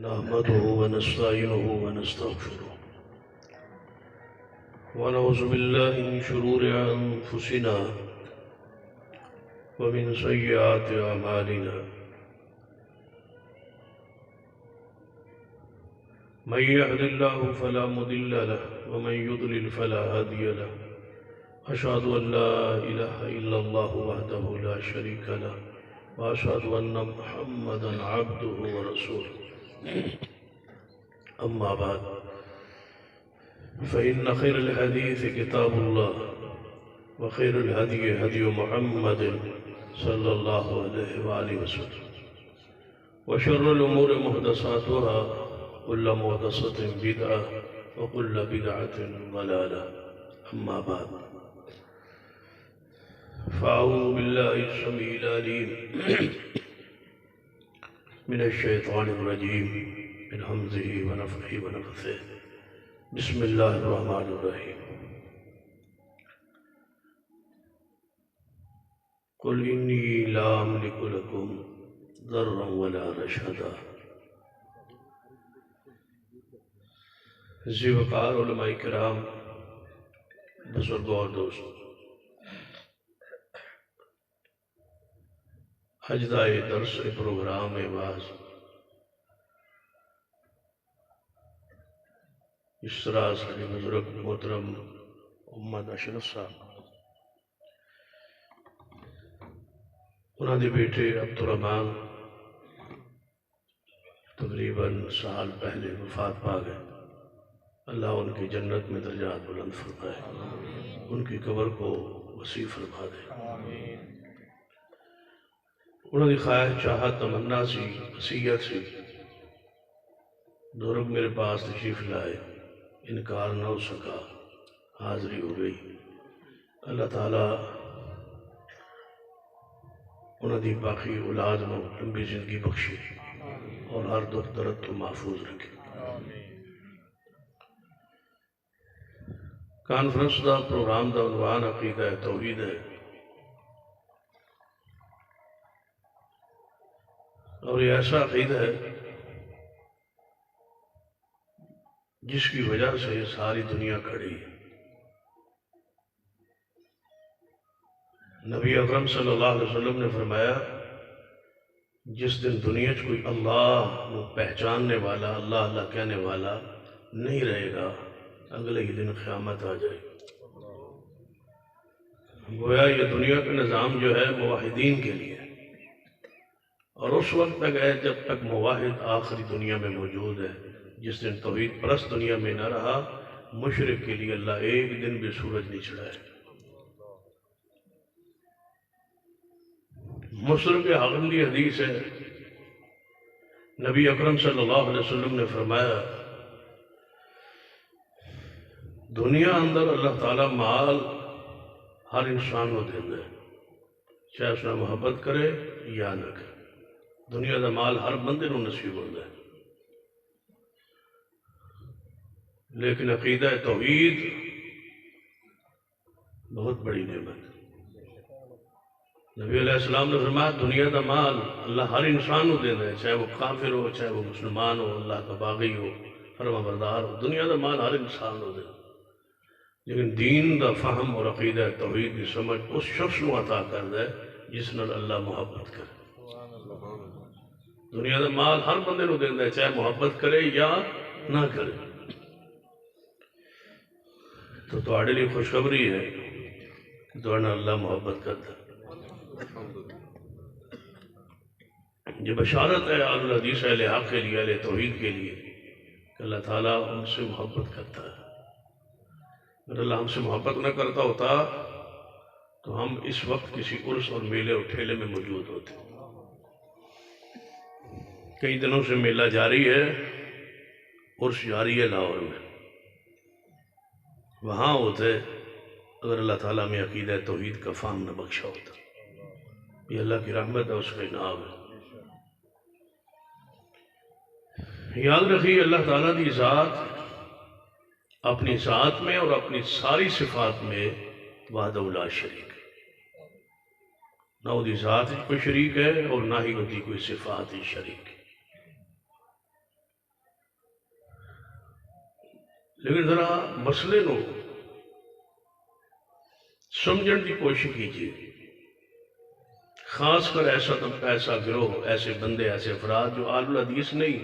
نحمده ونستعينه ونستغفره ونعوذ بالله من شرور أنفسنا ومن سيئات أعمالنا من يهد الله فلا مضل له ومن يضلل فلا هادي له أشهد أن لا إله إلا الله وحده لا شريك له وأشهد أن محمدا عبده ورسوله أما بعد فإن خير الحديث كتاب الله وخير الهدي هدي محمد صلى الله عليه وآله وسلم وشر الأمور محدثاتها كل محدثة بدعة وكل بدعة ضلالة أما بعد فأعوذ بالله السميع العليم من الشيطان الرجيم من همزه ونفخه ونفثه بسم الله الرحمن الرحيم قل إني لا أملك لكم ضرا ولا رشدا ذی وقار علماء کرام بزرگوں اور دوستوں، اجزائے درس پروگرام واز اس طرح سارے بزرگ محترم محمد اشرف صاحب انہوں نے بیٹے عبدالرحمان تقریباً سال پہلے وفات پا گئے۔ اللہ ان کی جنت میں درجات بلند فرمائے، ان کی قبر کو وسیع فرما دے۔ انہوں نے خواہش چاہت تمنا سی، وصیت سی، بزرگ میرے پاس تشریف لائے، انکار نہ ہو سکا، حاضری ہو گئی۔ اللہ تعالیٰ انہوں نے باقی اولاد میں لمبی زندگی بخشی اور ہر دکھ درد تو محفوظ رکھے۔ کانفرنس دا پروگرام دا عنوان عقیدہ توحید ہے، اور یہ ایسا عقیدہ ہے جس کی وجہ سے ساری دنیا کھڑی ہے۔ نبی اکرم صلی اللہ علیہ وسلم نے فرمایا جس دن دنیا چ کوئی اللہ کو پہچاننے والا، اللہ اللہ کہنے والا نہیں رہے گا، اگلے ہی دن قیامت آ جائے گی۔ گویا یہ دنیا کا نظام جو ہے موحدین کے لیے، اور اس وقت تک ہے جب تک موحد آخری دنیا میں موجود ہے۔ جس دن توحید پرست دنیا میں نہ رہا، مشرک کے لیے اللہ ایک دن بھی سورج نہیں چڑھائے۔ مسلم کے حاکم کی حدیث ہے، نبی اکرم صلی اللہ علیہ وسلم نے فرمایا دنیا اندر اللہ تعالیٰ مال ہر انسان کو دیتا ہے، چاہے اس نے محبت کرے یا نہ کرے۔ دنیا دا مال ہر بندے کو نصیب ہوتا ہے، لیکن عقیدہ توحید بہت بڑی نعمت ہے۔ نبی علیہ السلام نے فرمایا دنیا دا مال اللہ ہر انسان کو دیتا ہے، چاہے وہ کافر ہو، چاہے وہ مسلمان ہو، اللہ کا باغی ہو، فرما بردار ہو، دنیا دا مال ہر انسان کو دیتا ہے، لیکن دین دا فہم اور عقیدہ توحید کی سمجھ اس شخص کو عطا کر دے جس نے اللہ محبت کرے۔ دنیا دا مال ہر بندے کو دیتا ہے، چاہے محبت کرے یا نہ کرے۔ تو تواڈے لیے خوشخبری ہے کہ تواڈے اللہ محبت کرتا ہے۔ یہ بشارت ہے اہل الحدیث اہل حق کے لیے، اہل توحید کے لیے، کہ اللہ تعالیٰ ان سے محبت کرتا ہے۔ اگر اللہ ہم سے محبت نہ کرتا ہوتا تو ہم اس وقت کسی عرس اور میلے اور ٹھیلے میں موجود ہوتے۔ کئی دنوں سے میلہ جاری ہے، عرس جاری ہے لاہور میں، وہاں ہوتے اگر اللہ تعالیٰ میں عقیدہ توحید کا فہم نہ بخشا ہوتا۔ یہ اللہ کی رحمت ہے، اس کا انعام ہے۔ یاد رکھیے اللہ تعالیٰ کی ذات اپنی ذات میں اور اپنی ساری صفات میں وحدہ لا شریک ہے۔ نہ وہ ذات کوئی شریک ہے اور نہ ہی وہ کوئی صفات ہی شریک ہے۔ لیکن ذرا مسئلے نو سمجھن کی کوشش کیجیے، خاص کر ایسا گروہ، ایسے بندے، ایسے افراد جو آل الحدیث نہیں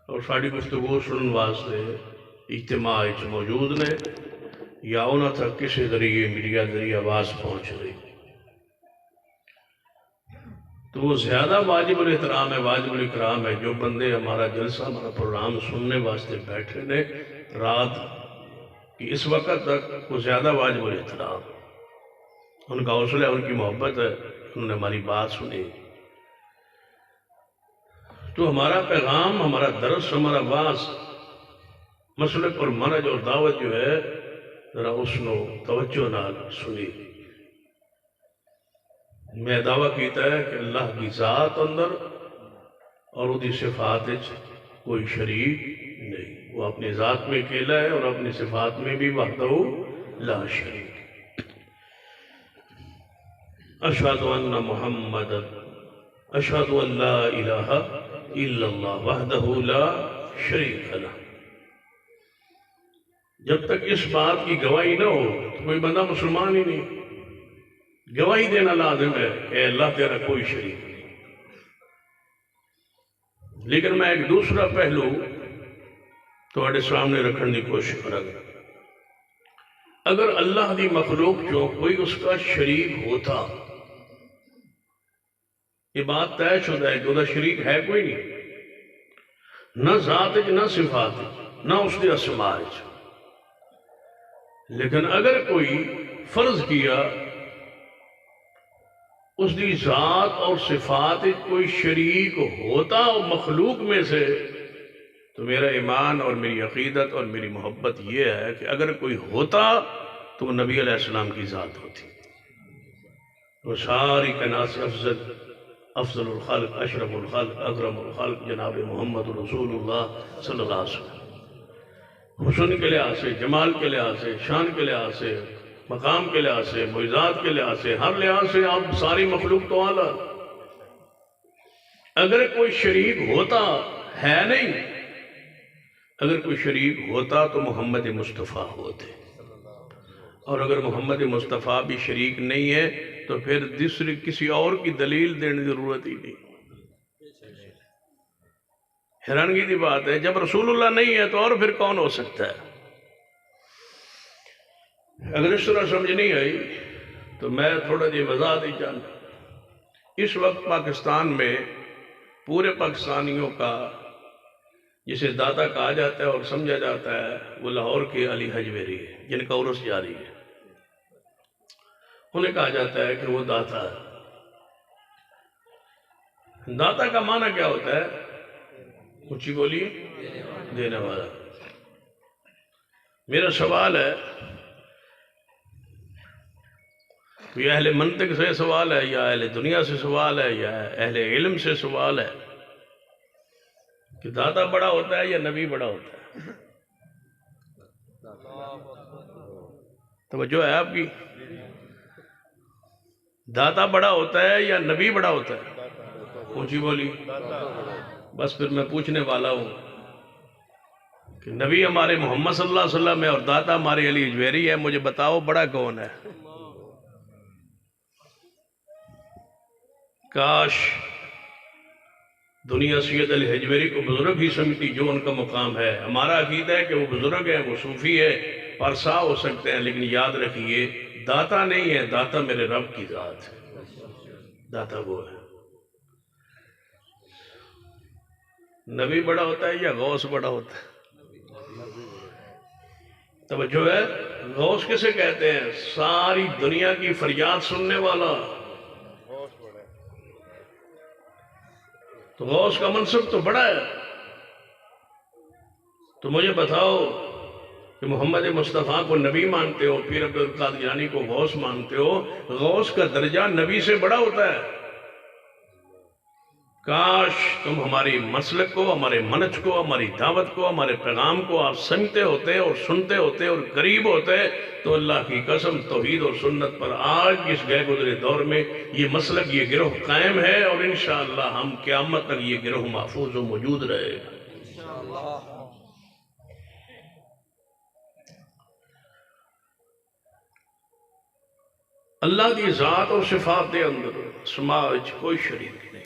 اور ساری گفتگو سنن واسطے اجتماع موجود نے یا انہوں تک کسی ذریعے میڈیا ذریعے آواز پہنچ رہی، تو وہ زیادہ واجب الاحترام ہے، واجب الاکرام ہے جو بندے ہمارا جلسہ، ہمارا پروگرام سننے واسطے بیٹھے نے رات کی اس وقت تک، وہ زیادہ واجب الاحترام، ان کا حوصلہ، ان کی محبت ہے، انہوں نے ہماری بات سنی، تو ہمارا پیغام، ہمارا درس، ہمارا واعظ، مسلک اور منہج اور دعوت جو ہے ذرا اس نو توجہ نال سنی۔ میں دعویٰ کیتا ہے کہ اللہ کی ذات اندر اور وہ دی صفات کوئی شریک نہیں، وہ اپنی ذات میں اکیلا ہے اور اپنی صفات میں بھی وحدہ لا شریک۔ اشہد ان محمد، اشہد ان لا الہ الا اللہ وحدہ لا شریک لہ۔ جب تک اس بات کی گواہی نہ ہو تو کوئی بندہ مسلمان ہی نہیں، گواہی دینا لازم ہے کہ اللہ تیرا کوئی شریک نہیں۔ لیکن میں ایک دوسرا پہلو تواڈے سامنے رکھنے کی کوشش کروں گا۔ اگر اللہ دی مخلوق جو کوئی اس کا شریک ہوتا، یہ بات طے شدہ ہے کہ وہ شریک ہے کوئی نہیں، نہ ذات نہ صفات نہ اس دی اسماء، لیکن اگر کوئی فرض کیا اس دی ذات اور صفات کوئی شریک ہوتا اور مخلوق میں سے، تو میرا ایمان اور میری عقیدت اور میری محبت یہ ہے کہ اگر کوئی ہوتا تو وہ نبی علیہ السلام کی ذات ہوتی، وہ ساری کناس افضل الخلق، اشرف الخلق، اکرم الخلق جناب محمد رسول اللہ صلی اللہ علیہ وسلم، حسن کے لحاظ سے، جمال کے لحاظ سے، شان کے لحاظ سے، مقام کے لحاظ سے، معجزات کے لحاظ سے، ہر لحاظ سے آپ ساری مخلوق تو اعلیٰ۔ اگر کوئی شریک ہوتا، ہے نہیں، اگر کوئی شریک ہوتا تو محمد مصطفیٰ ہوتے، اور اگر محمد مصطفیٰ بھی شریک نہیں ہے تو پھر دوسری کسی اور کی دلیل دینے کی ضرورت ہی نہیں۔ حیرانگی کی بات ہے، جب رسول اللہ نہیں ہے تو اور پھر کون ہو سکتا ہے؟ اگر اس طرح سمجھ نہیں آئی تو میں تھوڑا جی وضاحت ہی چاہتا۔ اس وقت پاکستان میں پورے پاکستانیوں کا جسے داتا کہا جاتا ہے اور سمجھا جاتا ہے، وہ لاہور کے علی حجویری ہے جن کا عرس جاری ہے، انہیں کہا جاتا ہے کہ وہ داتا ہے۔ داتا کا معنی کیا ہوتا ہے؟ اونچی بولیے، دینے والا۔ میرا سوال ہے، یہ اہل منطق سے سوال ہے یا اہل دنیا سے سوال ہے یا اہل علم سے سوال ہے کہ داتا بڑا ہوتا ہے یا نبی بڑا ہوتا ہے؟ توجہ ہے آپ کی؟ داتا بڑا ہوتا ہے یا نبی بڑا ہوتا ہے؟ اونچی بولی۔ بس پھر میں پوچھنے والا ہوں کہ نبی ہمارے محمد صلی اللہ علیہ وسلم ہے اور داتا ہمارے علی حجویری ہے، مجھے بتاؤ بڑا کون ہے؟ کاش دنیا سید علی حجویری کو بزرگ ہی سمجھتی جو ان کا مقام ہے۔ ہمارا عقیدہ ہے کہ وہ بزرگ ہے، وہ صوفی ہے، پرسا ہو سکتے ہیں، لیکن یاد رکھیے داتا نہیں ہے، داتا میرے رب کی ذات ہے، داتا وہ ہے۔ نبی بڑا ہوتا ہے یا غوث بڑا ہوتا ہے؟ توجہ ہے؟ غوث کسے کہتے ہیں؟ ساری دنیا کی فریاد سننے والا۔ تو غوث کا منصب تو بڑا ہے۔ تو مجھے بتاؤ کہ محمد مصطفیٰ کو نبی مانتے ہو، پیر عبد القادر جیلانی کو غوث مانتے ہو، غوث کا درجہ نبی سے بڑا ہوتا ہے۔ کاش تم ہماری مسلک کو، ہمارے منہج کو، ہماری دعوت کو، ہمارے پیغام کو آپ سمجھتے ہوتے اور سنتے ہوتے اور قریب ہوتے، تو اللہ کی قسم توحید اور سنت پر آج اس گئے گزرے دور میں یہ مسلک، یہ گروہ قائم ہے، اور انشاءاللہ ہم قیامت تک یہ گروہ محفوظ و موجود رہے گا۔ اللہ کی ذات اور صفات دے اندر اسماء وچ کوئی شریک نہیں۔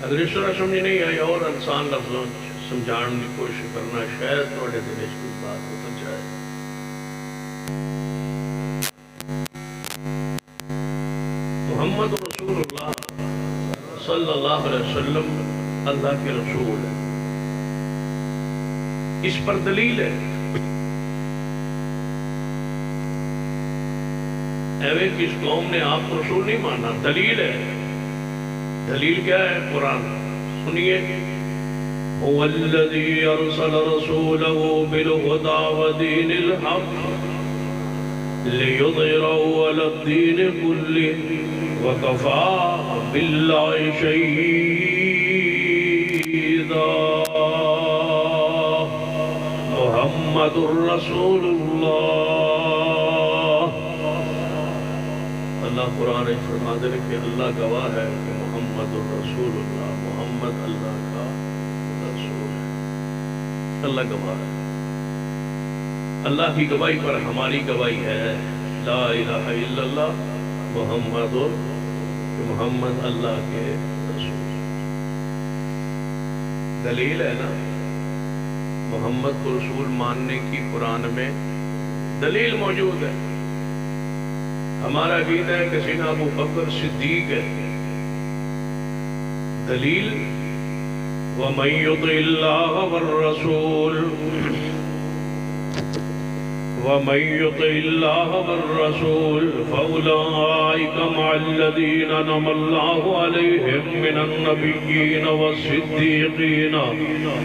اگر اس طرح سمجھ نہیں آئی اور انسان لفظوں سمجھان کی کوشش کرنا، شاید تھوڑے دل وچ کوئی بات ہو تو جائے۔ محمد رسول اللہ صلی اللہ علیہ وسلم اللہ کے رسول ہے، اس پر دلیل ہے۔ ایوے کہ اس قوم نے آپ کو رسول نہیں مانا، دلیل ہے۔ دلیل کیا ہے؟ قرآن سنیے۔ هو الذي أرسل رسوله بالهدى ودين الحق ليظهره على الدين كله وكفى بالله شهيدا محمد رسول اللہ۔ اللہ قرآن فرماتے ہیں کہ اللہ گواہ ہے کہ محمد رسول اللہ، محمد اللہ کا رسول ہے۔ اللہ گواہ ہے۔ اللہ کی گواہی پر ہماری گواہی ہے، لا الہ الا اللہ محمد اللہ کے رسول۔ دلیل ہے نا محمد کو رسول ماننے کی قرآن میں دلیل موجود ہے۔ ہمارا عقیدہ ہے کہ سیدنا ابو بکر صدیق ہے۔ دلیل وَمَن يُطِعِ اللَّهَ وَالرَّسُولَ وَمَن يُطِعِ اللَّهَ وَالرَّسُولَ فَأُولَئِكَ مَعَ الَّذِينَ أَنْعَمَ اللَّهُ عَلَيْهِم مِّنَ النَّبِيِّينَ وَالصِّدِّيقِينَ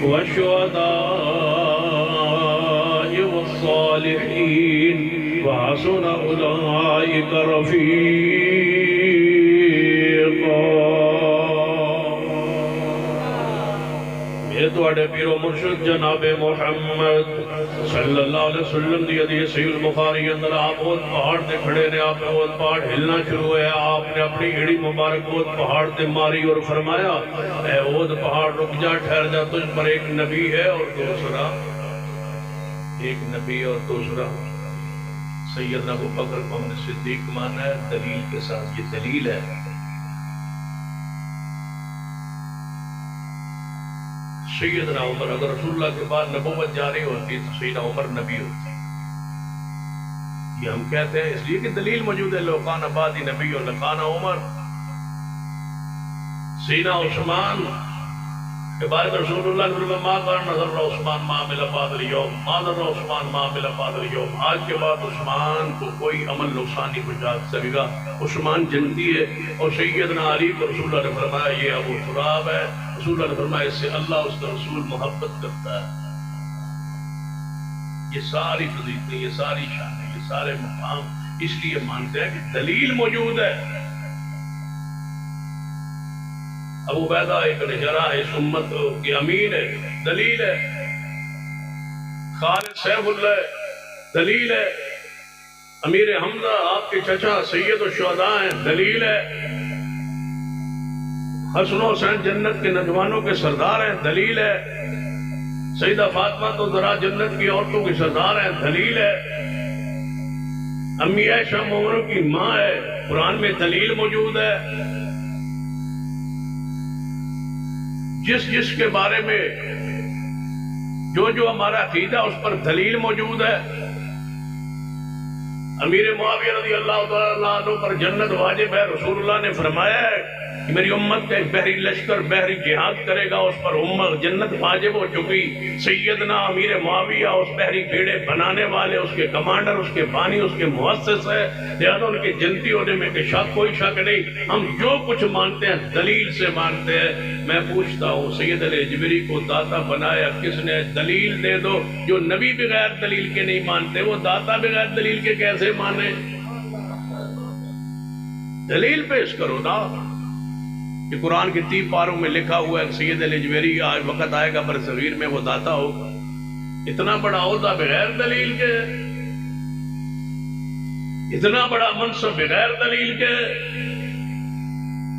وَالشُّهَدَاءِ وَالصَّالِحِينَ وَحَسُنَ أُولَئِكَ رَفِيقًا۔ یہ تو اڈے پیر و مرشد جناب محمد صلی اللہ علیہ وسلم دی حدیث صحیح البخاری اندر آپ وہ پہاڑ تے کھڑے نے، آپ نے وہ پہاڑ ہلنا شروع ہے، آپ نے اپنی ایڑی مبارک وہ پہاڑ تے ماری اور فرمایا اے وہ پہاڑ رک جا، ٹھہر جا، تجھ پر ایک نبی ہے اور دوسرا سیدنا ابو بکر کو ہم نے صدیق مانا ہے دلیل کے ساتھ۔ یہ دلیل ہے۔ سیدنا عمر، اگر رسول اللہ کے بعد نبوت جاری ہوتی تو سیدنا عمر نبی ہوتے۔ یہ ہم کہتے ہیں اس لیے کہ دلیل موجود ہے، لو کان بعدی نبی لکان عمر۔ سیدنا عثمان کے بارے میں رسول اللہ نے فرمایا ما کان نظر عثمان ما عمل بعد اليوم، ما نظر عثمان ما عمل بعد اليوم۔ آج کے بعد عثمان کو کوئی عمل نقصان نہیں پہنچا سکے گا، عثمان جنتی ہے۔ اور سیدنا علی کو رسول اللہ نے فرمایا یہ ابو تراب ہے۔ رسول اللہ نے فرمایا اس سے اللہ اس کا رسول محبت کرتا ہے۔ یہ ساری فضیلتیں، یہ ساری شانیں، یہ سارے مقام اس لیے مانتے ہیں کہ دلیل موجود ہے۔ ابو عبیدہ ابن جراح اس امت کی امین ہے، دلیل ہے۔ خالد سیف اللہ دلیل ہے۔ امیر حمزہ آپ کے چچا سید الشہداء ہیں، دلیل ہے۔ حسن و حسین جنت کے نوجوانوں کے سردار ہیں، دلیل ہے۔ سیدہ فاطمہ تو ذرا جنت کی عورتوں کے سردار ہیں، دلیل ہے۔ امی عائشہ مومنوں کی ماں ہے، قرآن میں دلیل موجود ہے۔ جس کے بارے میں جو ہمارا عقیدہ اس پر دلیل موجود ہے۔ امیر معاویہ رضی اللہ تعالیٰ عنہ پر جنت واجب ہے، رسول اللہ نے فرمایا ہے کہ میری امت کا ایک بحری لشکر بحری جہاد کرے گا، اس پر امت جنت واجب ہو چکی۔ سیدنا امیر معاویہ اس بحری بیڑے بنانے والے، اس کے کمانڈر، اس کے بانی، اس کے مؤسس ہے، لہذا ان کے جنتی ہونے میں کوئی شک نہیں۔ ہم جو کچھ مانتے ہیں دلیل سے مانتے ہیں۔ میں پوچھتا ہوں سید علی اجبری کو داتا بنایا کس نے؟ دلیل دے دو۔ جو نبی بغیر دلیل کے نہیں مانتے وہ داتا بغیر دلیل کے کیسے مانے؟ دلیل پیش کرو نا۔ کہ قرآن کے 30 پاروں میں لکھا ہوا ہے سید علی اجبری آج وقت آئے گا برصغیر میں وہ داتا ہوگا۔ اتنا بڑا عہدہ بغیر دلیل کے، اتنا بڑا منصب بغیر دلیل کے۔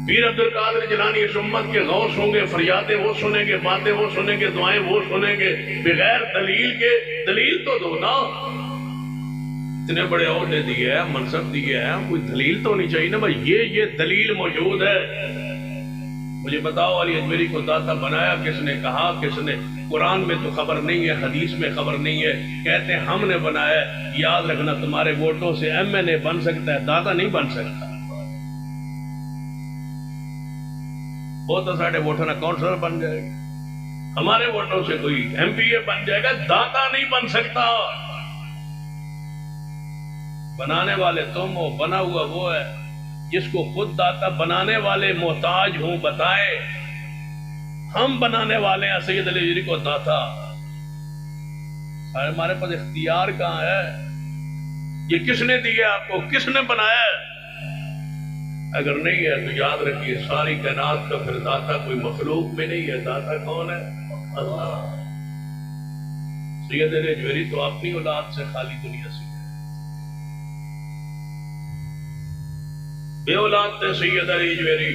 پیر عبد القادر جیلانی اس امت کے غوث ہوں گے، فریادیں وہ سنیں گے، باتیں وہ سنیں گے، دعائیں وہ سنیں گے، بغیر دلیل کے۔ دلیل تو دو نا۔ اتنے بڑے عہدے دیے ہیں، منصب دیے ہیں، کوئی دلیل تو ہونی چاہیے نا بھائی یہ دلیل موجود ہے۔ مجھے بتاؤ علی اجمیری کو داتا بنایا کس نے، کہا کس نے؟ قرآن میں تو خبر نہیں ہے، حدیث میں خبر نہیں ہے، کہتے ہیں ہم نے بنایا ہے۔ یاد رکھنا تمہارے ووٹوں سے ایم این اے بن سکتا ہے، داتا نہیں بن سکتا۔ وہ تو ساڑھے ووٹوں نہ کونسلر بن جائے گا، ہمارے ووٹوں سے کوئی ایم پی اے بن جائے گا، داتا نہیں بن سکتا۔ بنانے والے تم ہو، بنا ہوا وہ ہے جس کو خود داتا بنانے والے محتاج ہوں۔ بتائیں، ہم بنانے والے ہیں سید علی اجمیری کو داتا، ہمارے پاس اختیار کہاں ہے؟ یہ کس نے دیا آپ کو؟ کس نے بنایا ہے؟ اگر نہیں ہے تو یاد رکھیے ساری کائنات کا پھر داتا کوئی مخلوق میں نہیں ہے۔ داتا کون ہے؟ اللہ۔ سید علی اجمیری تو اپنی اولاد سے خالی دنیا سے بے اولاد تھے۔ سید علی اجمیری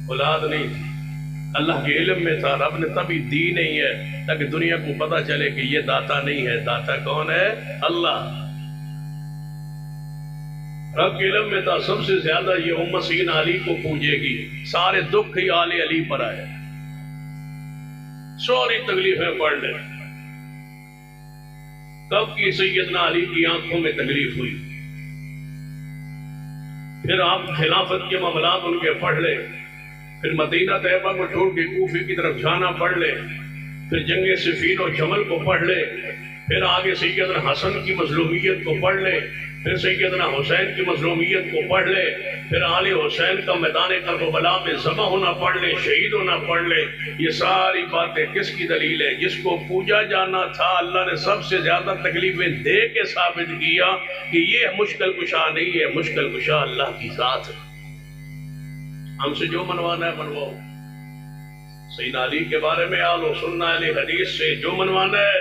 اولاد نہیں تھی، اللہ کے علم میں تھا، رب نے تبھی دی نہیں ہے تاکہ دنیا کو پتا چلے کہ یہ داتا نہیں ہے۔ داتا کون ہے؟ اللہ۔ رب کے علم میں تھا سب سے زیادہ یہ امت سیدنا علی کو پوجے گی، سارے دکھ ہی آل علی پر آئے، ساری تکلیفیں پڑھ لیں۔ کب کی سیدنا علی کی آنکھوں میں تکلیف ہوئی، پھر آپ خلافت کے معاملات ان کے پڑھ لیں، پھر مدینہ طیبہ کو چھوڑ کے کوفے کی طرف جانا پڑھ لیں، پھر جنگ صفین و جمل کو پڑھ لیں، پھر آگے سیدنا حسن کی مظلومیت کو پڑھ لیں، پھر سیدنا حسین کی مظلومیت کو پڑھ لیں، پھر آل حسین کا میدان کربلا میں ذبح ہونا پڑھ لیں، شہید ہونا پڑھ لیں۔ یہ ساری باتیں کس کی دلیل ہے؟ جس کو پوجا جانا تھا اللہ نے سب سے زیادہ تکلیفیں دے کے ثابت کیا کہ یہ مشکل کشا نہیں ہے، مشکل کشا اللہ کی ذات ہے۔ ہم سے جو منوانا ہے منواؤ، سیدنا علی کے بارے میں آل و سنہ علی حدیث سے جو منوانا ہے۔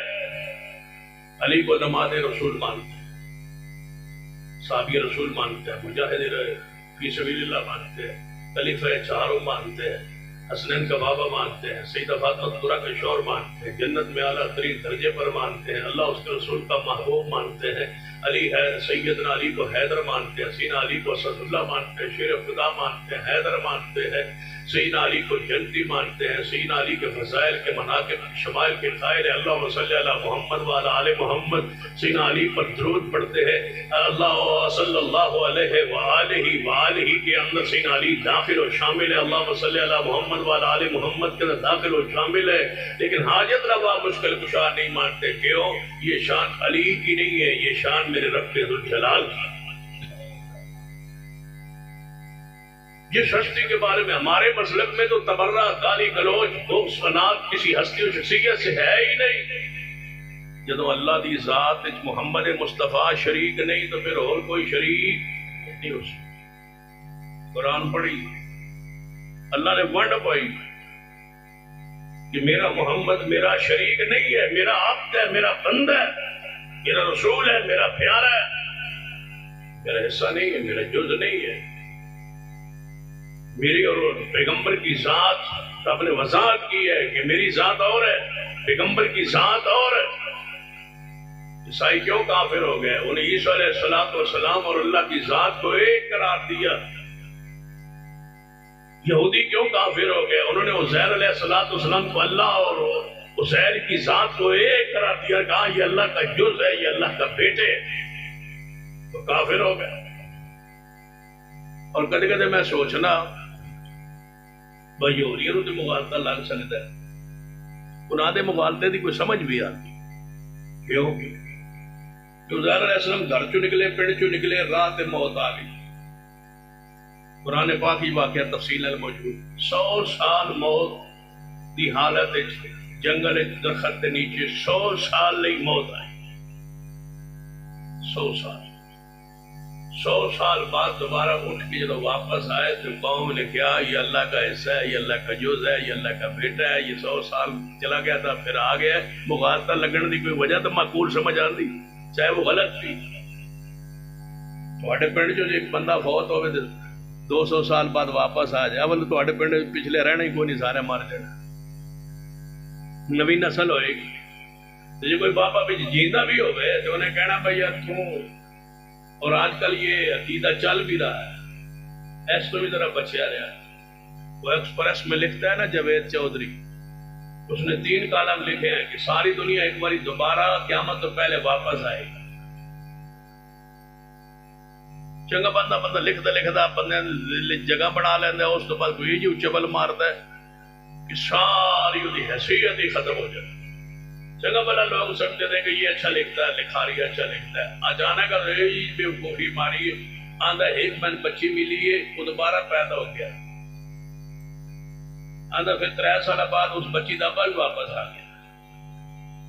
علی کو دماد رسول مانتے ہیں، صحابی رسول مانتے ہیں، مجاہد فی سبیل اللہ مانتے ہیں، خلیفہ چاروں مانتے ہیں، حسنین کا بابا مانتے ہیں، سیدہ فاطمہ زہرا کا شوہر مانتے ہیں، جنت میں اعلیٰ ترین درجے پر مانتے ہیں، اللہ اس کے رسول کا محبوب مانتے ہیں، علی ہے سیدنا علی کو حیدر مانتے ہیں، سیدنا علی کو اسد اللہ مانتے ہیں، شیر خدا مانتے ہیں، حیدر مانتے ہیں، سیدنا علی کو جنتی مانتے ہیں، سیدنا علی کے فضائل کے مناقب شمائل کے قائل ہیں، اللہم صلی علی محمد وعلی آل محمد، سیدنا علی پر درود پڑھتے ہیں، اللہ صلی اللہ علیہ وآلہ کے اندر سیدنا علی داخل و شامل ہے، اللہم صلی علی محمد وعلی آل محمد کے اندر داخل و شامل ہے، لیکن حاجت روا مشکل کشا نہیں مانتے۔ کیوں؟ یہ شان علی کی نہیں ہے، یہ شان میرے رب ذوالجلال کی۔ جس ہستی کے بارے میں ہمارے مسلک میں تو تبرہ، گالی گلوچ، بغض، فناق کسی ہستی و شخصیت سے ہے ہی نہیں۔ جدو اللہ دی ذات محمد مصطفیٰ شریک نہیں تو پھر اور کوئی شریک نہیں ہو سکتا۔ قرآن پڑھی، اللہ نے ونڈ پائی کہ میرا محمد میرا شریک نہیں ہے، میرا عبد ہے، میرا بندہ ہے، میرا رسول ہے، میرا پیارا ہے، میرا حصہ نہیں ہے، میرا جز نہیں ہے۔ میری اور پیغمبر کی ذات رب نے وضاحت کی ہے کہ میری ذات اور ہے، پیغمبر کی ذات اور ہے۔ عیسائی کیوں کافر ہو گئے؟ انہیں عیسیٰ علیہ السلام اور اللہ کی ذات کو ایک قرار دیا۔ یہودی کیوں کافر ہو گئے؟ انہوں نے عزیر علیہ السلام کو اللہ اور عزیر کی ذات کو ایک قرار دیا، کہا یہ اللہ کا جز ہے، یہ اللہ کا بیٹے ہے، تو کافر ہو گئے۔ اور کدے کدے میں سوچنا بھائی ہوریاں نوں تے مغالطہ لگ سکتا ہے، انہاں دے مغالطے دی کوئی سمجھ بھی آتی۔ کیوں؟ کہ عزیر علیہ السلام گھر چوں نکلے، پنڈ چوں نکلے، راہ تے موت آ گئی۔ قرآن پاک کی واقعہ تفصیل موجود، 100 سال موت دی حالت جنگل درخت کے نیچے 100 سال لئی موت آئی، 100 سال 100 سال بعد دوبارہ اٹھ کے جب واپس آئے تو قوم نے کہا یہ اللہ کا حصہ ہے، یہ اللہ کا جز ہے، یہ اللہ کا بیٹا ہے۔ یہ 100 سال چلا گیا تھا، پھر آ گیا۔ مغالطہ لگن دی کوئی وجہ تو معقول سمجھ آتی، چاہے وہ غلط تھی۔ تھوڑے پنڈ جو ایک بندہ فوت ہوئے 200 سال بعد واپس آ جائے، بولے تھوڑے پنڈ پچھلے رہنا ہی کوئی نہیں، سارے مار جانا، نوی نسل ہوئے گی۔ جی کوئی بابا بھی جیندہ بھی ہو گئے تو انہیں کہنا بھائی یار تم، اور آج کل یہ عقیدہ چل بھی رہا ہے، ایس تو بھی ذرا بچیا رہا ہے۔ وہ ایکسپریس میں لکھتا ہے نا جاوید چودھری، اس نے 3 کالم لکھے ہیں کہ ساری دنیا ایک باری دوبارہ قیامت تو پہلے واپس آئے گی۔ چنگا بندہ لکھتا بندے جگہ بنا لینا، اس تو بعد کوئی جی چبل مارتا ہے کہ ساری حیثیت ہی ختم ہو جائے۔ چنگا بلا لوگ سمجھتے تھے کہ یہ اچھا لکھتا ہے، لکھاری اچھا لکھتا ہے، اچانک بے وقوفی ماری آندھا ایک من بچی ملی ہے، وہ دوبارہ پیدا ہو گیا، آندھا پھر 3 سال بعد اس بچی دا ابا بھی واپس آ گیا،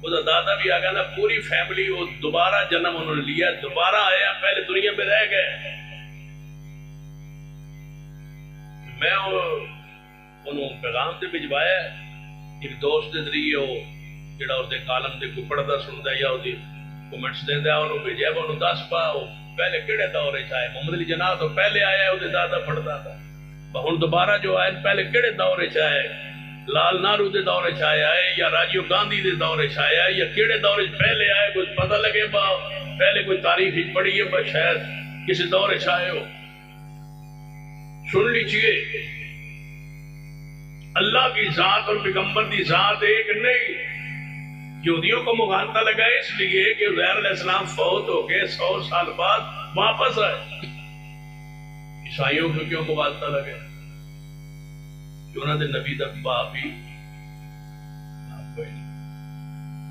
وہ دادا بھی آ گیا نا، پوری فیملی وہ دوبارہ جنم انہوں نے لیا، دوبارہ آیا، پہلے دنیا میں رہ گئے۔ میں انہوں پیغام سے بھجوایا ایک دوست کے ذریعے، وہ جڑا اس کالم دے کوئی پڑھتا سنتا یا کمنٹس دینا، انہوں بھیجا، انہوں دس پا پہلے کہڑے دور آئے، محمد علی جناح تو پہلے آیا، وہ دادا پڑھتا تھا، ہوں دوبارہ جو آئے پہلے کہڑے دور آئے، لال نہرو کے دور آیا ہے یا راجیو گاندھی کے دور آیا ہے یا کہڑے دور پہلے آئے، کچھ پتہ لگے با پہلے کوئی تاریخ پڑھی ہے، بس شاید کسی دور آئے ہو۔ سن لیجیے، اللہ کی ذات اور پیغمبر کی ذات ایک نہیں۔ یہودیوں کو مغالطہ لگا اس لیے کہ عزیر علیہ السلام فوت ہو کے 100 سال بعد واپس آئے۔ عیسائیوں کو کیوں مغالطہ لگے کہ انہوں نے نبی دا باپ ہی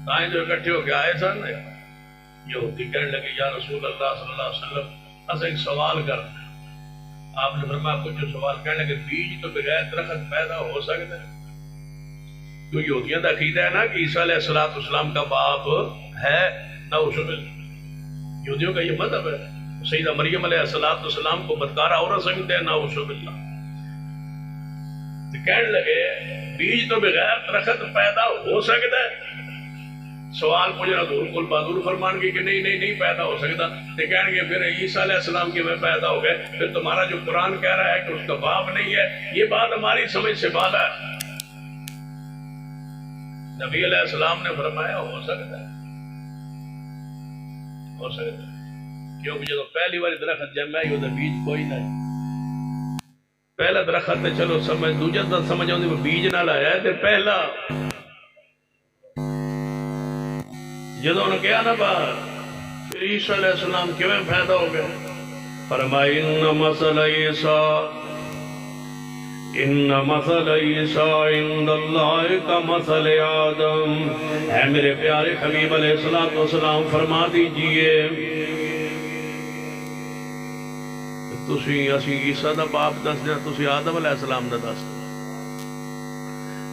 تائیں جو اکٹھے ہو کے آئے سن، یہودی کہنے لگے یا رسول اللہ صلی اللہ علیہ وسلم اسے ایک سوال کرنا۔ آپ نے فرمایا کچھ سوال، کہنے لگے بیج تو بغیر درخت پیدا ہو سکتا ہے؟ تو یہودیاں دا عقیدہ ہے نا کہ عیسیٰ علیہ السلام کا باپ ہے، نعوذ باللہ، یہودیوں کا یہ مذہب ہے۔ سیدہ مریم علیہ السلام کو بدکارہ عورت سمجھتے ہیں، نعوذ باللہ۔ تو کہنے لگے بیج تو بغیر درخت پیدا ہو سکتا ہے؟ سوال پوچھنا تو بالکل بہادر فرمان کی کہ نہیں پیدا ہو سکتا۔ تو کہیں گے پھر عیسیٰ علیہ السلام کے میں پیدا ہو گئے، پھر تمہارا جو قرآن کہہ رہا ہے کہ اس کا باپ نہیں ہے، یہ بات ہماری سمجھ سے بالا ہے۔ نبی علیہ السلام نے فرمایا ہو سکتا ہے، ہو سکتا ہے، کیونکہ جب پہلی بار درخت جمع ہے وہ بیج کوئی نہیں، پہلا درخت ہے چلو سمجھ، دوجا تو سمجھ آؤں وہ بیج نہ لایا ہے، تو پہلا جدوں نے کہا نا بار پھر عیسیٰ علیہ السلام کیوں پیدا ہو گئے، فرمایا ان مثل عیسیٰ عند اللہ کا مثل آدم، اے میرے پیارے حبیب علیہ السلام فرما دیجئے تسی اسی عیسیٰ دا باپ دس دیا، تسی آدم علیہ السلام دا دس دیا۔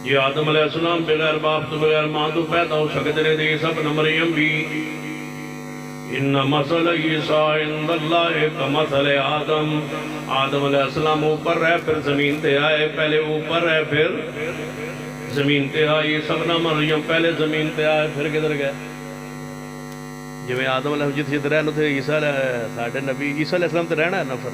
یہ آدم علیہ السلام بغیر باپ تو بغیر ماں تو پیدا ہو سکتے رہے تھے، سب مریم بھی۔ ان مثل عیسیٰ عند اللہ کا مثل آدم، آدم علیہ السلام اوپر رہے پھر زمین تے آئے، پہلے اوپر رہے پھر زمین تے آئی، سب مریم پہلے زمین تے آئے پھر کدھر گئے؟ جو آدم علیہ السلام جت رہنا تھے عیسیٰ ساڑھے نبی عیسیٰ علیہ السلام تے رہنا ہے نفر۔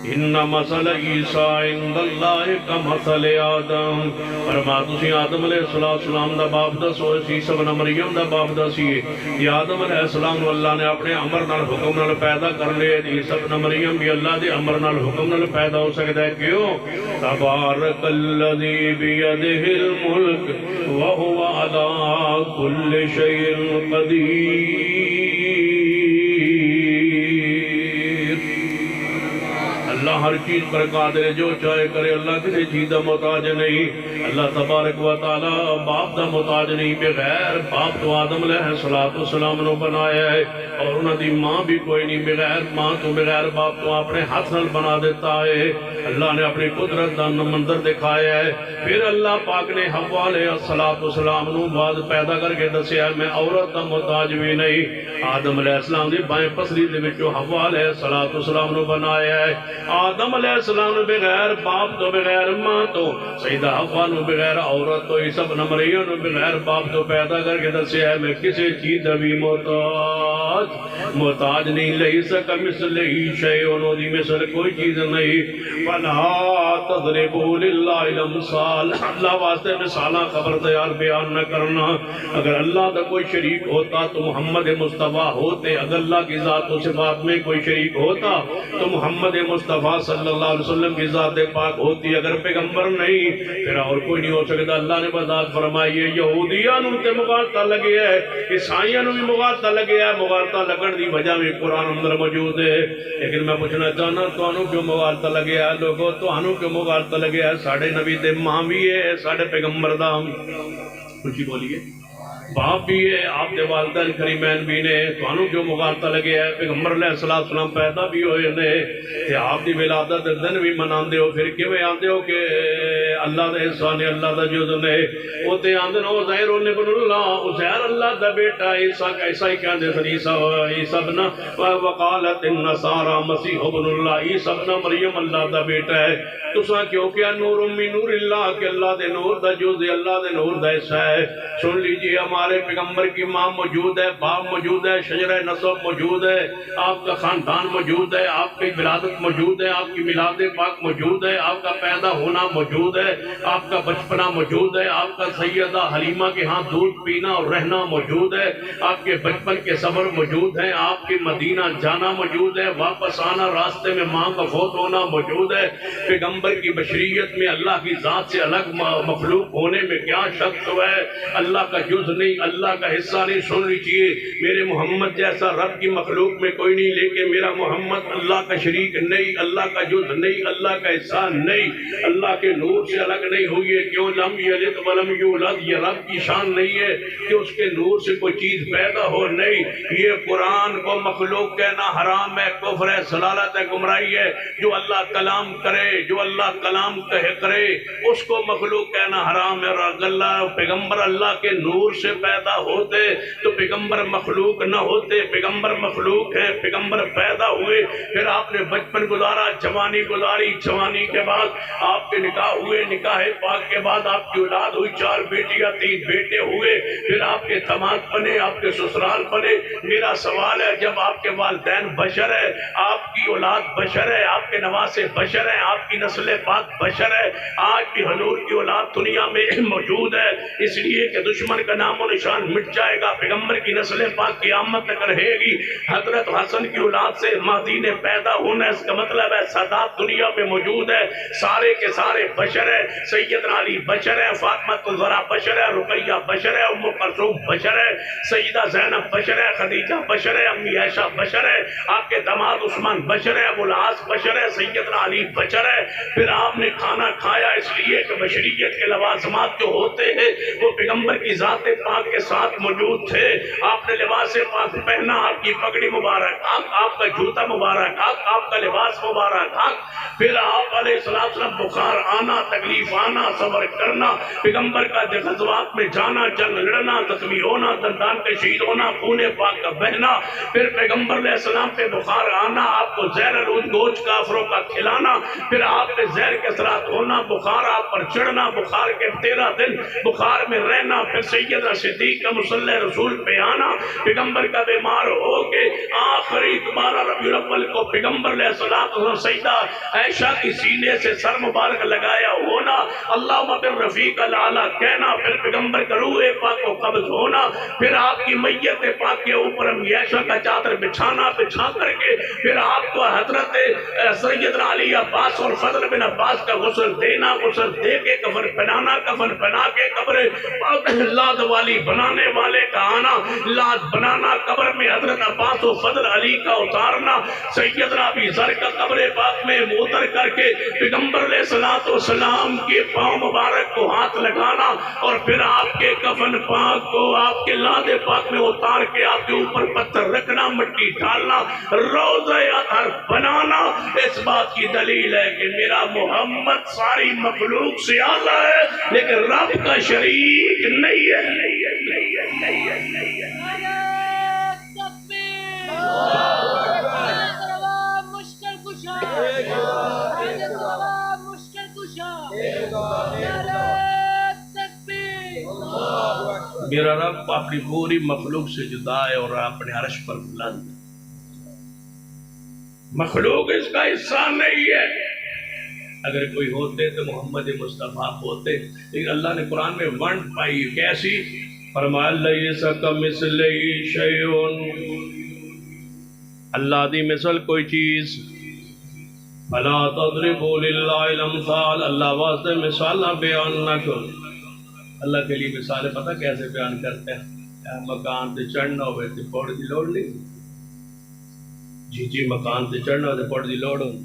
ان مثل عیسیٰ عند اللہ کا مثل آدم، فرما تسی آدم علیہ السلام دا باپ دسو، عیسیٰ بن مریم دا باپ دسیے۔ یہ آدم علیہ السلام اللہ نے اپنے امر نال حکم نال پیدا کر لے، عیسیٰ بن مریم بھی اللہ دے امر نال حکم نال پیدا ہو سکتا ہے۔ کیوں؟ تبارک الذی بیدہ الملک وہو علی کل شیء قدیر۔ اللہ ہر چیز پر قادر ہے، جو چاہے کرے، اللہ کسی چیز دا محتاج نہیں، اللہ تبارک و تعالی باپ دا محتاج نہیں، بغیر باپ تو آدم علیہ السلام نے بنایا ہے، اور انہوں دی ماں بھی کوئی نہیں، بغیر ماں تو بغیر باپ تو اپنے ہاتھ نال بنا دیتا ہے۔ اللہ نے اپنی قدرت دا منظر دکھایا ہے۔ پھر اللہ پاک نے حوا علیہ السلام نو بعد پیدا کر کے دسیا میں عورت دا محتاج بھی نہیں، آدم علیہ السلام دی بائیں پسلی دے وچوں حوا علیہ السلام نو بنایا ہے۔ آدم علیہ السلام نے بغیر باپ تو بغیر ماں تو، سیدہ حوا نو بغیر عورت تو، عیسیٰ بن مریم نو بغیر باپ تو پیدا کر کے دسیا ہے میں کسی چیز بھی محتاج محتاج نہیں، لیس کمثلہ شیء، دی مثل کوئی چیز نہیں۔ فلا تضربوا للہ الامثال، اللہ واسطے مثالاں خبر تیار بیان نہ کرنا۔ اگر اللہ کا کوئی شریک ہوتا تو محمد مصطفیٰ ہوتے، اگر اللہ کی ذات و صفات میں کوئی شریک ہوتا تو محمد مصطفیٰ صلی اللہ علیہ وسلم کی ذات پاک ہوتی۔ اگر پیغمبر نہیں پھر اور کوئی نہیں ہو سکتا۔ اللہ نے بذات فرمائی ہے یہودیاں نوں تے مغالطہ لگے ہے، عیسائیاں نوں بھی مغالطہ لگے ہے، مغالطہ لگن دی وجہ بھی قرآن اندر موجود ہے۔ لیکن میں پوچھنا چاہنا تانوں کیوں مغالطہ لگے ہے؟ لوگوں تانوں کیوں مغالطہ لگے ہے؟ ساڈے نبی دے ماں بھی ہے، ساڈے پیغمبر دا کچھ بولیے باپ بھی ہے، آپ دے والدین کریمین بھی نے، تانوں کیوں مغالطہ لگے ہے؟ پیغمبر علیہ السلام پیدا بھی ہوئے نے تے آپ دی ولادت دے دن بھی مناندے ہو، پھر کیویں آندے ہو کہ اللہ دا احسان ہے، اللہ دا جز نے؟ او تے آندے نو عزیر ابن اللہ، عزیر اللہ دا بیٹا، عیسیٰ کہندے سن عیسیٰ ابن وقالت النصارى مسیح ابن اللہ، عیسیٰ ابن مریم اللہ دا بیٹا ہے۔ تساں کیوں کہ نور من نور اللہ، کہ اللہ دے نور دا جز ہے، اللہ دے نور دا حصہ ہے۔ سن لیجئے ہمارے پیغمبر کی ماں موجود ہے، باپ موجود ہے، شجرہ نسب موجود ہے، آپ کا خاندان موجود ہے، آپ کی ولادت موجود ہے، آپ کی میلاد پاک موجود ہے، آپ کا پیدا ہونا موجود ہے، آپ کا بچپنا موجود ہے، آپ کا سیدہ حلیمہ کے ہاں دودھ پینا اور رہنا موجود ہے، آپ کے بچپن کے سفر موجود ہیں، آپ کے مدینہ جانا موجود ہے، واپس آنا، راستے میں ماں کا فوت ہونا موجود ہے۔ پیغمبر کی بشریت میں اللہ کی ذات سے الگ مخلوق ہونے میں کیا شک ہے؟ اللہ کا جز نہیں، اللہ کا حصہ نہیں۔ سن لیجیے میرے محمد جیسا رب کی مخلوق میں کوئی نہیں، لیکن میرا محمد اللہ کا شریک نہیں، اللہ کا جز نہیں، اللہ کا حصہ نہیں، اللہ کے نور سے الگ نہیں ہوئی ہے۔ کیوں؟ لم یلد ولم یولد، یہ رب کی شان نہیں ہے کہ اس کے نور سے کوئی چیز پیدا ہو، نہیں۔ یہ قرآن کو مخلوق کہنا حرام ہے، کفر ہے، ضلالت ہے، گمراہی ہے۔ جو اللہ کلام کرے، جو اللہ کلام کرے اس کو مخلوق کہنا حرام ہے۔ اور اللہ پیغمبر اللہ کے نور سے پیدا ہوتے تو پیغمبر مخلوق نہ ہوتے، پیغمبر مخلوق ہیں، پیغمبر پیدا ہوئے، پھر آپ نے بچپن گزارا، جوانی گزاری، جوانی کے بعد آپ کے نکاح ہوئے، نکاح پاک کے بعد آپ کی اولاد ہوئی، 4 بیٹیاں 3 بیٹے ہوئے، پھر آپ کے داماد بنے، آپ کے سسرال بنے۔ میرا سوال ہے جب آپ کے والدین بشر ہے، آپ کی اولاد بشر ہے، آپ کے نواسے بشر ہیں، آپ کی نسل پاک بشر ہے، آج بھی حضور کی اولاد دنیا میں موجود ہے، اس لیے کہ دشمن کا نام و نشان مٹ جائے گا، پیغمبر کی نسل پاک قیامت تک رہے گی۔ حضرت حسن کی اولاد سے مہدی نے پیدا ہونا، اس کا مطلب ہے سادات دنیا میں موجود ہے، سارے کے سارے بشر ہے۔ سیدنا علی بشر ہے، فاطمہ الزہرا بشر ہے، رقیہ بشر ہے، ام کلثوم بشر ہے، سیدہ زینب بشر ہے، خدیجہ بشر ہے، امی عائشہ بشر ہے، آپ کے داماد عثمان بشر ہے، ابو العاص بشر ہے، سیدنا علی بشر ہے۔ پھر آپ نے کھانا کھایا اس لیے کہ بشریت کے لوازمات جو ہوتے ہیں وہ پیغمبر کی ذات پاک کے ساتھ موجود تھے۔ آپ نے لباس پاک پہنا، آپ کی پگڑی مبارک، آپ کا جوتا مبارک، آپ کا لباس مبارک، پھر آپ علیہ السلام بخار آنا، تکلیف آنا، صبر کرنا، پیغمبر کا غزوات میں جانا، جنگ لڑنا، زخمی ہونا، دندان کا شہید ہونا، خون پاک کا بہنا، پھر پیغمبر علیہ السلام پہ بخار آنا، آپ کو زہر آلود گوشت کافروں کا کھلانا، پھر آپ پہ زہر کے اثرات ہونا، بخار آپ پر چڑھنا، بخار کے 13 دن بخار میں رہنا، پھر سیدہ صدیق کا مصلی رسول پہ آنا، پیغمبر کا بیمار ہو کے آخری 12 ربیع الاول کو پیغمبر علیہ السلام سیدہ عائشہ کی سینے سے سر مبارک لگایا ہونا، اللہم بالرفیق الاعلی کہنا، پھر پیغمبر کا روح پاک کو قبض ہونا، پھر آپ کی میت پاک کے اوپر امی عائشہ کا چادر بچھانا، بچھا کر کے پھر آپ کو حضرت سیدنا علی عباس اور فضل بن عباس کا غسل دینا، غسل دے کے کفن پہنانا، کفن پہنا کے قبر لاد والی بنانے والے کا آنا، لاد بنانا، قبر میں حضرت عباس و فضل علی کا اتارنا، سیدنا ابی ذر کا قبر پاک میں اتر کر کے پیغمبر علیہ السلام کے پاؤں مبارک کو ہاتھ لگانا، اور پھر آپ کے کفن پاک کو آپ کے لاد پاک میں اتار کے آپ کے اوپر پتھر رکھنا، مٹی ڈالنا، روضہ اطہر بنانا۔ اس بات کی دلیل ہے کہ میرا محمد ساری مخلوق سے اعلیٰ ہے لیکن رب کا شریک نہیں ہے، نہیں ہے، نہیں ہے، نہیں ہے، نہیں ہے۔ مشکل کشا میرا رب اپنی پوری مخلوق سے جدا ہے اور اپنے عرش پر بلند ہے. مخلوق اس کا حصہ نہیں ہے. اگر کوئی ہوتے تو محمد مصطفیٰ ہوتے، لیکن اللہ نے قرآن میں ونڈ پائی کیسی؟ فرمایا لیس کمثلہ شیء، اللہ دی مثل کوئی چیز. فلا تضربوا للہ الامثال، اللہ واسطے مثالہ بیان نہ کرو. اللہ کے لیے مثالیں پتہ کیسے بیان کرتے ہیں؟ مکان تے چڑھنا ہوئے تے پوڑ دی لوڑ نہیں. جی مکان تے چڑھنا ہوئے تے پوڑ دی لوڑ ہوندی.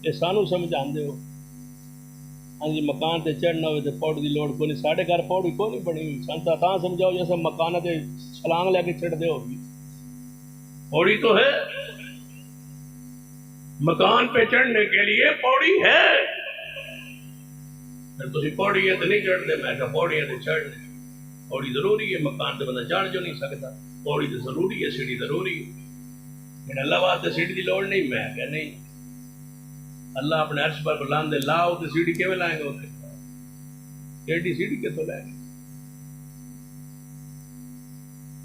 یہ سانو سمجھاندے ہو؟ ہاں جی مکان تے چڑھنا ہوئے تے پوڑ دی لوڑ کوئی نہیں. ساڈے گھر پوڑی کوئی نہیں بنی ہوئی. سانتا تاں سمجھاؤ جیسے مکان تے چھلانگ لے کے چڑھ دے ہوگی. پوڑی تو ہے، مکان پہ چڑھنے کے لیے پوڑی ہے. تسی پوڑی ہے تو نہیں چڑھتے. میں کہا پوڑی ہے تو چڑھنے. پوڑی ضروری ہے، مکان تے بندہ چڑھ جو نہیں سکتا. پوڑی تو ضروری ہے، سیڑھی ضروری ہے. لیکن اللہ واسطے سیڑھی دی لوڑ نہیں. میں کہا نہیں، اللہ اپنے عرش پر بلند ہے. لاؤ تو سیڑھی کیویں لائیں گے؟ اتنے ایڈی سیڑھی کتوں لائیں گے؟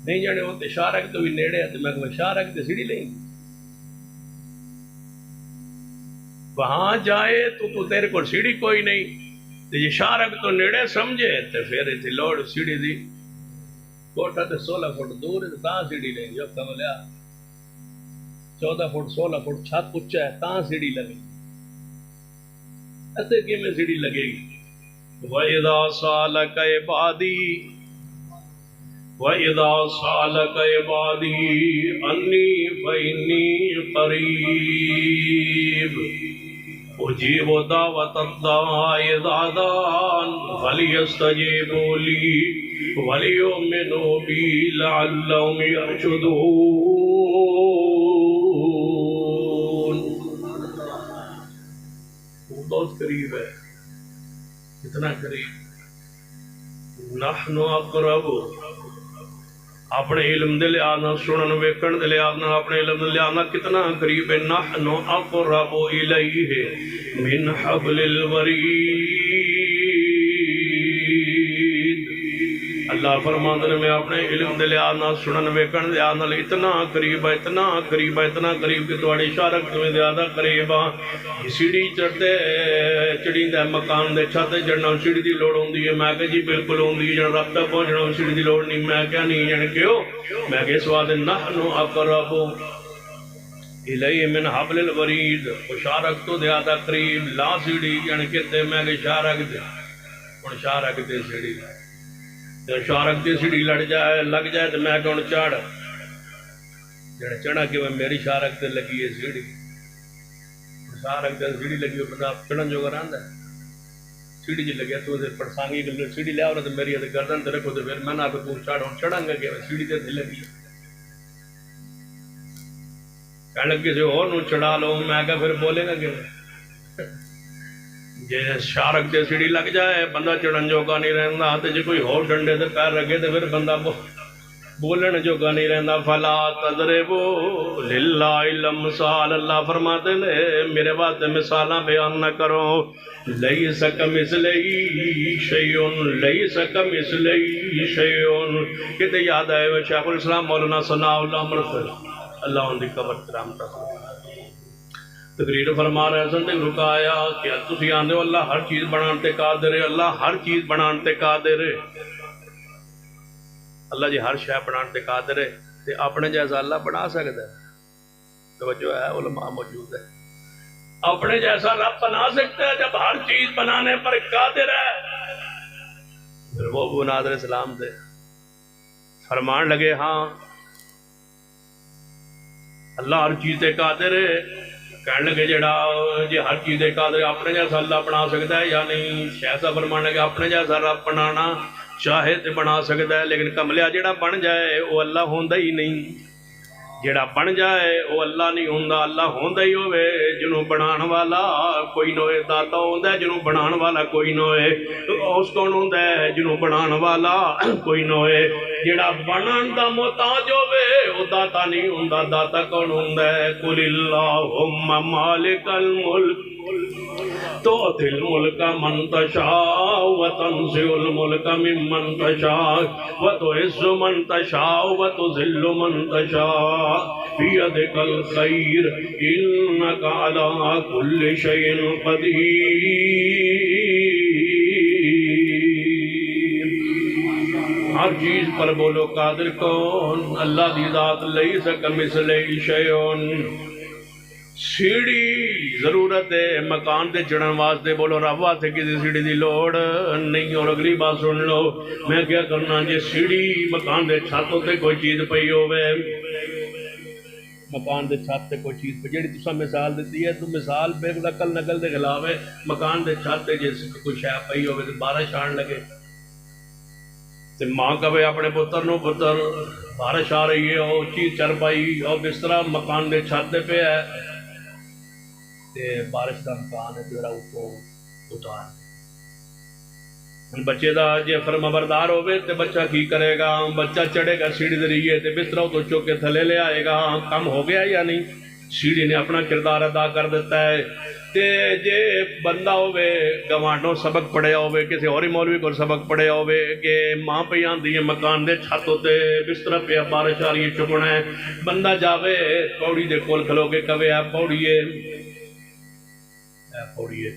نہیں جانے ہوتے شارک تو بھی نیڑے ہے. تو میں کہا شارک تو سیڑھی لیں گے. وہاں جائے تو تیرے کو سیڑھی کوئی نہیں. تو یہ شارک تو نیڑے سمجھے تو پھر اتنی لوڑ سیڑھی دی. کوٹھا تو 16 فٹ دور ہے، تاں سیڑھی لیں گے. کم لیا 14 فٹ 16 فٹ چھت اچا ہے، تاں سیڑھی لگے گی. ایسے کی میں سیڑھی لگے گی. وَإِذَا سَأَلَكَ عِبَادِي وَإِذَا سَأَلَكَ عِبَادِي عَنِّي فَإِنِّي قَرِيبٌ أُجِيبُ دَعْوَةَ الدَّاعِ إِذَا دَعَانِ فَلْيَسْتَجِيبُوا لِي وَلْيُؤْمِنُوا بِي لَعَلَّهُمْ يَرْشُدُونَ. بہت قریب ہے. کتنا قریب؟ نحن اقرب. اپنے علم دے لحاظ سنن ویکھن دے لحاظ اپنے علم دے لحاظ کتنا قریب ہے. نحن اقرب الیہ من حبل الورید. اللہ فرماندے نے میں اپنے علم دے لحاظ سنن ویکھن دے لحاظ اتنا قریب ہے، اتنا قریب ہے، اتنا قریب کہ تواڈی شارک تو زیادہ قریب ہے. سیڑھی چڑھتے چڑھیندہ مکان دے چھت چڑھنا سیڑھی دی لوڑ ہوندی ہے. میں کہ جی بالکل ہوندی ہے. جن رب تک پہنچنا سیڑھی دی لوڑ نہیں. میں کیا نہیں جن کیوں؟ میں کہ اس واسطے نحن اقرب الیہ من حبل الورید. شارک تو زیادہ قریب. لا سیڑھی جن کہتے میں کہ شارک دے. ہن شارک دے سیڑھی جب شارک دی سیڑھی لگ جائے تو میں کہوں چڑھ. جڑا چڑھا کہ میری شارک تے لگی ہے سیڑھی. شارک تے سیڑھی لگی ہوئی بندہ چڑھن جو رہندا ہے. سیڑھی جی لگیا تو پڑسانگی سیڑھی لیا اور میری گردن تے رکھو تو پھر میں نہ تو چڑھ ہوں چڑھاں گا کہ سیڑھی تے لگی. کہنے لگے کسی اور نو چڑھا لو. میں کہا پھر بولے گا کہ جی شارک تے سیڑھی لگ جائے بندہ چڑھن جوگا نہیں رہندا. تے جی کوئی اور ڈنڈے تے پیر رکھے تو پھر بندہ بولن جوگا نہیں رہندا. فلا تضربوا للہ الامثال. اللہ فرماتے ہیں میرے واسطے مثالاں بیان نہ کرو. لیس کمثلہ شیء لیس کمثلہ شیء. کتے یاد آئے شیخ الاسلام مولانا ثناء اللہ مرسل اللہ ان کی قبر کرامت تقریر فرما رہے ہیں. سن رکایا کہ تسی آندے ہو اللہ ہر چیز بنان تے قادر ہے. اللہ ہر چیز بنان تے قادر ہے. اللہ جی ہر شے بنان تے قادر ہے. تے اپنے جیسا اللہ بنا سکتا ہے؟ توجہ ہے علماء موجود ہے. اپنے جیسا رب بنا سکتا ہے جب ہر چیز بنانے پر قادر ہے. پھر وہ ابو نادر اسلام دے فرمان لگے ہاں اللہ ہر چیز تے قادر ہے. کہنے لگے جڑا جی ہر چیز تے قادر ہے اپنے جیسا اللہ بنا سکتا ہے یا نہیں؟ شیخ فرمان لگے اپنے جیسا رب بنانا چاہے تے بنا سکتا ہے لیکن کملیا جڑا بن جائے وہ اللہ ہوندا ہی نہیں. جڑا بن جائے وہ اللہ نہیں ہوندا. اللہ ہوندا ہی ہوئے جنوں بنان والا کوئی نہ ہوئے. داتا ہوندا ہے جنوں بنان والا کوئی نہ ہوئے. اس کون ہوندا ہے جنوں بنان والا کوئی نہ ہوئے. جڑا بنان دا محتاج ہوئے وہ داتا نہیں ہوندا. داتا کون ہوندا ہے؟ قل اللہم مالک الملک تؤتی الملک من تشاء وتنزع الملک ممن تشاء وتعز من تشاء وتذل من تشاء بیدک الخیر انک علی کل شیء قدیر۔ ہر چیز پر بولو قادر کون، اللہ دی ذات لیس کمثلہ شیء۔ سیڑھی ضرورت ہے مکان تے چڑھن واسطے، بولو رب واسطے کسی سیڑھی دی لوڑ نہیں۔ اور اگلی بات سن لو، میں کیا کرنا جی سیڑھی مکان دے چھت تے کوئی چیز پئی ہوے، مکان دے چھت تے کوئی چیز پئی، جیڑی تساں مثال دیتی ہے تو مثال بے نقل نقل دے خلاف ہے۔ مکان دے چھت تے جس کوئی شے پئی ہوے تے بارش آن لگے تے ماں کہے اپنے پتر نو پتر بارش آ رہی ہے، او چیز چل پائی، او بستر مکان دے چھت تے پہ ہے تے بارش کا امکان ہے تیرا اوپر اتار۔ بچے دا جے فرما بردار ہوئے تے بچہ کی کرے گا؟ بچہ چڑھے گا سیڑھی ذریعے تے بستر تو چوک کے تھلے لے آئے گا، کم ہو گیا یا نہیں؟ سیڑھی نے اپنا کردار ادا کر دیتا ہے۔ تے جے بندہ ہوئے گوانڈوں سبق پڑھیا ہوئے، کسی اور مولوی کو سبق پڑھیا ہوئے کہ ماں پہ آندی ہے مکان دے چھت تے بستر پہ بارش آ رہی ہے چکنا ہے، بندہ جاوے پوڑی دے کول کھلو کے کہے اے پوڑیے اے پوڑیے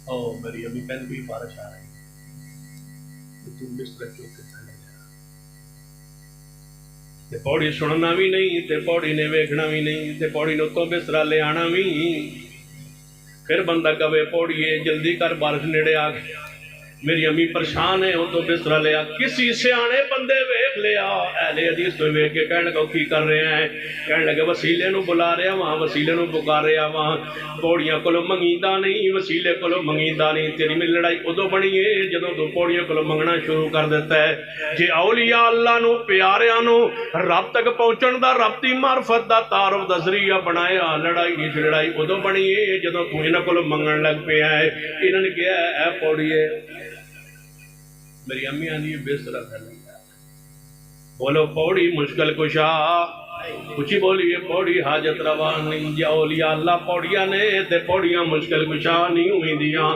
او میری امی پہن کوئی بارش آ رہی ہے، تم بستر چوک کے تھلے تے پوڑی سننا بھی نہیں تے پوڑی نے ویکھنا بھی نہیں تے پوڑی نو تو بستر لے آنا بھی۔ پھر بندہ کہے پوڑیے جلدی کر بارش نیڑے آ گئی، میری امی پریشان ہے، وہ تو بستر لے آ۔ کسی سیانے بندے ویکھ لیا، اہل حدیث تو ویکھ کے کہنے لگا کی کر رہے ہیں؟ کہنے لگے وسیلے نو بلا رہا وہاں، وسیلے نو پکار رہا وہاں، پوڑیاں کولو منگیندا نہیں، وسیلے کولو منگیندا نہیں۔ تیری میری لڑائی ادو بنی ہے جدوں تو پوڑیاں کولو منگنا شروع کر دیتا ہے۔ جے اولیاء اللہ نو پیاریاں نو رب تک پہنچن دا ربطی معرفت دا تعارف دا ذریعہ بنایا، لڑائی اس لڑائی ادو بنی ہے جدوں تو انہاں کولو منگن لگ پیا ہے۔ انہاں نے کہا اے پوڑیے، میری امی آنی بستر تھلے بولو پوڑی مشکل کشا، کچھ بولیے پوڑی حاجت روا نہیں۔ جا اولیاء اللہ پوڑیاں نے تے پوڑیاں مشکل کشا نہیں ہوئی دیاں،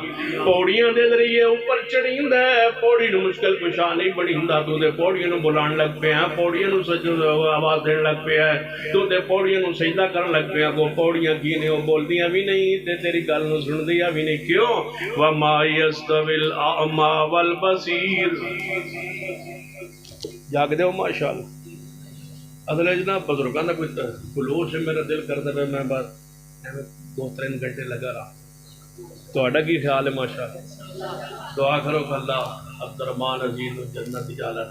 پوڑیاں دے ذریعے اوپر چڑھیں دے، پوڑی نو مشکل کشا نہیں بنی ہوندا۔ تو دے پوڑیاں نو بلان لگ پیا، پوڑیاں نو آواز دین لگ پیا، تو دے پوڑیاں نو سجدہ کرن لگ پیا۔ کو پوڑیاں کی نے وہ بولدیاں بھی نہیں تے تیری گل نو سندیاں بھی نہیں۔ کیوں؟ وَمَا يَسْتَوِي الْأَعْمَى وَالْبَصِيرُ۔ جاگ دے ہو ماشاءاللہ۔ اصل ہے جناب بزرگاں دا کوئی خلوص ہے، میرا دل کرتا ہے میں بس 2-3 گھنٹے لگا رہا۔ تہاڈا کی خیال ہے؟ ماشاءاللہ دعا کرو کہ اللہ عبدالرحمن عزیز و جنت جالا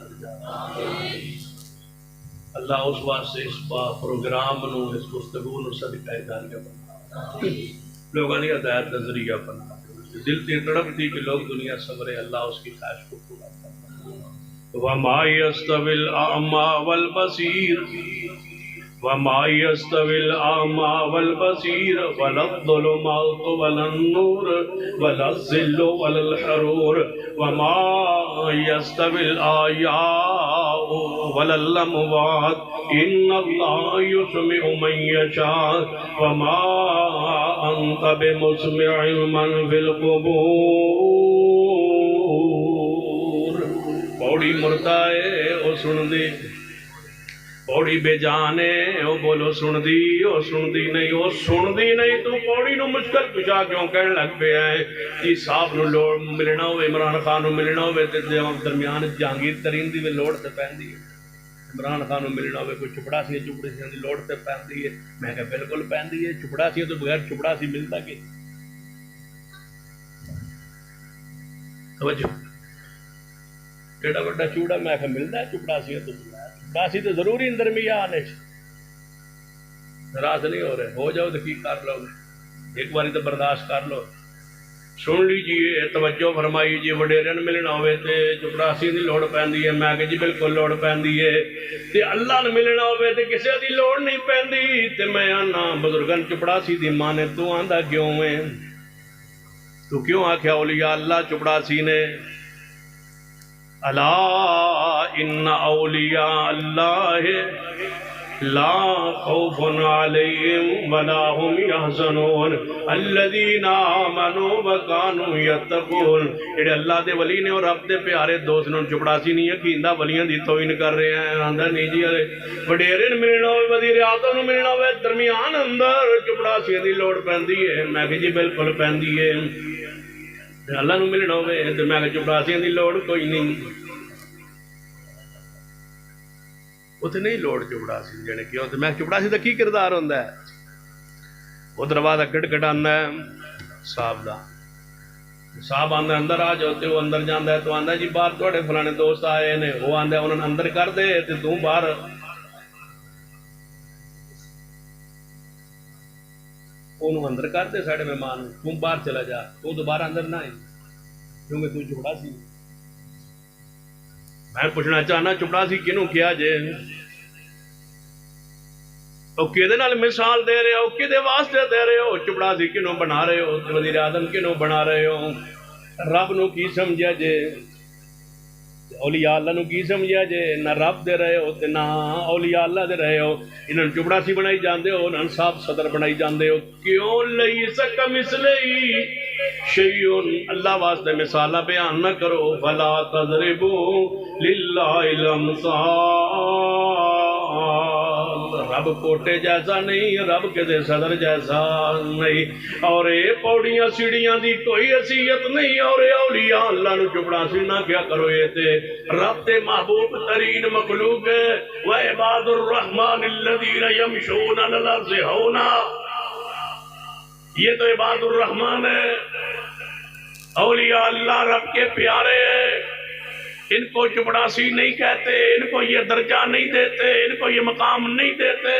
اللہ اس واسطے اس پروگرام نو اس گفتگو نو صدقہ جاریہ بنا، لوگاں دی ہدایت کا ذریعہ بنا۔ دل تے تڑپتی کہ لوگ دنیا سنورے، اللہ اس کی خواہش کو پورا کرے۔ وَمَا يَسْتَوِي الْأَعْمَى وَالْبَصِيرُ وَمَا يَسْتَوِي الْأَعْمَى وَالْبَصِيرُ وَلَا الظُّلُمَاتُ وَلَا النُّورُ وَلَا الظِّلُّ وَلَا الْحَرُورُ وَمَا يَسْتَوِي الْأَحْيَاءُ وَلَا الْأَمْوَاتُ إِنَّ اللَّهَ يُسْمِعُ مَن يَشَاءُ وَمَا أَنتَ بِمُسْمِعٍ مَن فِي الْقُبُورِ۔ پوڑی مردہ ہے وہ سن دی، پوڑی بے جان ہے وہ بولو سن دی، وہ سن دی نہیں، وہ سن دی نہیں تو پوڑی نو مشکل کشا کیوں کہنے لگ پہ ہے؟ جی صاحب نو لوڑ ملنا ہوئے، عمران خان نو ملنا ہوئے تے درمیان جہانگیر ترین دی لوڑ تے پہن دی ہے۔ عمران خان نو ملنا ہوئے کوئی چپڑا سی دی لوڑ تے پہن دی ہے۔ میں کہا بالکل پہن دی ہے، چپڑا سی تو بغیر چپڑا سی ملتا کہ توجہ کیڑا بڑا چوڑا میں کہا ملتا ہے چپڑاسی تو چپڑاسی تو ضروری درمیان ہے، ناراض نہیں ہو رہے، ہو جاؤ تو کی کر لو، ایک باری تو برداشت کر لو۔ سن لیجیے، توجہ فرمائیے، وڈیرن ملنا ہوئے تے چپڑاسی دی لوڑ پیندی ہے، میں کہ جی بالکل لوڑ پیندی ہے۔ تے اللہ نے ملنا ہوئے تے کسے دی لوڑ نہیں پیندی، تے میں آنا بزرگن چپڑاسی دی مانے تو آندہ کیوں ہے؟ تو کیوں آکھیا اولیاء اللہ چپڑاسی نے؟ الا ان اولیاء اللہ لا خوف علیہم ولا هم يحزنون الذین آمنوا وكانوا يتقون. جڑے اللہ دے ولی نے اور رب دے پیارے دوست نے چپڑاسی نہیں یقیندا ولیاں دی توہین کر رہے ہیں. آندا نہیں جی وڈیرے نوں ملنا ہوے وزیر اعظم نوں ملنا ہوے درمیان اندر چپڑاسی دی لوڑ پیندی ہے. میں کہ جی بالکل پیندی ہے. اللہ نوں ملنا ہوے تے میں کہ چپڑاسیاں دی لوڑ کوئی نہیں. اتنے نہیں لوڑ چپڑاسی جڑے کیوں تے میں چپڑاسی دا کی کردار ہوندا ہے. وہ دروازہ کھٹکھٹاندا ہے صاحب دا. صاحب آندا اندر آ جاؤ تے وہ اندر جاندا ہے تو آندا جی باہر تواڈے فلانے دوست آئے نے. وہ آندا انہاں نوں اندر کر دے تے تو باہر انہوں اندر کر دے ساڈے مہمان تو باہر چلا جا. تو دوبارہ اندر نہ آئی کیونکہ تو چپڑاسی. میں پوچھنا چاہنا چپڑاسی کنوں کیا جے او کدے نال مثال دے رہے ہو کدے واسطے دے رہے ہو. چپڑاسی کنوں بنا رہے ہو وزیر اعظم کنوں بنا رہے ہو. رب نو کی سمجھا جے اولیاء اللہ نو کی سمجھا جے. نہ رب دے رہے ہو تے نہ اولیاء اللہ دے رہے ہو. انہاں چپڑاسی بنائی جاندے ہو انہاں صاحب صدر بنائی جاندے ہو. کیوں لیس کمثلہ شیء اللہ واسطے مثالاں بیان نہ کرو. فلا تضربوا للہ الامثال. رب کوٹے جیسا نہیں رب کدے صدر جیسا نہیں. اور اے پوڑیاں سیڑھیاں دی کوئی حیثیت نہیں. اور اے اولیاء اللہ نو چپڑاسی نہ کیا کرو. یہ تے رب تے محبوب ترین مخلوق ہے. وعباد الرحمن الذین یمشون علی الارض ہونا. یہ تو عباد الرحمن ہے. اولیاء اللہ رب کے پیارے ہیں. ان کو چپڑاسی نہیں کہتے. ان کو یہ درجہ نہیں دیتے. ان کو یہ مقام نہیں دیتے.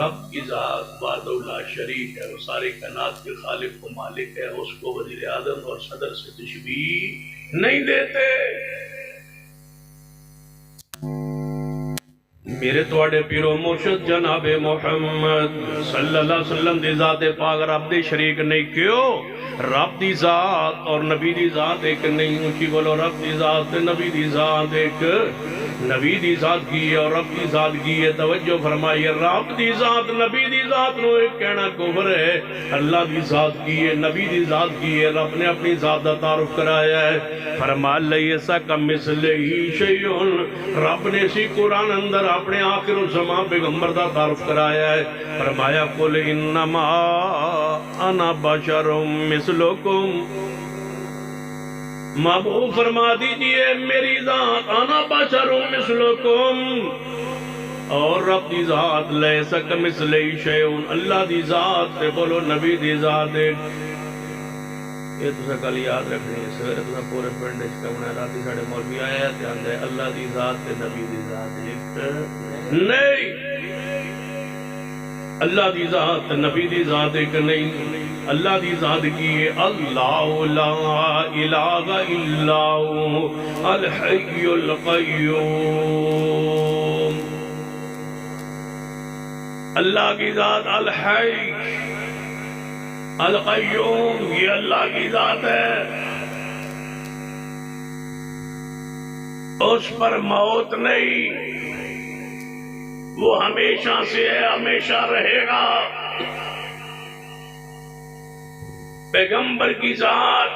رب کی ذات وحدہ لا شریک ہے. وہ ساری کائنات کے خالق و مالک ہے. اس کو وزیر اعظم اور صدر سے تشبیہ نہیں دیتے. میرے تواڈے پیرو مرشد جناب محمد صلی اللہ علیہ وسلم دی ذات پاک رب دی شریک نہیں. کیوں رب دی ذات اور نبی دی ذات ایک نہیں. اونچی بولو رب دی ذات نبی دی ذات ایک. نبی دی ذات کی ہے اور رب دی ذات کی ہے. توجہ فرمائیے رب دی ذات نبی دی ذات نو ایک کہنا کفر ہے. اللہ دی ذات کی ہے نبی دی ذات کی ہے. رب نے اپنی ذات کا تعارف کرایا ہے. فرمایا لیس کمثلہ شیء. رب نے اسی قرآن اندر اپنے آخر الزمان پیغمبر کا تعارف کرایا ہے. فرمایا قل انما انا بشر مثلکم. محبوب فرما دیجئے میری ذات انا بشر مثلکم. اور رب دی ذات لیس کمثلہ شیء. اللہ دی ذات تے بولو نبی دی ذات ایک. یہ تو کل یاد رکھنی ہے. سویرے تو پورے پنڈ کرنا راتی ساڑھے مولوی آیا تے آندے اللہ دی ذات تے نبی دی ذات ایک نہیں. اللہ دی ذات نبی دی ذات ایک نہیں. اللہ دی ذات کی ہے اللہ لا الہ الا هو الحی القیوم. اللہ کی ذات الحی القیوم یہ اللہ کی ذات ہے. اس پر موت نہیں. وہ ہمیشہ سے ہے ہمیشہ رہے گا. پیغمبر کی ذات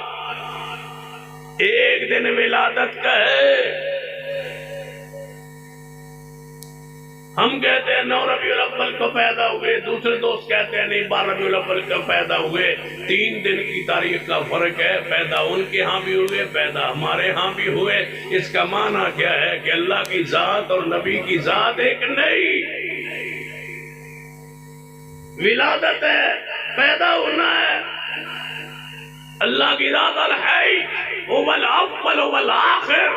ایک دن ولادت کا ہے. ہم کہتے ہیں 9 ربیع الاول کو پیدا ہوئے. دوسرے دوست کہتے ہیں نہیں 12 ربیع الاول کو پیدا ہوئے. 3 دن کی تاریخ کا فرق ہے. پیدا ان کے ہاں بھی ہوئے پیدا ہمارے ہاں بھی ہوئے. اس کا معنی کیا ہے کہ اللہ کی ذات اور نبی کی ذات ایک نہیں. ولادت ہے پیدا ہونا ہے. اللہ کی ذات الحی هو الاول هو الاخر.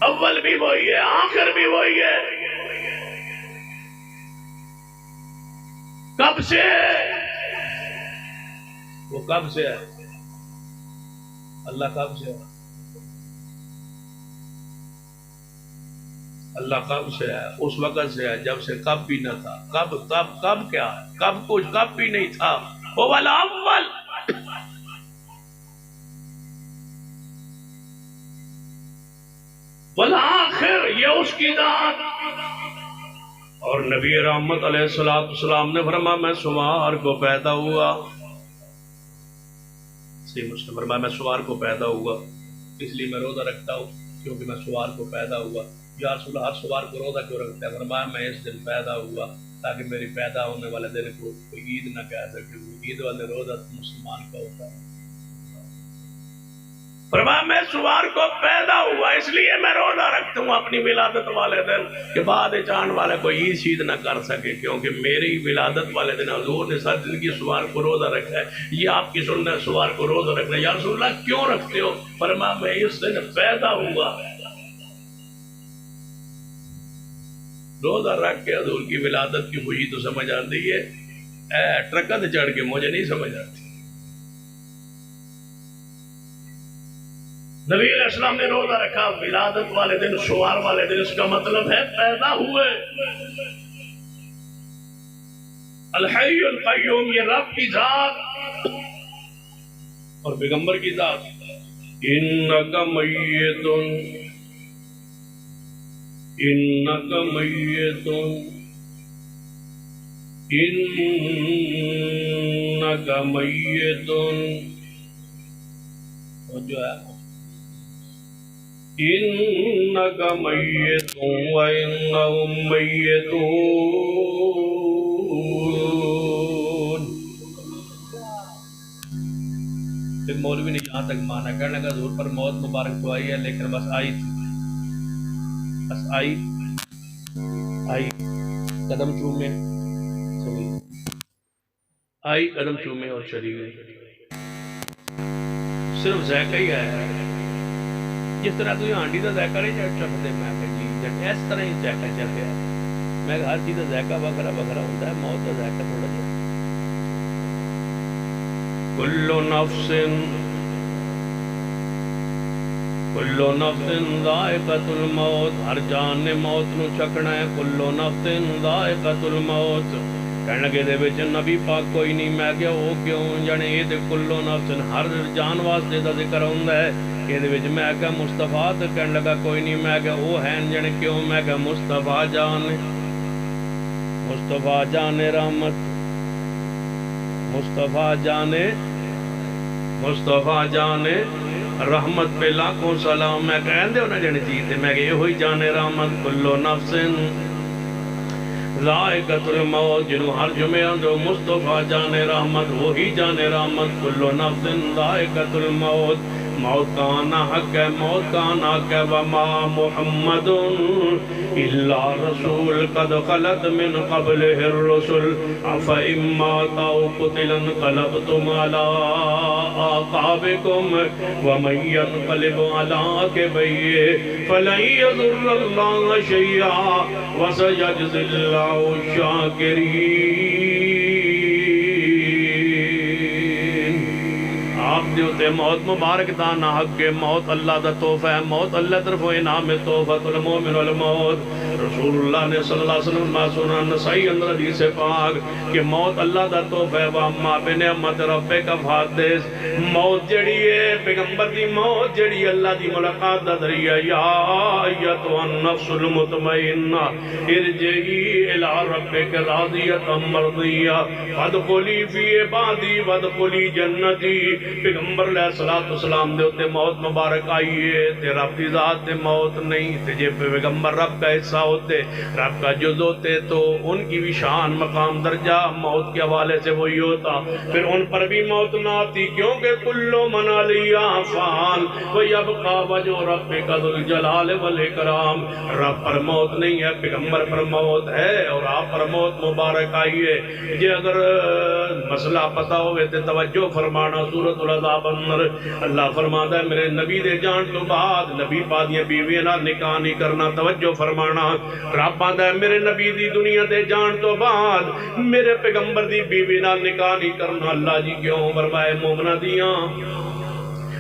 اول بھی وہی ہے آخر بھی وہی ہے. کب سے وہ کب سے ہے اللہ کب سے ہے اللہ کب سے ہے اس وقت سے ہے جب سے کب بھی نہ تھا. کب کیا ہے کب کچھ کب بھی نہیں تھا. وہ الاول والآخر یہ اس کی ذات. اور نبی رحمت علیہ السلام نے فرمایا میں سوار کو پیدا ہوا. صحیح مسلم فرمایا میں سوار کو پیدا ہوا اس لیے میں روزہ رکھتا ہوں کیونکہ میں سوار کو پیدا ہوا. یا رسول اللہ ہر سوار کو روزہ کیوں رکھتا ہے؟ فرمایا میں اس دن پیدا ہوا تاکہ میری پیدا ہونے والے دن کو کوئی عید نہ کہہ سکے. عید والے روزہ مسلمان کا ہوتا ہے. فرمایا میں سوار کو پیدا ہوا اس لیے میں روزہ رکھتا ہوں اپنی ولادت والے دن کہ بعد چاند والے کوئی عید شید نہ کر سکے کیونکہ میری ولادت والے دن حضور نے ساری زندگی سوار کو روزہ رکھا ہے. یہ آپ کی سنت ہے سوار کو روزہ رکھنا. یا رسول اللہ کیوں رکھتے ہو؟ فرمایا میں اس دن پیدا ہوا. روزہ رکھ کے حضور کی ولادت کی خوشی تو سمجھ آتی ہے, ٹرکت چڑھ کے مجھے نہیں سمجھ آتی. نبی علیہ السلام نے روزہ رکھا ولادت والے دن سوار والے دن, اس کا مطلب ہے پیدا ہوئے. الحی القیوم یہ رب کی ذات اور پیغمبر کی ذات. انک میت انک میت انک میت جو ہے انک میت وانہم میتون. ایک مولوی نے یہاں تک مانا, کہنے لگا حضور پر موت مبارک تو آئی ہے لیکن بس آئی تھی, بس آئی قدم چومے چلی گئی, آئی قدم چومے اور چلی گئی. صرف ذائقہ ہی آیا ہے. جس طرح تو یہ ہانڈی کا ذائقہ نہیں چکھتے, میں کہ جی اس طرح ہی ذائقہ چل گیا. میں ہر چیز کا ذائقہ وغیرہ وغیرہ ہوتا ہے, موت کا ذائقہ تھوڑا جا. کل نفس ذائقۃ الموت, ہر جان نے موت نو چکھنا ہے. کل نفس ذائقۃ الموت. کہنے لگے دے وچ نبی پاک کوئی نہیں. میں کہ او کیوں؟ جانے یہ تے کل نفس ہر جان واسطے دا ذکر ہوندا ہے. یہ دے وچ میں کہ مصطفیٰ تے کہنے لگا کوئی نہیں. میں کہ او ہیں جانے کیوں؟ میں کہ مصطفیٰ جان رحمت, مصطفیٰ جان رحمت پہ لاکھوں سلام. میں کہندے ہونا جانے چیز تے میں کہ یہ ہوئی جان رحمت. کلو نفس ذائقۃ الموت, جنہوں ہر جمعے اندر مصطفیٰ جان رحمت, وہی جان رحمت. کلو نفس ذائقۃ الموت, موت کا آنا حق ہے, موت کا آنا حق ہے. وما محمد الا رسول قد خلت من قبلہ الرسل افإن مات او قتل انقلبتم علی اعقابکم ومن ينقلب علی عقبیہ فلن یضر اللہ شیئا وسیجزی اللہ الشاکرین. آپ دیوتے موت مبارک دانا حق کے, موت اللہ دا تحفہ ہے, موت اللہ طرف انعام تحفۃ المومن والموت. رسول اللہ نے صلی اللہ علیہ وسلم سنا نسائی اندر حدیث پاک کہ موت اللہ دا تحفہ ہے. واما بنعمت ربک فحدث, موت جڑی ہے پیغمبر دی موت جڑی اللہ دی ملاقات دا ذریعہ. یا ایتھا النفس المطمئنہ ارجعی الی ربک راضیۃ مرضیہ فادخلی فی عبادی وادخلی جنتی. پیغمبر علیہ السلام دے ہوتے موت مبارک آئیے تے رب دی ذات تے موت نہیں تے جے پیغمبر رب کا حصہ ہوتے, رب کا جز ہوتے تو ان کی بھی شان مقام درجہ موت کے حوالے سے وہی ہوتا, پھر ان پر بھی موت نہ آتی کیونکہ کل من علیہا فان ویبقی وجہ ربک ذو الجلال والاکرام. رب پر موت نہیں ہے, پیغمبر پر موت ہے اور آپ پر موت مبارک آئیے. یہ اگر مسئلہ پتہ ہوئے تے توجہ فرمانا. سورۃ العذاب اندر اللہ فرماتا ہے میرے نبی دے جان تو بعد نبی پادیاں بیویاں نال نکاح نہیں کرنا. توجہ فرمانا. رب آندا ہے میرے نبی دی دنیا دے جان تو بعد میرے پیغمبر دی بیوی نال نکاح نہیں کرنا. اللہ جی کیوں؟ فرمائے مومنہ دیاں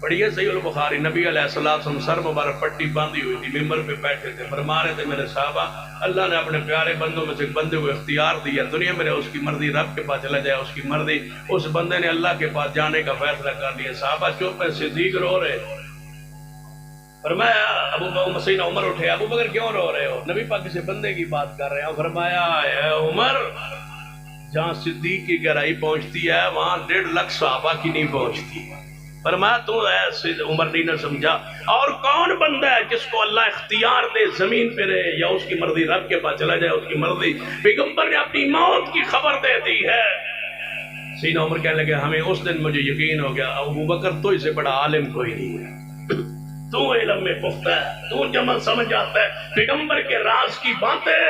پڑھیے صحیح البخاری، نبی علیہ السلام سر مبارک پٹی باندھی ہوئی تھی، ممبر پہ بیٹھے تھے، فرما رہے تھے میرے صحابہ اللہ نے اپنے پیارے بندوں میں سے ایک بندے کو اختیار دیا، دنیا میں اس کی مرضی، رب کے پاس چلا جائے اس کی مرضی، اس بندے نے اللہ کے پاس جانے کا فیصلہ کر لیا۔ صحابہ چپ ہے، صدیق رو رہے۔ فرمایا ابو بکر، سیدنا عمر اٹھے، ابو بکر کیوں رو رہے ہو؟ نبی پاک کسی بندے کی بات کر رہے ہیں۔ فرمایا اے عمر، جہاں صدیق کی گہرائی پہنچتی ہے وہاں 1.5 لاکھ صحابہ کی نہیں پہنچتی۔ فرمایا تو ایسے عمر نے سمجھا، اور کون بندہ ہے جس کو اللہ اختیار دے زمین پہ رہے یا اس کی مرضی، رب کے پاس چلا جائے اس کی مرضی؟ پیغمبر نے اپنی موت کی خبر دے دی ہے۔ سیدنا عمر کہنے لگے ہمیں اس دن مجھے یقین ہو گیا ابو بکر تو اس سے بڑا عالم کوئی نہیں ہے، تو علم میں پختہ ہے، تو جمع سمجھ آتا ہے پیغمبر کے راز کی باتیں۔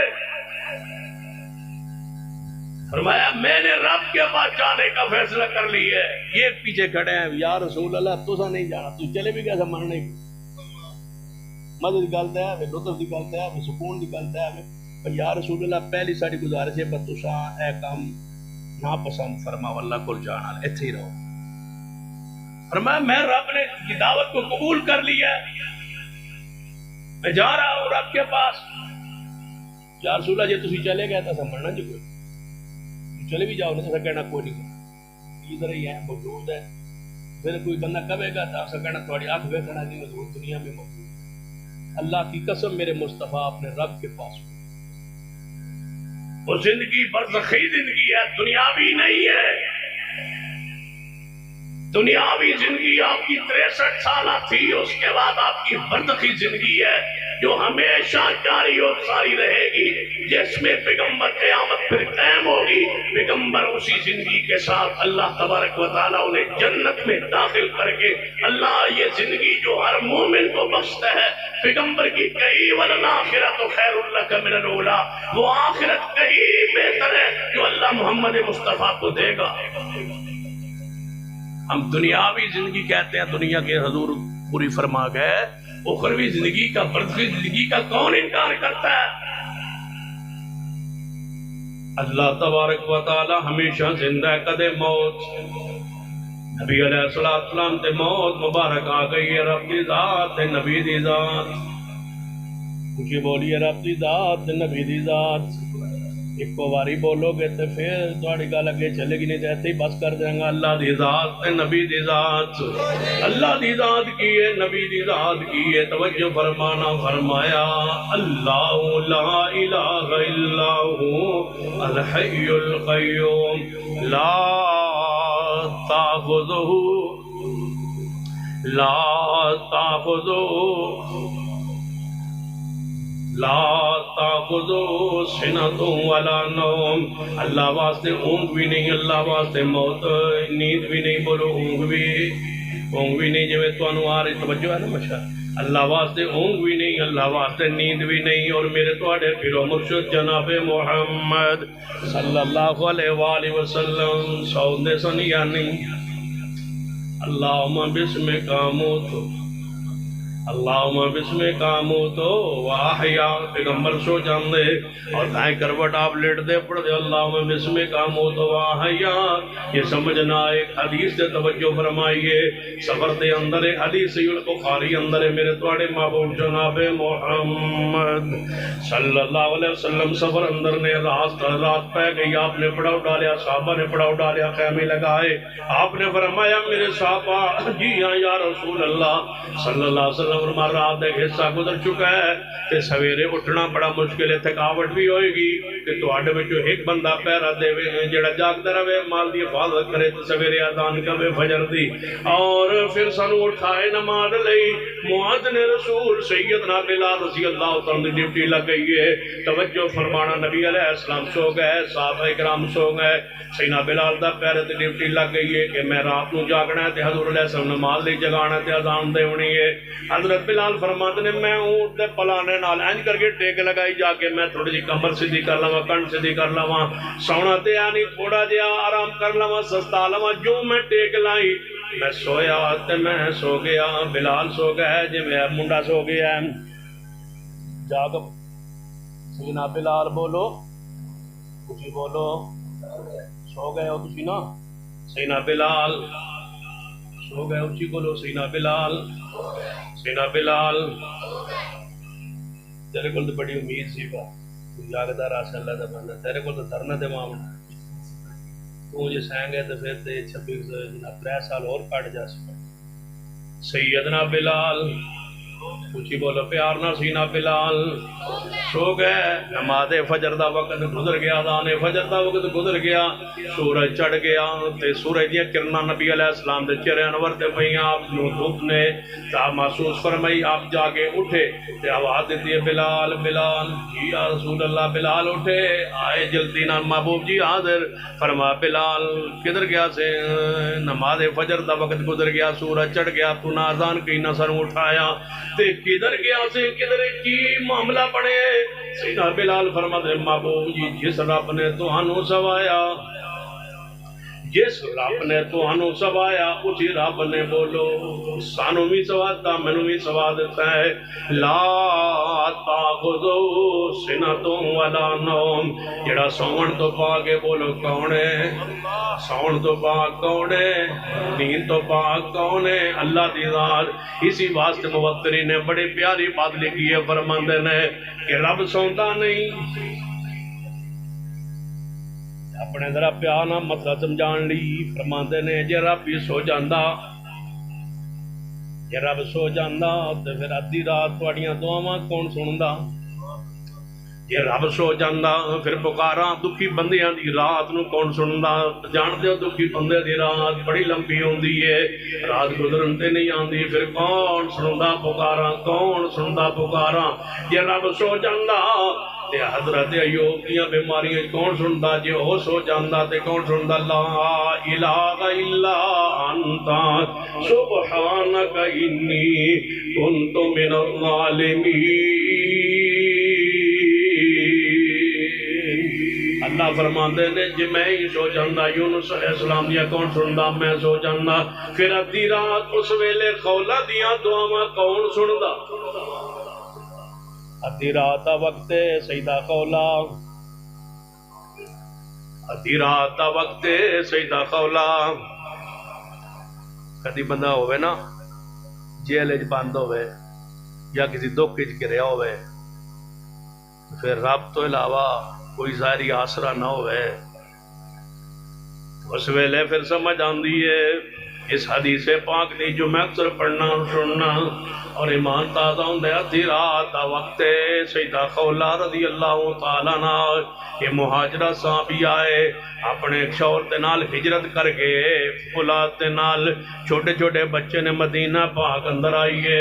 فرمایا میں نے رب کے پاس جانے کا فیصلہ کر لی ہے۔ یہ پیچھے کھڑے ہیں، یا رسول اللہ تو نہیں جانا، تو چلے بھی کیسا مرنے کی مدد نکالتا ہے، لطف نکالتا ہے، سکون نکالتا ہے۔ یا رسول اللہ پہلی ساری گزارش ہے پر تساں اے کام نا پسند فرما اللہ کو جانا، ایتھے ہی رہو۔ فرمایا میں رب نے کی دعوت کو قبول کر لیا ہے، میں جا رہا ہوں رب کے پاس۔ یا رسول اللہ جی تسی چلے گئے تو مرنا جی، کوئی چلے بھی جاؤ نا تو کہنا کوئی نہیں، ادھر ہی ہے موجود ہے۔ پھر کوئی بندہ کہے گا تو کہنا تھوڑی آنکھ دیکھنا نہیں موجود، دنیا میں موجود۔ اللہ کی قسم میرے مصطفیٰ اپنے رب کے پاس ہو، وہ زندگی برزخی زندگی ہے، دنیاوی نہیں ہے۔ دنیاوی زندگی آپ کی 63 سالہ تھی، اس کے بعد آپ کی برزخی زندگی ہے جو ہمیشہ جاری اور ساری رہے گی، جس میں پیغمبر قیامت پھر قائم ہوگی۔ پیغمبر اسی زندگی کے ساتھ اللہ تبارک و تعالیٰ انہیں جنت میں داخل کر کے، اللہ یہ زندگی جو ہر مومن کو بخشتا ہے، پیغمبر کی کئی وَلَلْآخِرَةُ خَيْرٌ لَكَ مِنَ الْأُولَىٰ، وہ آخرت کہیں بہتر ہے جو اللہ محمد مصطفیٰ کو دے گا۔ ہم دنیاوی زندگی کہتے ہیں، دنیا کے حضور پوری فرما گئے، اخروی زندگی کا، برزخی زندگی کا کون انکار کرتا ہے؟ اللہ تبارک و تعالی ہمیشہ زندہ ہے، کدے موت نبی علیہ السلام تے موت مبارک آ گئی ہے، رب دی ذات تے نبی دی ذات، کچھ بولیے رب دی ذات تے نبی دی ذات، ایک کو باری بولو گے تو پھر تھوڑی گل اگے چلے گی، نہیں تو ایسے ہی بس کر دیں گا۔ اللہ دی ذات تے نبی دی ذات، اللہ دی ذات کی ہے، نبی دی ذات کی ہے، توجہ فرمانا فرمایا اللہ لا الہ الا هو الحی القیوم لا تاخذو سنۃ ولا نوم، اللہ واسطے اونگ بھی نہیں، اللہ واسطے موت نیند بھی نہیں، بولو اونگ بھی نہیں، جو تانوں آ رہی توجہ ہے نا مشا، اللہ واسطے اونگ بھی نہیں، اللہ واسطے نیند بھی نہیں، اور میرے تواڈے پیرو مرشد جناب محمد صلی اللہ علیہ وآلہ وسلم سوندے سن یا نہیں؟ اللہم بسمک اموت، اللہم بسمک اموت واحیا، پیغمبر سو جاندے اور دائیں کروٹ آپ لیٹ دے پڑھ دے اللہم بسمک اموت واحیا۔ یہ سمجھنا ایک حدیث سے توجہ فرمائیے، سفر دے اندر ایک حدیث البخاری اندر ہے، میرے تواڈے محبوب جناب محمد صلی اللہ علیہ وسلم سفر اندر نے رات پہ گئی، آپ نے پڑاؤ ڈالیا، صحابہ نے پڑاؤ ڈالیا، خیمے لگائے، آپ نے فرمایا میرے صحابہ جی ہاں یا رسول اللہ صلی اللہ علیہ وسلم، ہمارا رات ایک حصہ گزر چکا ہے تے سویرے اٹھنا بڑا مشکل ہے، تھکاوٹ بھی ہوئے گی کہ تواڈے وچوں ایک بندہ پہرا دے جڑا جاگدا رہے، مال دی حفاظت کرے تے سویرے اذان کرے فجر دی، اور پھر سانو اٹھائے نماز لئی۔ مؤذن رسول سیدنا بلال رضی اللہ تعالیٰ دی ڈیوٹی لگ گئی ہے، توجہ فرمانا، نبی علیہ السلام سو گئے، صحابہ کرام سو گئے، سیدنا بلال دا پہرے تے ڈیوٹی لگ گئی ہے کہ میں رات نو جاگنا ہے تے حضور علیہ السلام نماز لئی جگانا تے اذان دینی ہے۔ حضرت بلال فرماتے نے میں اونٹ دے پلانے نال اینج کر کے ٹیک لگائی جا کے میں تھوڑی جی کمر سیدھی کر لواں، کنڈ سیدھی کر لواں، سونا تے یعنی تھوڑا جہا آرام کر لواں، سستا لواں، جو میں ٹیک لائی میں سویا تے میں سو گیا، بلال سو گئے جی میں منڈا سو گیا، جاگ سیدنا بلال بولو کچھ بولو، سو گئے ہو تسی نا؟ سیدنا بلال سو گئے اچھی بولو سینا بلال سینا بلال تیرے کو تو بڑی امید سی با جاگدا رہا اللہ دا بندہ تیرے کو تو دھرنا دے معاملہ تو جے سینگ ہے تو پھر تے 26 جناب 3 سال اور کٹ جا سکتا سیدنا بلال اچھی بولو پیار نہ سینا بلال سو گئے نماز فجر دا وقت گزر گیا دان فجر دا وقت گزر گیا سورج چڑھ گیا تے سورج دیا کرنا نبی علیہ السلام دے چہرے انور تے پئیاں آپ نو دھوپ نے تا محسوس فرمائی آپ جا کے اٹھے تے آواز دیتی ہے بلال بلال جی یا رسول اللہ بلال اٹھے آئے جلدی نال محبوب جی حاضر فرما بلال کدھر گیا سے نماز فجر دا وقت گزر گیا سورج چڑھ گیا تو نہ اذان کی نہ سر اٹھایا تے کدھر گیا سے کدھر کی معاملہ پڑے سیدنا بلال فرماتے محبوب جی جس رب نے تہانوں سوایا جس رب نے تہانوں سوایا اسی رب نے بولو سانوں بھی سواتا مینوں بھی سوا دیتا ہے لا تاخذو سنتوں ولا نوم جڑا سون تو پا کے بولو کون ہے سون تو پاک کون ہے نیند تو پاک کون ہے اللہ دی ذات اسی واسطے مفسرین نے بڑی پیاری بات لکھی ہے فرماندے نے کہ رب سوندا نہیں اپنے ذرا پیار نہ مطلب سمجھان لی فرماندے نے جے رب بھی سو جاندا جے رب سو جاندا تے پھر ادھی رات تواڈیاں دعاواں کون سندا جے رب سو جاندا پھر پکاراں دکھی بندیاں دی رات نو کون سندا جان دے دکھی بندے دی رات بڑی لمبی ہوندی ہے رات گزرن تے نہیں آندی پھر کون سندا پکاراں کون سندا پکاراں جے رب سو جاندا تے حضرت ایوب دیاں بیماریاں کون سندا جے او سو جاندا تے کون سندا لا الہ الا انت سبحانک انی کنت من الظالمین اللہ فرماندے نے جے میں ہی سو جاندا یونس علیہ السلام دیا کون سندا میں سو جاندا پھر ادھی رات اس ویلے خولا دیاں دعاواں کون سندا ادھی رات دا وقت سیدہ خولا ادھی رات دا وقت سیدہ خولا کدی بندہ ہوئے نا جیل وچ بند ہوئے یا کسی دکھ وچ گریا ہوئے پھر رب تو علاوہ کوئی ظاہری آسرا نہ ہوئے اس ویلے پھر سمجھ آندی ہے اس حدیث پاک دی جو میں اکثر پڑھنا سننا اور ایمان تازہ ہوں دے ادھی رات دا وقت سیدہ خولا رضی اللہ تعالیٰ عنہ یہ مہاجرہ صحابی آئے اپنے شوہر دے نال ہجرت کر کے اولاد دے نال چھوٹے چھوٹے بچے نے مدینہ پاک اندر آئیے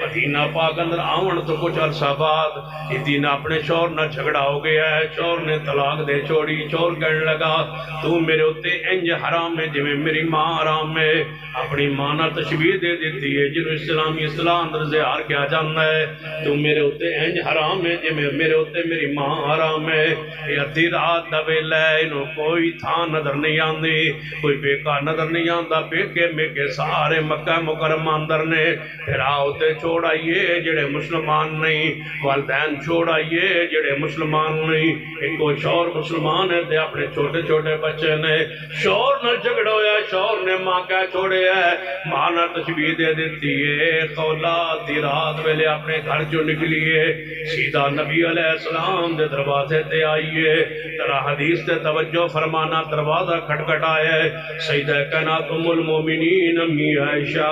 مدینہ پاک اندر آون تو کچھ عرصہ بعد اس دن اپنے شوہر نہ جھگڑا ہو گیا ہے شوہر نے طلاق دے چھوڑی شوہر کہنے لگا تو میرے اتے انج حرام ہے جویں میری ماں حرام ہے اپنی ماں نہ تشبیہ دے دیتی ہے جنہوں اسلامی اصطلاح اندر زہار کیا جانا ہے تو میرے اتے انج حرام ہے جویں میرے اتے میری ماں حرام ہے یہ ادھی رات دا ویلا ہے انہوں کوئی تھان نظر نہیں آندی کوئی بیکا نظر نہیں آندا پیکے میکے سارے مکہ مکرمہ اندر نے پھر آؤتے چھوڑ آئیے جڑے مسلمان نہیں والدین چھوڑ آئیے جڑے مسلمان نہیں ایک کوئی شور مسلمان ہے تے اپنے چھوٹے چھوٹے بچے نے شور نہ جھگڑا ہویا شور نے ماں کہہ چھوڑے ہے ماں نہ تشبیہ دے دیتی ہے خولا دی رات ویلے اپنے گھر جو نکلیے سیدھا نبی علیہ السلام دے دروازے تے آئیے ترا حدیث تے توجہ فرمانا دروازہ کھٹکھٹایا ہے سیدہ کائنات ام المومنین امی عائشہ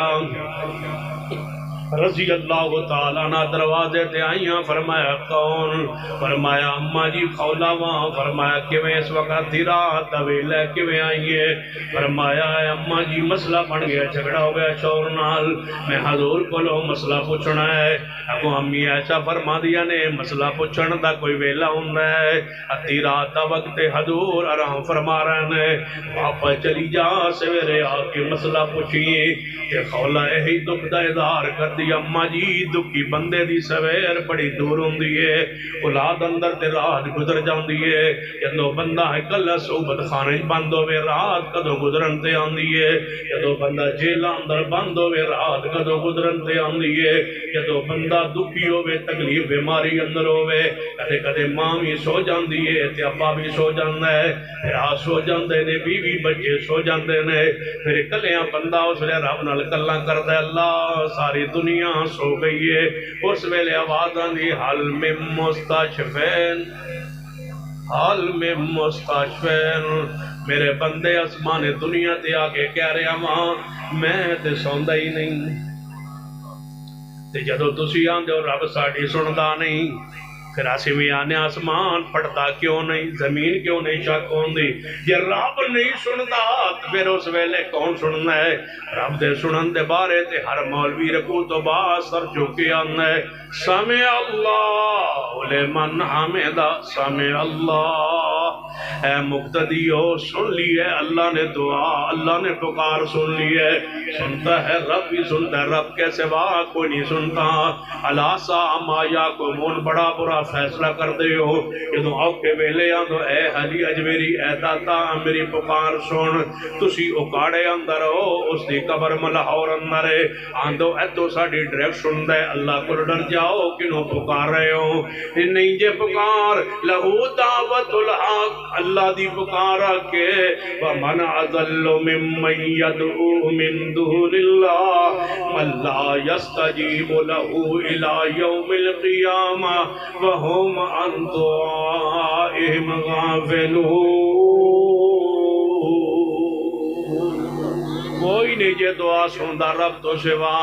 رضی اللہ تعالیٰ عنہ دروازے تے آئیاں فرمایا کون فرمایا اماں جی خولا وہاں فرمایا کیویں اس وقت دی رات دا ویلا کیویں آئیے فرمایا اماں جی مسئلہ بن گیا جھگڑا ہو گیا شوہر نال میں حضور کولوں مسئلہ پوچھنا ہے اگوں امی عائشہ فرما دیا نے مسئلہ پوچھن دا کوئی ویلا ہوندا ہے ادھی رات دا وقت حضور آرام فرما رہے ہیں واپس چلی جا سویرے آ کے مسئلہ پوچھیے کہ خولا یہی دکھ دا اظہار کر دی اما جی دکھی بندے دی سویر بڑی دور ہوندی ہے اولاد اندر تے رات گزر جاندی ہے جدو بندہ ہے کلا صحبت خانے بند ہوئے رات کدو گزرن تے آندی ہے جدو بندہ جیل اندر بند ہوئے رات کدو گزرن تے آندی ہے جدو بندہ دکھی ہوئے تکلیف بیماری اندر ہوئے کدے کدے ماں بھی سو جاندی ہے تے ابا بھی سو جاندہ ہے پھر سو جاندے نے بیوی بچے سو جاندے نے پھر کلیاں بندہ اس لئے رب نال کلا کردہ اللہ ساری دنیا سو گئی ہے اس ویلے آواز آندی حل میں مستشفین حال میں مستشفین میرے بندے اسمان دنیا تے آگے کہہ رہے ماں میں تے سوندہ ہی نہیں تے جدو تسی آندے ہو رب ساڑی سندا نہیں پھر آسی میں آنے آسمان پڑھتا کیوں نہیں زمین کیوں نہیں شک ہوندی یہ رب نہیں سندا پھر اس ویلے کون سننا ہے رب دے سنن دے بارے تے ہر مولوی رکو تو با سر چکے آنا ہے سمع اللہ لمن حمدہ سمع اللہ اے مقتدیو سن لی ہے اللہ نے دعا اللہ نے پکار سن لی ہے سنتا ہے رب بھی سنتا ہے رب کے سوا کوئی نہیں سنتا اللہ سا مایا کو مون بڑا برا فیصلہ کر دے ہو جدو اوکے ویلے آندو اے علی اجمیری اے داتا میری پکار سن تسی اکاڑے اندر ہو اس دی قبر ملاحور اندر ہے آندو اے تو ساڑی ڈریکٹ سن دے اللہ کو ڈر جاؤ کنوں پکار رہے ہو نہیں جے پکار لہو دعوت الحق اللہ دی پکارا کے وَمَنْ عَذَلُّ مِمَّنْ يَدْعُو مِن دُونِ اللَّهِ مَنْ لَا يَسْتَجِيبُ لَهُ إِلَى يَوْمِ الْقِيَامَةِ وَهُمْ عَنْ دُعَائِهِمْ غَافِلُونَ کوئی نہیں جے دعا سندا رب تو سوا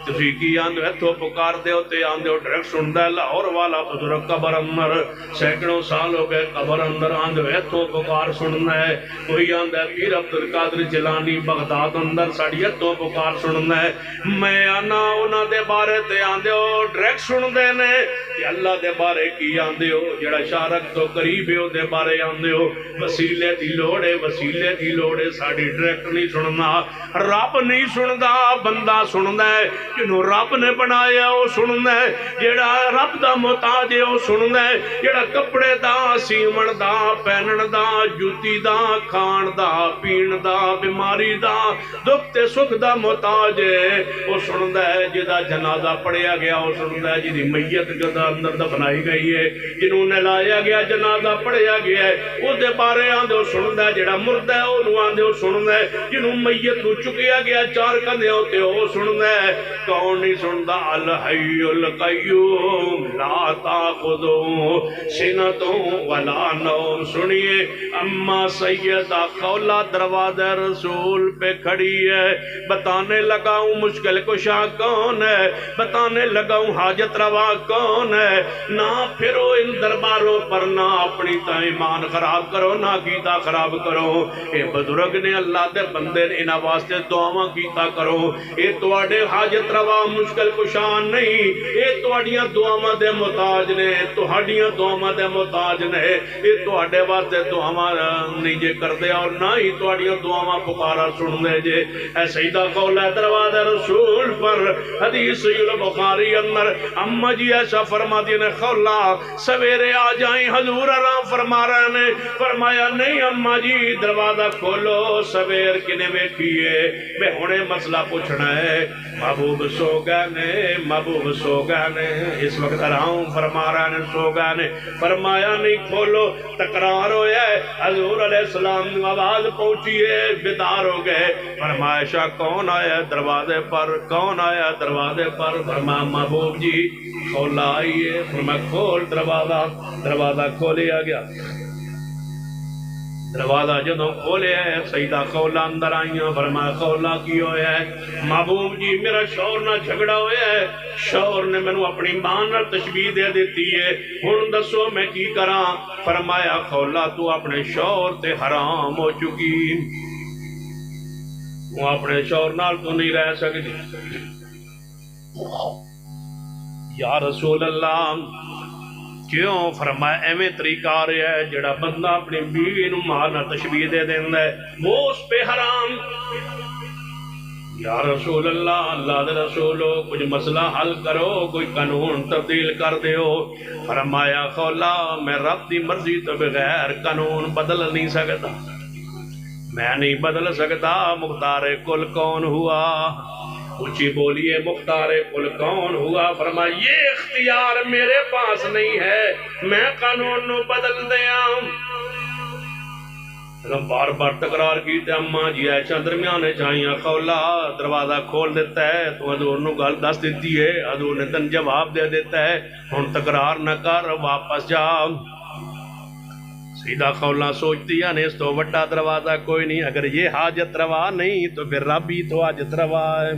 تسی کی آندو ایتھو پکار دے ہوتے آندو ڈریکٹ سندا لاہور والا بزرگ قبر اندر سینکڑوں سال ہو گئے قبر اندر آندو ایتھو پکار سننا ہے کوئی آندا پیر عبدالقادر جیلانی بغداد اندر ساڑی ایتھو پکار سننا ہے میں آنا انہاں دے بارے تے آندو ڈریکٹ سن دے نے کہ اللہ دے بارے کی آندو جڑا شارک تو قریب ہے دے بارے آندو وسیلے دی لوڑے وسیلے دی لوڑے ساڑی ڈریکٹ نہیں سننا رب نہیں سندا بندہ سندا ہے جنہوں رب نے بنایا وہ سندا ہے جیڑا رب دا محتاج ہے وہ سندا ہے جیڑا کپڑے دا سیمن دا پہنن دا جوتی دا کھان دا پین دا بیماری دا دکھ تے سکھ دا محتاج ہے وہ سندا ہے جدا جنازہ پڑھیا گیا وہ سندا ہے جدی میت گدا اندر دفنائی گئی ہے جنہوں نے لایا گیا جنازہ پڑھیا گیا ہے وہ دے بارے آندے سندا ہے جیڑا مردہ ہے انہوں آندے سندا ہے جنہوں میت نو چکیا گیا چار کندے ہوتے ہو سننا ہے کون نہیں سندا الحی القیوم لا تاخذو سنتوں ولا نوم سنیے اما سیدہ خولہ دروازہ رسول پہ کھڑی ہے بتانے لگا ہوں مشکل کشا کون ہے بتانے لگا ہوں حاجت روا کون ہے نہ پھرو ان درباروں پر نہ اپنی ایمان خراب کرو نہ عقیدہ خراب کرو اے بزرگ نے اللہ دے بندے نے انہاں واسطے دعاواں کیتا کرو اے تواڈے حاجت روا مشکل کشان نہیں اے تواڈیاں دعاواں دے محتاج نے تہاڈیاں دعاواں دے محتاج نے اے تواڈے واسطے دعاواں نہیں جے کردے اور نہ ہی تواڈیاں دعاواں پکارا سن دے جے اے سیدہ قولہ دروازہ رسول پر حدیث بخاری اندر اما جی ایسا فرما دی نے خولہ سویرے آ جائیں حضور آرام فرما رہے نے فرمایا نہیں اما جی دروازہ کھولو سویر کنے بیٹھیے میں ہونے مسئلہ پوچھنا ہے محبوب سو گئے نے محبوب سو گئے نے اس وقت آرام فرما رہے نے سو گئے نے فرمایا نہیں کھولو تقرار ہویا ہے حضور علیہ السلام آواز پہنچی ہے بیدار ہو گئے فرمایا شاہ کون آیا دروازے پر کون آیا دروازے پر فرمایا محبوب جی کھولا آئیے فرمایا کھول دروازہ کھولیا گیا دروازہ جدوں کھولے ہے سیدہ خولہ اندر آئیاں فرمایا خولہ کی ہویا ہے محبوب جی میرا شوہر نہ جھگڑا ہویا ہے شوہر نے میں اپنی ماں نال تشبیہ دے دیتی ہے ہن دسو میں کی کراں فرمایا خولہ تو اپنے شوہر تے حرام ہو چکی وہ اپنے شوہر نال تو نہیں رہ سکتی یا رسول اللہ کیوں فرمایا ایویں طریقہ آ رہا ہے جڑا بندہ اپنی بیوی نو مال نہ تشبیہ دے دیندا ہے وہ اس پہ حرام یا رسول اللہ، اللہ دے رسولو کچھ مسئلہ حل کرو، کوئی قانون تبدیل کر دیو۔ فرمایا خولا میں رب دی مرضی تو بغیر قانون بدل نہیں سکتا، میں نہیں بدل سکتا۔ مختار کل کون ہوا؟ اونچی بولیے، مختار کل کون ہوا؟ فرمایا یہ اختیار میرے پاس نہیں ہے، میں قانون نو بدل دیا۔ بار بار تکرار کیتے اماں جی ایچا درمیانے چاہیے خولا دروازہ کھول دیتا ہے تو حضور نو گل دس دیتی ہے، حضور نے تن جواب دے دیتا ہے ہن تکرار نہ کر، واپس جا۔ سیدھا خولا سوچتی ہے اس تو وڈا دروازہ کوئی نہیں، اگر یہ حاجت روا نہیں تو پھر رب ہی تو حاجت روا ہے۔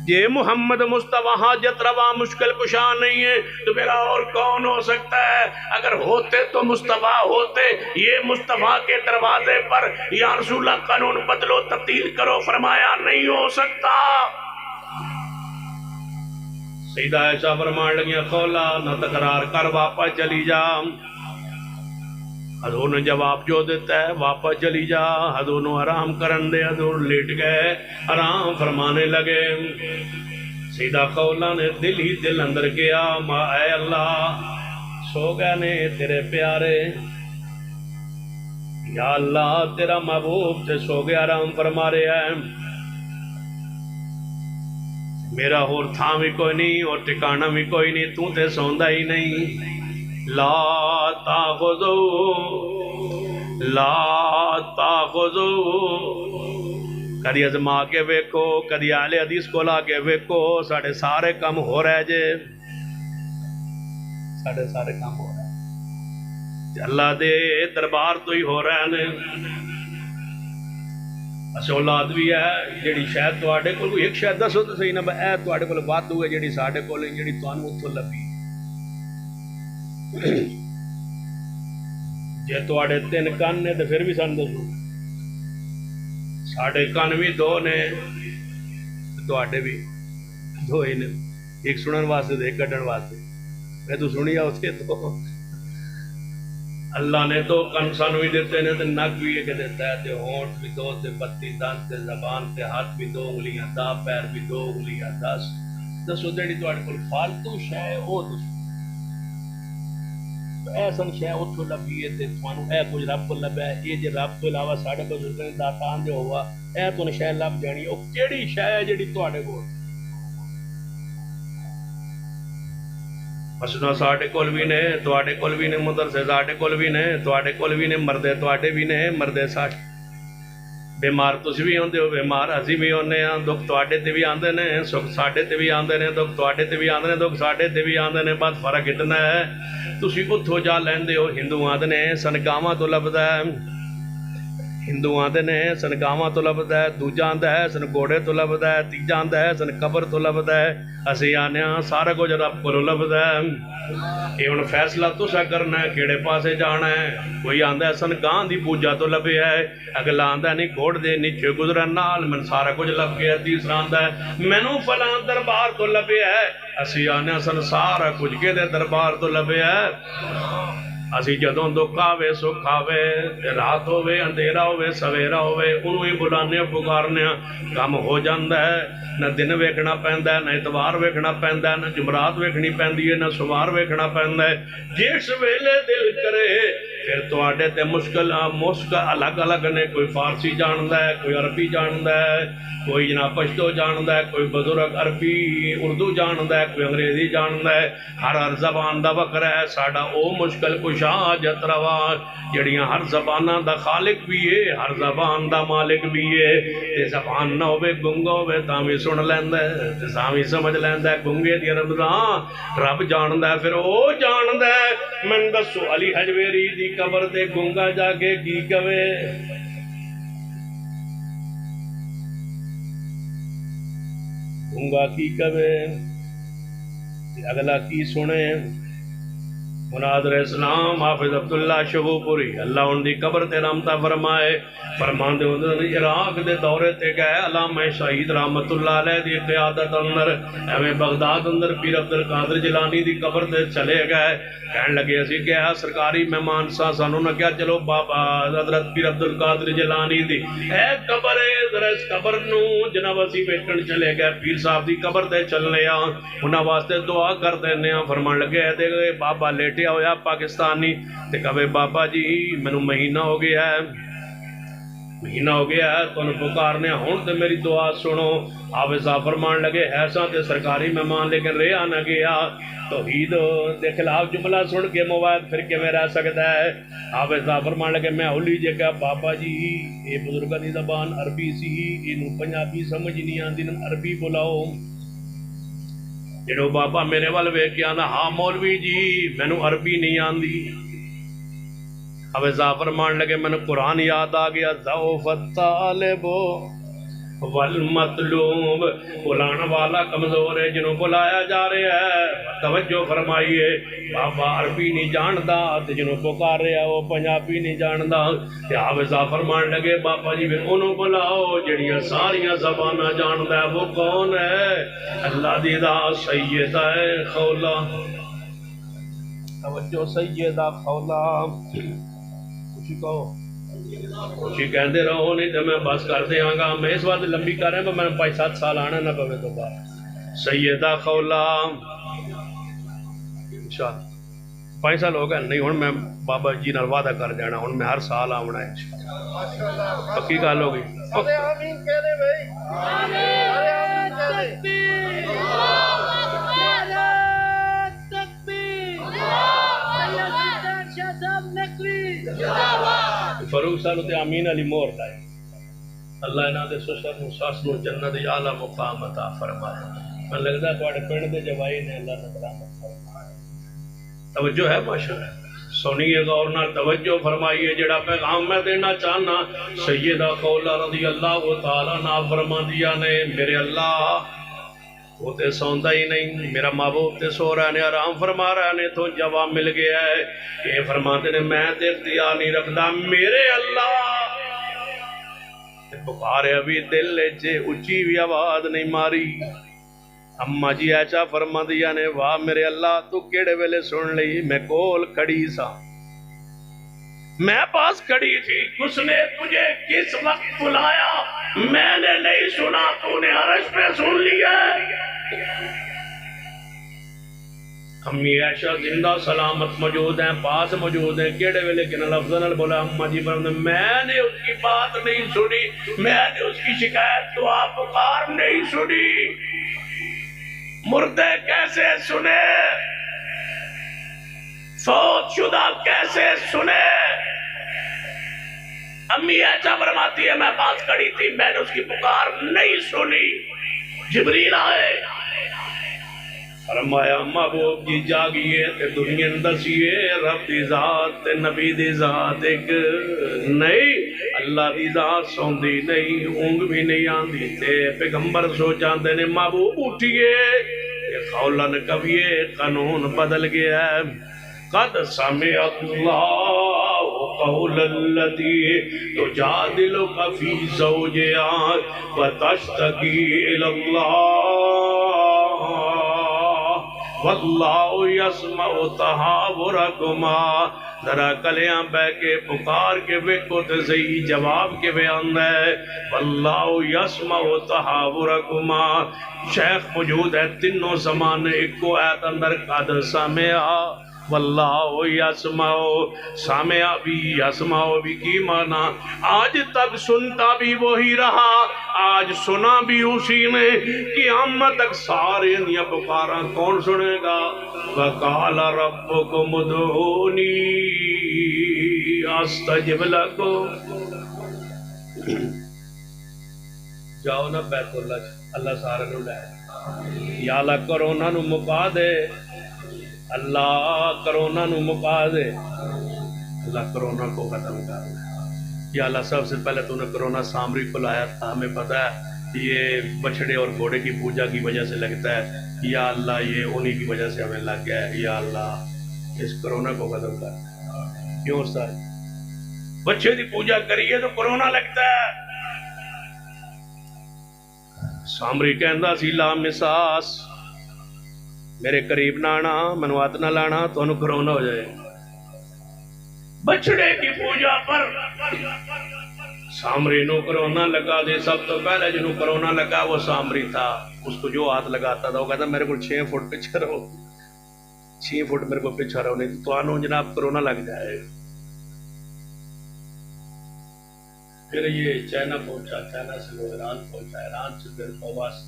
یہ محمد مصطفیٰ حاجت روا مشکل کشا نہیں ہے تو میرا اور کون ہو سکتا ہے؟ اگر ہوتے تو مصطفیٰ ہوتے، یہ مصطفیٰ کے دروازے پر یا رسول اللہ قانون بدلو تبدیل کرو، فرمایا نہیں ہو سکتا۔ سیدہ عائشہ فرمان لگی خولا نہ تکرار کر، واپس چلی جا۔ حضور نے جواب جو دیتا ہے واپس چلی جا، حضور نے آرام کرن دے، حضور لیٹ گئے آرام فرمانے لگے۔ سیدہ خولا نے دل ہی دل اندر کیا اے اللہ سو گئے نے تیرے پیارے، یا اللہ تیرا محبوب تے سو گیا آرام فرما رہے ہیں، میرا اور تھا بھی کوئی نہیں اور ٹھکانہ بھی کوئی نہیں، تو تے سوندا ہی نہیں۔ لا تاخذو لا تاخذو، کدی ازما کے ویکھو، کدی اہل حدیث کو لا کے ویکھو، ساڑھے سارے کام ہو رہے جے، ساڑھے سارے کام ہو رہے اللہ دے دربار تو ہی ہو رہے ہیں۔ اچھا اولاد بھی ہے جیڑی شاید تواڈے کول کوئی ایک شاید دسو تو صحیح نہ اے تواڈے کول وادو ہے جیڑی ساڈے کول جیڑی تانوں اتھوں لبھی، جے تواڈے 3 کان نے تو پھر بھی سن دسو، ساڈے کان بھی 2 نے تواڈے بھی 2 ہی نے، ایک سنن واسطے ایک کڈن واسطے، میں تو سنیا اس کے تو اللہ نے 2 کان سانو بھی دیتے نے تے نک بھی ایک دیتا ہے تے ہونٹ بھی 2 تے 32 دانت تے زبان تے ہاتھ بھی 2 انگلیاں، دا پیر بھی 2 انگلیاں، دسو جیڑی تواڈے کول فالتو شے او دسو، ایسن شے اتھو لبھی تے تھانوں اے کچھ رب کو لبھا ہے، یہ جے رب تو علاوہ ساڈے بزرگاں نے داتان دے ہوا اے تو شے لب جانی، او کیڑی شے ہے جیڑی تواڈے کول؟ مسجداں ساڈے کول بھی نے، تواڈے کول بھی نے، مدرسے ساڈے کول بھی نے، تواڈے کول بھی نے، مردے تواڈے بھی نے، مردے ساڈے، بیمار تسی بھی ہوندے ہو، بیمار اسی بھی ہوندے ہاں، دکھ تواڈے تے بھی آندے نے، سکھ ساڈے تے بھی آندے نے، دکھ تواڈے تے بھی آندے نے، دکھ ساڈے تے بھی آندے نے، بس فرق اتنا ہے تسی اتھوں جا لیندے ہو، ہندو آندے نے سنگاواں تو لبدا ہے، ہندو آندے نے سنگاواں تو لبدا ہے، دوجا آندا ہے سن گھوڑے تو لبدا ہے، تیجا آندا ہے سن قبر تو لبدا ہے، اسی آنے ہاں سارا کچھ رب کولوں لبدا ہے۔ یہ ہن فیصلہ تساں کرنا ہے کیڑے پاسے جانا ہے، کوئی آندا ہے سن گاں دی پوجا تو لبیا ہے، اگلا آندا ہے نہیں گھوڑ دے نیچے گزرن نال من سارا کچھ لب گیا، تیسرا آندا ہے مینوں فلاں دربار تو لبیا ہے، اسی آنے سن سارا کچھ کے دے دربار تو لبیا ہے۔ اسی جدوں دکھ آوے سکھ آوے، رات ہوے اندھیرا ہوے سویرا ہوے انہوں ہی بلانے پکارنے کام ہو جاندا ہے، نہ دن ویکھنا پیندا ہے، نہ اتوار ویکھنا پیندا ہے، نہ جمعرات ویکھنی پیندی ہے، نہ سوار ویکھنا پیندا ہے، جس ویلے دل کرے پھر تواڈے تے مشکل الگ الگ نے، کوئی فارسی جاندا ہے، کوئی عربی جاندا ہے، کوئی جناب پشتو جاندا ہے، کوئی بزرگ عربی اردو جاندا ہے، کوئی انگریزی جاندا ہے، ہر زبان دا وکرا ہے، ساڈا او مشکل کشا حاجت روا جڑیاں ہر زباناں دا خالق بھی ہے، ہر زبان دا مالک بھی ہے، تے زبان نہ ہوے گنگا ہوے تاں وی سن لیندا ہے، تے تاں وی سمجھ لیندا ہے، گنگے دی رب جاندا ہے، پھر او جاندا ہے۔ من دسو علی حجویری دی قبر تے گنگا جا کے کی کہے؟ گنگا کی کہے؟ اگلا کی سنے؟ مناظر اسلام حافظ عبداللہ شغوپوری اللہ ان دی قبر تے رحمتہ فرمائے فرمان دے اندر عراق دے دورے تے گئے علامہ شہید رحمت اللہ علیہ دی قیادت اندر ایویں بغداد اندر پیر عبدالقادر جیلانی دی قبر تے چلے گئے کہن لگے اسی گیا سرکاری مہمان سا سانوں نہ کیا چلو بابا حضرت پیر عبدالقادر جیلانی دی اے قبر ہے ذرا اس قبر نو جناب اسی بیٹھن چلے گئے پیر صاحب دی قبر تے چلنے آ انہاں واسطے دعا کر دینے آ فرمان لگے دے بابا لیٹیا ہویا پاکستانی تے کہے بابا جی مینوں مہینہ ہو گیا ہے تو پکارنے ہون تے میری دعا سنو حافظ صاحب فرمان لگے ایسا تے سرکاری مہمان لیکن رہا نہ گیا توحید دے خلاف جملہ سن کے مواد پھر کے میں رہ سکتا ہے حافظ صاحب فرمان لگے میں اولی جے کہ بابا جی یہ بزرگاں دی زبان عربی سی اینوں پنجابی سمجھ نہیں آندی عربی بلاؤ جڑو بابا میرے وال ویکھ کے آندا ہاں مولوی جی مینوں عربی نہیں آندی حافظ صاحب فرمان لگے میں نے قرآن یاد آ گیا ضعف الطالب والمطلوب بلانا والا کمزور ہے جنہوں بلایا جا رہا ہے توجہ فرمائیے بابا عربی نہیں جاندا تے جنہوں پکار رہا ہے وہ پنجابی نہیں جاندا تے حافظ صاحب فرمان لگے بابا جی پھر انہوں بلاؤ جڑیاں ساریاں زباناں جاندا ہے وہ کون ہے اللہ دی ذات سیدہ خولا توجہ سیدہ خولا خوشی کہو خوشی کہندے رہو نہیں تو میں بس کر دیاں گا میں اس بات لمبی کر رہا ہوں میں 5-7 سال آنا نہ پوے تو بعد سیدہ خولا انشاءاللہ 5 سال ہو گئے نہیں ہن میں بابا جی نال وعدہ کر جانا ہن میں ہر سال آونا ہے انشاءاللہ پکی گل ہو گئی ارے آمین کہہ دے بھائی آمین کہہ دے فاروق صاحب تے آمین علی مور لائے اللہ انہاں دے سسر نو ساس نو جنت اعلی مقام عطا فرمائے من لگدا تواڈے پنڈ دے جوائی نے اللہ نے برامت فرمائے توجہ ہے ماشاءاللہ سنیے غور نال توجہ فرمائیے جڑا پیغام میں دینا چاہنا سیدہ خولا رضی اللہ تعالی عنہ فرماندیاں نے میرے اللہ وہ تے سوندا ہی نہیں میرا محبوب تے سو رہا نے آرام فرما رہا نے تو جواب مل گیا ہے یہ فرماتے نے میں تے اختیار نہیں رکھدا میرے اللہ پکارے ابھی دل چے اچھی بھی آواز نہیں ماری اما جی ایسا فرما دیا نے واہ میرے اللہ تو کیڑے ویلے سن لئی میں کول کھڑی سا میں پاس کھڑی تھی اس نے تجھے کس وقت بلایا میں نے نہیں سنا تو نے عرش پہ سن لیا امی عائشہ زندہ سلامت موجود ہیں پاس موجود ہیں کیڑے ویلے کن لفظ نال بولا اما جی فرماتے میں نے اس کی بات نہیں سنی میں نے اس کی شکایت دعا پکار نہیں سنی مردے کیسے سنے فوت شدہ کیسے سنے امی ایسا فرماتی ہے میں بات کری تھی میں نے اس کی پکار نہیں سنی جبریل آئے فرمایا محبوب جی جاگیے تے دنیا دسیے رب دی ذات تے نبی دی ذات ایک نہیں اللہ دی ذات سوندی نہیں اونگ بھی نہیں آندی تے پیغمبر سو جاندے نے محبوب اٹھیے خولا نے کبھیے قانون بدل گیا ہے قد سمع اللہ قول الذی تجادلک فی زوجہا وتشتکی الی اللہ واللہ یسمع تحاورکما ذرا کلیاں بے کے پکار کے ویکو تے صحیح جواب کے بیان ہے واللہ یسمع تحاورکما شیخ موجود ہے تینوں زمانے ایک کو ایت اندر قد سمع واللہ یسمع سامع بھی یسمع بھی کی معنی آج تک سنتا بھی وہی رہا آج سنا بھی اسی نے قیامت تک سارے دیا پکاراں کون سنے گا وقال ربکم ادعونی استجب لکم جاؤ نا بیت اللہ سارے نو لے یا اللہ کرونا نو مکا دے اللہ کرونا نو مکا دے اللہ کرونا کو ختم کر دے یا اللہ سب سے پہلے تو نے کرونا سامری کو لایا تھا ہمیں پتہ ہے یہ بچھڑے اور گھوڑے کی پوجا کی وجہ سے لگتا ہے یا اللہ یہ انہی کی وجہ سے ہمیں لگ گیا ہے یا اللہ اس کرونا کو ختم کر دے۔ کیوں استاد؟ بچے دی پوجا کریے تو کرونا لگتا ہے۔ سامری کہندا سی لا مساس، میرے قریب نہ آنا، مینوں ہاتھ نہ لانا، تانوں کرونا ہو جائے۔ بچڑے کی پوجا پر سامری نو کرونا لگا دے۔ سب تو پہلے جنہوں کرونا لگا وہ سامری تھا۔ اس کو جو ہاتھ لگاتا تھا وہ کہتا میرے کو 6 فٹ پیچھے رہو، 6 فٹ میرے کو پیچھے رہو، نہیں تو آنو جناب کرونا لگ جائے۔ پھر یہ چائنا پہنچا، چائنا سے وہ ایران پہنچا، ایران سے پھر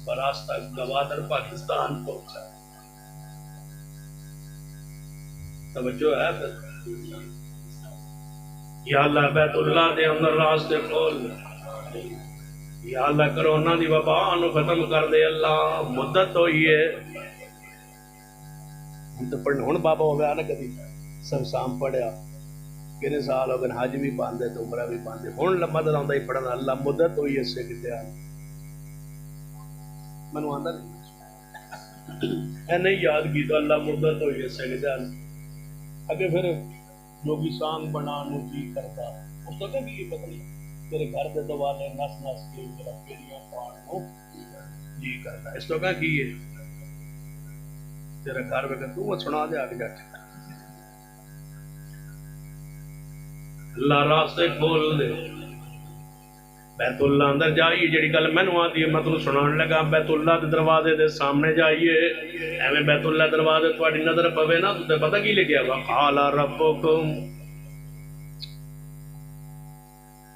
براستہ گوادر پاکستان پہنچا۔ توجہ ہے پھر؟ یا اللہ بیت اللہ دے اندر راستے کھول، یا اللہ کرونا دی وبا نو ختم کر دے اللہ۔ مدت ہوئی ہے ہن تو پڑھنا، ہن بابا ہو گیا نا کبھی سب سام پڑھیا، کتنے سال ہو گئے، حج بھی باندھے تو عمرہ بھی باندھے، ہن مدد آندا ہی پڑھنا۔ اللہ مدت ہوئی ہے سے کتے آ مینوں آندا نہیں اے نہیں یاد کیتا، اللہ مدت ہوئی ہے سے کتے آ اگے پھر جوگی سانگ بنانو جی کرتا، اس تو کہ پتہ نہیں تیرے گھر دے دوالے نس نس کے میرا پیڑیاں پاڑنو جی کرتا، اس تو کہ کی ہے تیرا گھر میں تو سنا دے آگے جا کے۔ اللہ راستے کھول دے، بیت اللہ اندر جائیے۔ جڑی گل مینوں آندی ہے میں تانوں سنان لگا، بیت اللہ دے دروازے دے سامنے جائیے، ایویں بیت اللہ دروازے تہاڈی نظر پوے نا تے پتہ کی لکھیا وقال ربکم،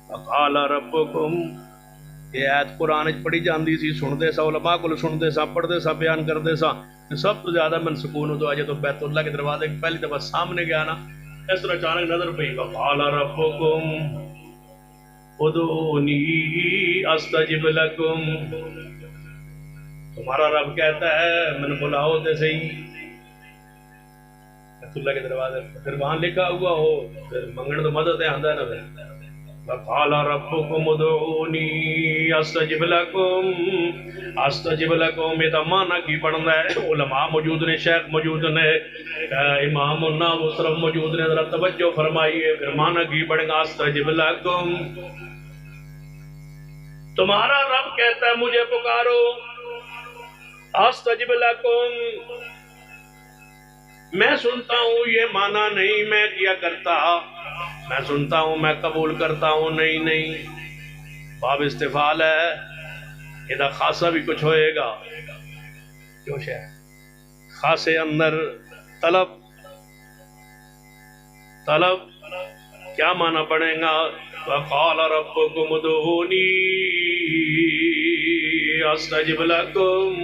وقال ربکم۔ یہ آیت قرآن وچ پڑھی جاندی سی، سنتے سا علماء کول، سنتے سا، پڑھتے سا، بیان کرتے سا۔ سب تو زیادہ من سکون ہوتا ہے جب بیت اللہ کے دروازے پہلی دفعہ سامنے گیا نا، اس طرح اچانک نظر پئی وقال ربکم ادعونی استجب لکم، تمہارا رب کہتا ہے میں بلاؤ تے صحیح۔ بیت اللہ کے دروازے پھر وہاں لکھا ہوا ہو، پھر منگن تو مدد ہے آندا نا۔ وقال ربکم ادعونی استجب لکم، استجب لکم یہ معنی کی بنتا ہے؟ علماء موجود نے، شیخ موجود نے، امام النووی صرف موجود نے، ذرا توجہ فرمائیے۔ پھر معنی کی بنے گا استجب لکم، تمہارا رب کہتا ہے مجھے پکارو، استجب لکم میں سنتا ہوں، یہ مانا نہیں میں کیا کرتا، میں سنتا ہوں میں قبول کرتا ہوں، نہیں نہیں، باب استفعال ہے، یہ خاصہ بھی کچھ ہوئے گا، جوش ہے خاصے اندر طلب، طلب کیا معنی پڑے گا؟ وقال ربکم ادعونی استجب لکم،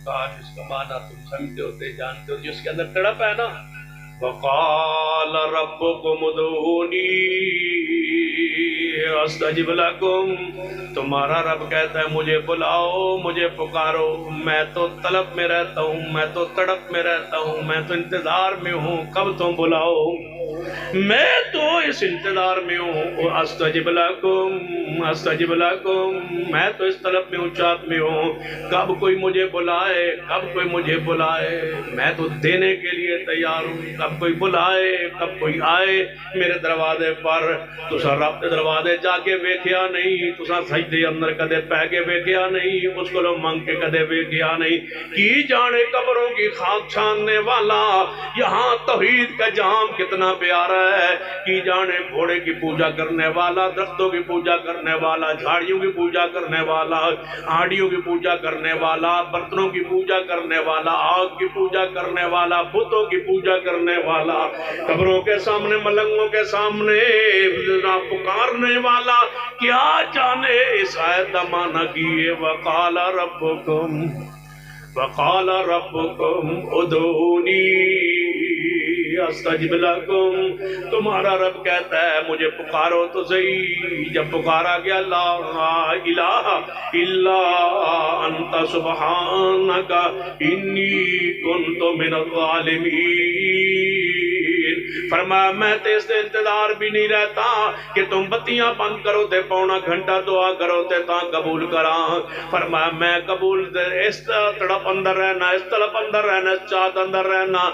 کاش اس کا معنی تم سمجھتے ہوتے جانتے ہو، جس کے اندر تڑپ ہے نا، وقال ربکم ادعونی استجب لکم، تمہارا رب کہتا ہے مجھے بلاؤ، مجھے پکارو، میں تو طلب میں رہتا ہوں، میں تو تڑپ میں رہتا ہوں، میں تو انتظار میں ہوں کب تم بلاؤ، میں تو اس انتظار میں ہوں، استجب لکم، استجب لکم، میں تو اس طلب میں ہوں، چاہت میں ہوں کب کوئی مجھے بلائے، کب کوئی مجھے بلائے، میں تو دینے کے لیے تیار ہوں، کب کوئی بلائے، کب کوئی آئے میرے دروازے پر۔ تسا رب دے دروازے جا کے ویکھیا نہیں، تسا سجدے اندر کدے پہ کے ویکھیا نہیں، اس کو منگ کے کدے ویکھیا نہیں، کی جانے قبروں کی خاک چھاننے والا یہاں توحید کا جام کتنا پیارا ہے، کی جانے گھوڑے کی پوجا کرنے والا، درختوں کی پوجا کرنے والا، جھاڑیوں کی پوجا کرنے والا، آڑیوں کی پوجا کرنے والا، برتنوں کی پوجا کرنے والا، آگ کی پوجا کرنے والا، بتوں کی پوجا کرنے والا، قبروں کے سامنے، ملنگوں کے سامنے پکارنے والا، کیا جانے اس آیت کا معنی کیے وقال ربکم، وقال ربکم ادعونی استجب لکم، تمہارا رب کہتا ہے مجھے پکارو تو صحیح۔ جب پکارا گیا لا الہ الا انت سبحانک انی کنت من الظالمین، فرمایا میں تے اس دے انتظار بھی نہیں رہتا کہ تم بتیاں بند کرو تے پونا گھنٹہ دعا کرو تے تاں قبول کراں. فرمایا میں قبول اس تڑپ اندر رہنا, اس تڑپ اندر رہنا, اس چاہت اندر رہنا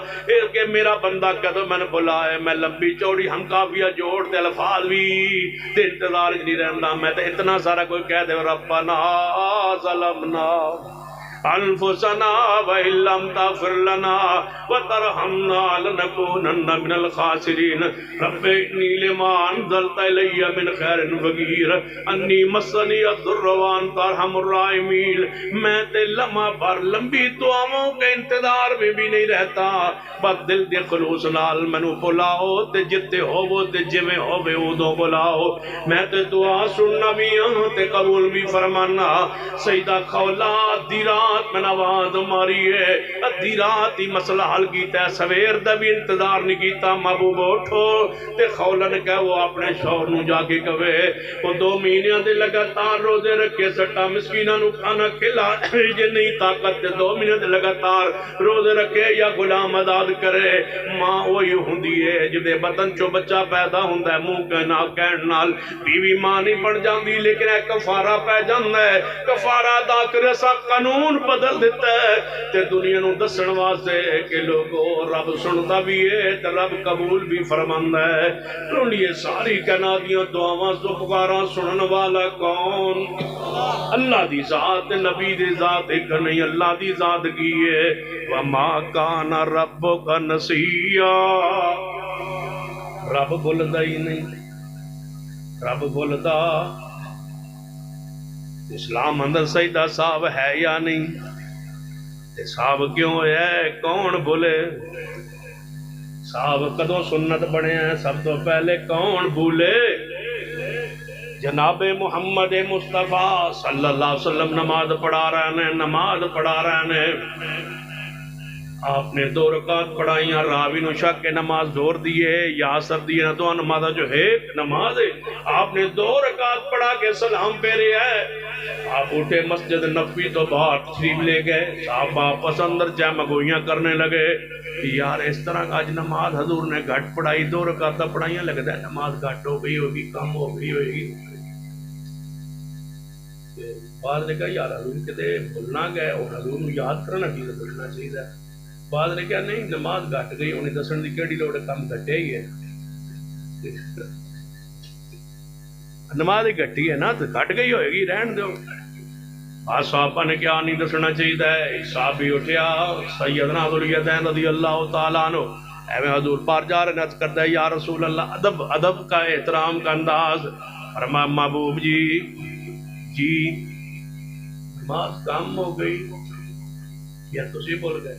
کہ میرا بندہ کدو میں نے بلائے. میں لمبی چوڑی ہم کافیہ جوڑ تے الفاظ بھی تے انتظار نہیں رہنا. میں تے اتنا سارا کوئی کہہ دے ربنا ظلمنا انفسنا وان لم تغفر لنا وترحمنا لنكونن من الخاسرین. رب انی لما انزلت الی من خیر فقیر انی مسنی الضر وانت ارحم الراحمین. میں تے لمحہ بھر لمبی دعاؤں کے انتظار میں بھی نہیں رہتا. بس دل دے خلوص نال مینوں بلاؤ تے جتے ہوو تے جویں ہووے اودوں بلاؤ. میں تے دعا سننا بھی ہوں تے قبول بھی فرمانا. سیدہ خولا دی رات میں آواز ماری ہے, ادھی رات ہی مسئلہ حل کیتا ہے, سویر دا بھی انتظار نہیں کیتا. محبوب اٹھو تے خولا نے کہا وہ اپنے شوہر نو جا کے کہے وہ 2 مہینے دے لگاتار روزے رکھے سٹا مسکیناں نو کھانا کھلا جے نہیں طاقت تے 2 مہینے دے لگاتار روزے رکھے یا غلام آزاد کرے. ماں وہی ہوندی ہے جدے بطن چو بچہ پیدا ہوندا ہے منہ کہنا کہن نال بیوی ماں نہیں بن جاندی, لیکن ایک کفارہ پہ جاندا ہے. کفارہ ادا کرے سا قانون بدل دیتا ہے تے دنیا نو دسن واسطے کہ لوگو رب سنتا بھی ہے تے رب قبول بھی فرماندا ہے. یہ ساری کائناتیاں دعاواں تو پکاراں سنن والا کون؟ اللہ دی ذات. نبی دی ذات ایک نہیں, اللہ دی ذات کی ہے. وما کان ربک نسیا. رب بھولدا ہی نہیں, رب بھولدا. اسلام اندر سجدہ صاحب ہے یا نہیں؟ صاحب کیوں ہے؟ کون بھولے؟ صاحب کدوں سنت بنے ہیں سب تو پہلے کون بھولے؟ جناب محمد مصطفیٰ صلی اللہ علیہ وسلم نماز پڑھا رہے ہیں, نماز پڑھا رہے ہیں. آپ نے 2 رکعت پڑھائیاں. راوی نو شک کے نماز زور دیے یا اثر دیے نہ تو نماز جو ہے نماز ہے. آپ نے 2 رکعت پڑھا کے سلام پھیرے ہے. آپ اٹھے مسجد نبوی تو باہر تشریف لے گئے. صاحب واپس اندر جا مگوئیاں کرنے لگے. یار اس طرح کا آج نماز حضور نے گھٹ پڑھائی, 2 رکعت پڑھائیاں, لگتا ہے نماز گھٹ ہو گئی ہوگی, کم ہو گئی ہوگی. بعد نے کہا یار حضور کتے بھولنا گئے اور حضور نو یاد کرنا چاہیے, بھولنا چاہیے. بعد نے کہا نہیں نماز گھٹ گئی, انہیں دسن دی کیڑی لوڑ, کم گھٹے ہی ہے. نماز ہی گھٹی ہے نا تو گھٹ گئی ہوئے گی, رہن دو. بعد صحابہ نے کیا نہیں دسنا چاہیے. ایک صحابی اٹھیا سیدنا ذوالجلالین رضی اللہ تعالیٰ عنہ ایویں حضور پار جا رہے نت کرتا ہے یا رسول اللہ, ادب ادب کا احترام کا انداز. فرمایا محبوب جی نماز کم ہو گئی یا تسی بول گئے؟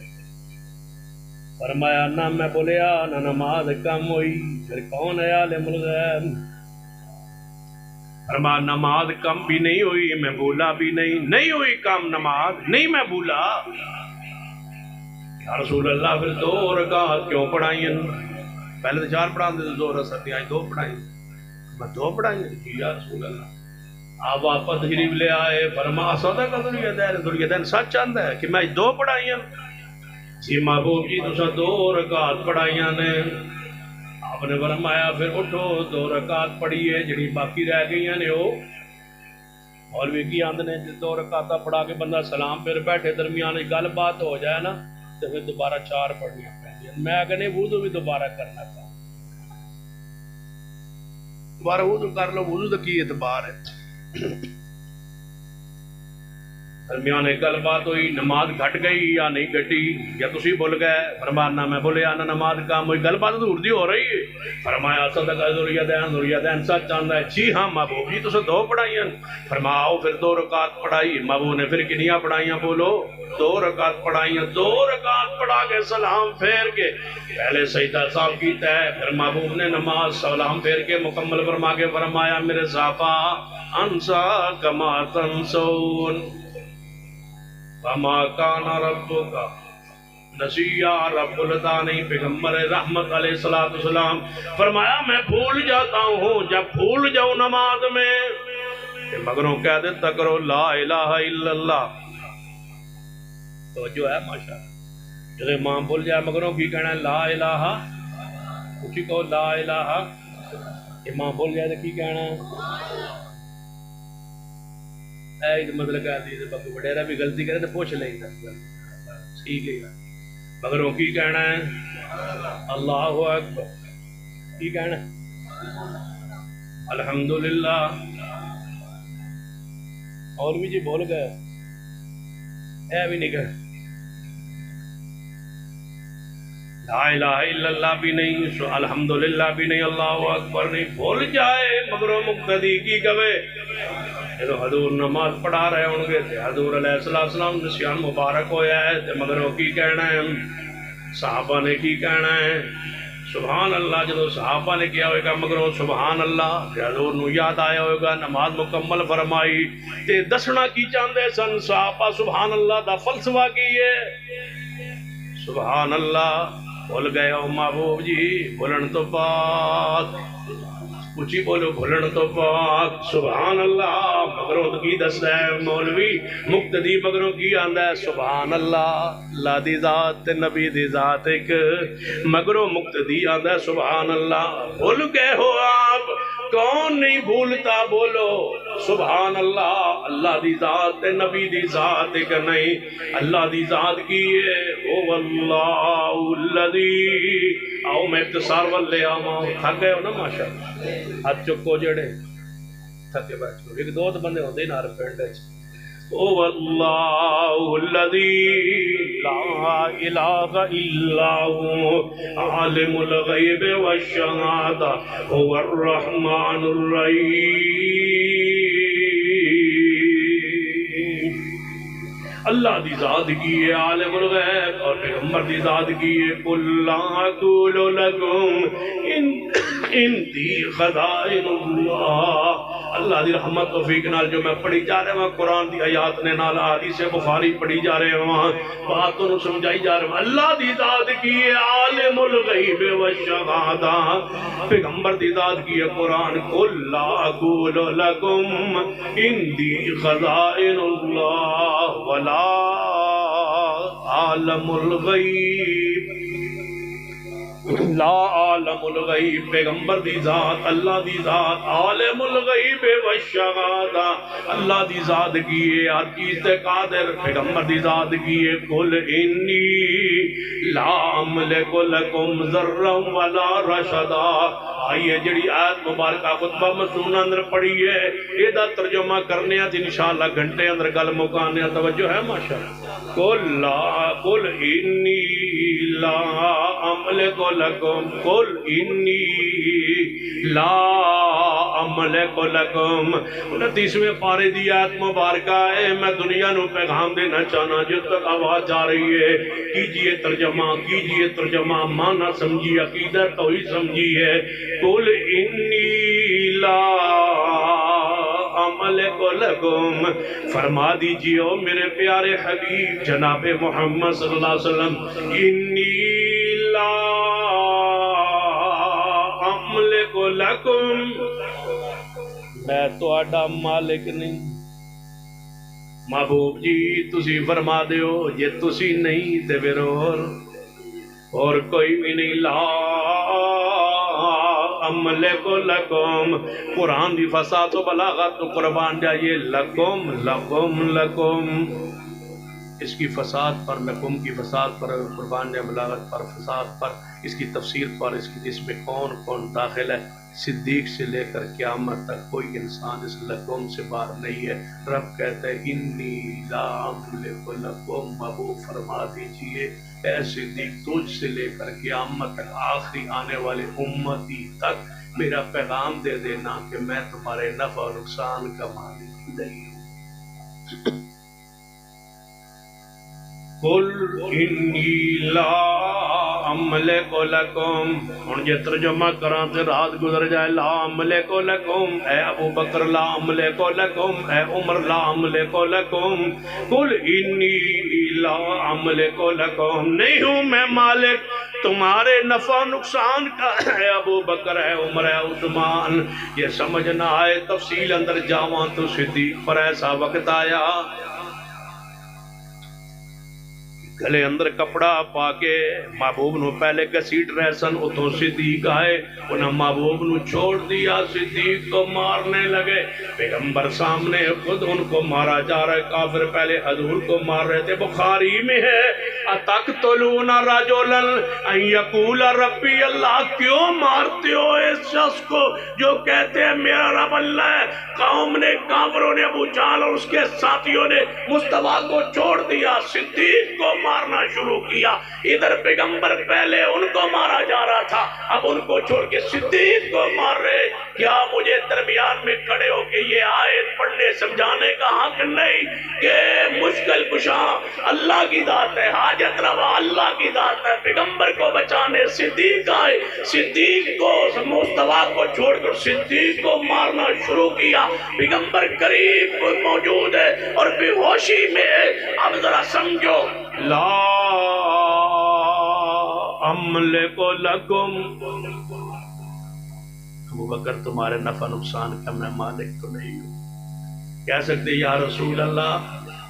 فرمایا نہ میں بولیا نہ نماز کم ہوئی, پھر کون ہے عالم الغیب؟ فرمایا نماز کم بھی نہیں ہوئی, میں بولا بھی نہیں ہوئی کم نماز, نہیں میں بولا. یا رسول اللہ پھر 2 رکعت کیوں پڑھائیں؟ پہلے تو 4 پڑھا دے, 2 رکعت آئی 2 پڑھائیں. میں 2 پڑھائیں یا رسول اللہ. آپ واپس تشریف لے آئے. فرمایا صدق ذوالجلالین سچ آندا ہے کہ میں 2 پڑھائیاں. جی محبوب جی تساں 2 رکعت پڑھائیاں نے. آپ نے فرمایا پھر اٹھو 2 رکعت پڑھیے, جڑی باقی رہ گئیاں نے وہ مولوی کی آندے نے 2 رکعت پڑھا کے بندہ سلام پھر بیٹھے درمیان گل بات ہو جائے نا تو پھر دوبارہ 4 پڑھنیاں پڑھنیاں. میں کہنے وضو بھی دوبارہ کرنا پڑا, دوبارہ وضو کر لو, وضو تو کی اعتبار ہے. درمیان گل بات ہوئی, نماز گھٹ گئی یا نہیں گھٹی یا تسی بھول گئے؟ فرمایا نہ میں بولیا نہ نماز کام ہوئی. گل بات حضور دی ہو رہی ہے. فرمایا صدق ذوالجلالین سچ آندا ہے. جی ہاں محبوب جی تساں 2 پڑھائیاں. فرمایا آؤ پھر 2 رکعت پڑھائی. محبوب نے پھر کنیاں پڑھائیاں؟ بولو 2 رکعت پڑھائیاں. 2 رکعت پڑھا کے سلام پھیر کے پہلے سجدہ صاحب کیتا ہے, پھر محبوب نے نماز سلام پھیر کے مکمل فرما کے فرمایا میرے صحابہ انسا کما تنسون وما کان ربک نسیا. رب العالمین پیغمبر رحمت علیہ الصلوۃ والسلام فرمایا میں بھول جاتا ہوں, جب بھول جاؤں نماز میں مگروں کہہ دیتا کرو لا الہ الا اللہ. تو جو ہے ماشاءاللہ جب امام بھول جائے مگروں کی کہنا ہے لا الہ اچھی کہو لا الہ، امام بول جائے تو کی کہنا ہے؟ مطلب کہ حدیث باقی وڈیرا بھی غلطی کرے تو پوچھ لیں گا، ٹھیک ہے، مگر وہ کی کہنا ہے؟ اللہ اکبر، کی کہنا ہے؟ الحمدللہ۔ اور بھی جی بول گئے اے بھی نہیں کہا لا الہ الا اللہ بھی نہیں، الحمدللہ بھی نہیں، اللہ اکبر نہیں، بھول جائے مگر وہ مقتدی کی کہے۔ جب حضور نماز پڑھا رہے ہوں گے تو حضور علیہ السلام نشان مبارک ہویا ہے تو مگر وہ کی کہنا ہے؟ صحابہ نے کی کہنا ہے؟ سبحان اللہ۔ جب صحابہ نے کیا ہوئے گا مگر وہ سبحان اللہ، حضور نو یاد آیا ہوئے گا، نماز مکمل فرمائی تے دسنا کی چاہندے سن صحابہ سبحان اللہ دا فلسفہ کی ہے؟ سبحان اللہ بھول گئے ہو محبوب جی، بھولن تو پاک، اچھی بولو بھولن تو پاک، سبحان اللہ مگروں کی دس ہے مولوی مقتدی مگروں کی آندہ ہے سبحان اللہ، اللہ دی ذات نبی دی ذات ایک، مگروں مقتدی آندہ ہے سبحان اللہ۔ بھول گئے ہو آپ، کون نہیں بھولتا بولو سبحان اللہ، اللہ دی ذات نبی دی ذات ایک نہیں، اللہ دی ذات کی ہے او اللہ الذی۔ آؤ میں اختصار والے آماؤں، تھک گئے ہو نا ماشاء اللہ، ہاتھ چکو جڑے تھکے بیٹھو، ایک دو بندے ہوتے نار پینڈے او اللہ الذی لا الہ الا هو عالم الغیب والشہادہ هو الرحمن الرحیم۔ اللہ دی ذات کی ہے عالم الغیب اور پیغمبر دی ذات کی ہے قل لا اقول لکم اندی خزائن اللہ۔ اللہ دی رحمت توفیق نال جو میں پڑھی جا رہے ہوں قرآن دی آیات نے نال حدیث بخاری پڑھی جا رہے ہوں باتوں نے سمجھائی جا رہے ہوں، اللہ دی ذات کی ہے عالم الغیب والشہادہ، پیغمبر دی ذات کی ہے قرآن قل لا اقول لکم اندی خزائن اللہ ولا عالم الغیب، لا عالم الغیب پیغمبر دی ذات، اللہ دی ذات عالم الغیب والشہادہ، اللہ دی ذات کی ہے ہر چیز تے قادر، پیغمبر دی ذات کی ہے قل انی لا املک لکم ذرا ولا رشدا۔ آئیے جڑی آیت مبارکہ خطبہ مسنون اندر پڑھی ہے یہ دا ترجمہ کرنے ہیں انشاءاللہ گھنٹے اندر گل مکانے توجہ ہے ماشاءاللہ۔ قل انی لا املک لکم، قل انی لا املک لکم، 29ویں پارے دی آیت مبارکہ ہے۔ میں دنیا نو پیغام دینا چاہنا جس تک آواز جا رہی ہے کیجئے ترجمہ معنی سمجھی عقیدہ توحید سمجھی ہے۔ قل انی لا املک لکم، فرما دیجئے او میرے پیارے حبیب جناب محمد صلی اللہ علیہ وسلم انی لا املک لکم، میں تو آڈا مالک نہیں۔ محبوب جی تسی فرما دیو جے تسی نہیں تے پھر اور کوئی بھی نہیں، لا املک لکم، قرآن دی فصاحت و بلاغت تو قربان جائیے لکم لکم لکم، اس کی فصاحت پر لکم کی فصاحت پر قربان جائے، بلاغت پر فصاحت پر، اس کی تفسیر پر، اس میں کون کون داخل ہے، صدیق سے لے کر قیامت تک کوئی انسان اس لکم سے باہر نہیں ہے۔ رب کہتا ہے انی لا املک لکم، محبوب فرما دیجئے اے صدیق تجھ سے لے کر قیامت تک آخری آنے والے امتی تک میرا پیغام دے دینا کہ میں تمہارے نفع و نقصان کا مالک نہیں ہوں۔ قل انی لا املک لکم، ہن جے ترجمہ کراں تے رات گزر جائے، لا املک لکم اے ابو بکر، لا املک لکم اے عمر، لا املک لکم، قل انی لا املک لکم، نہیں ہوں میں مالک تمہارے نفع نقصان کا، ہے ابو بکر ہے عمر ہے عثمان، یہ سمجھ نہ آئے تفصیل اندر جاواں تو صدیق پر ایسا وقت آیا گلے اندر کپڑا پا کے محبوب نو پہلے گسیٹ رہے سن، اتوں صدیق آئے، انہاں محبوب نو چھوڑ دیا، صدیق کو مارنے لگے، پیغمبر سامنے خود ان کو مارا جا رہا ہے، کافر پہلے حضور کو مار رہے تھے۔ بخاری میں ہے اتقتلون رجلا ان یقول ربی اللہ، کیوں مارتے ہو اس شخص کو جو کہتے ہیں میرا رب اللہ ہے؟ قوم نے، کافروں نے، ابو جہل اور اس کے ساتھیوں نے مصطفیٰ کو چھوڑ دیا، صدیق کو مارنا شروع کیا۔ ادھر پیغمبر پہلے ان کو مارا جا رہا تھا، اب ان کو چھوڑ کے صدیق کو مار رہے۔ کیا مجھے درمیان میں کھڑے ہو کے یہ آیت پڑھنے سمجھانے کا حق نہیں کہ مشکل کشا اللہ کی ذات ہے، حاجت روا اللہ کی ذات ہے؟ پیغمبر کو بچانے صدیق آئے، صدیق کو، مصطفیٰ کو چھوڑ کر صدیق کو مارنا شروع کیا۔ پیغمبر قریب موجود ہے اور بے ہوشی میں ہے۔ اب ذرا سمجھو، لا املک لکم، ابو بکر تمہارے نفع نقصان کا میں مالک تو نہیں ہوں۔ کہہ سکتے یا رسول اللہ،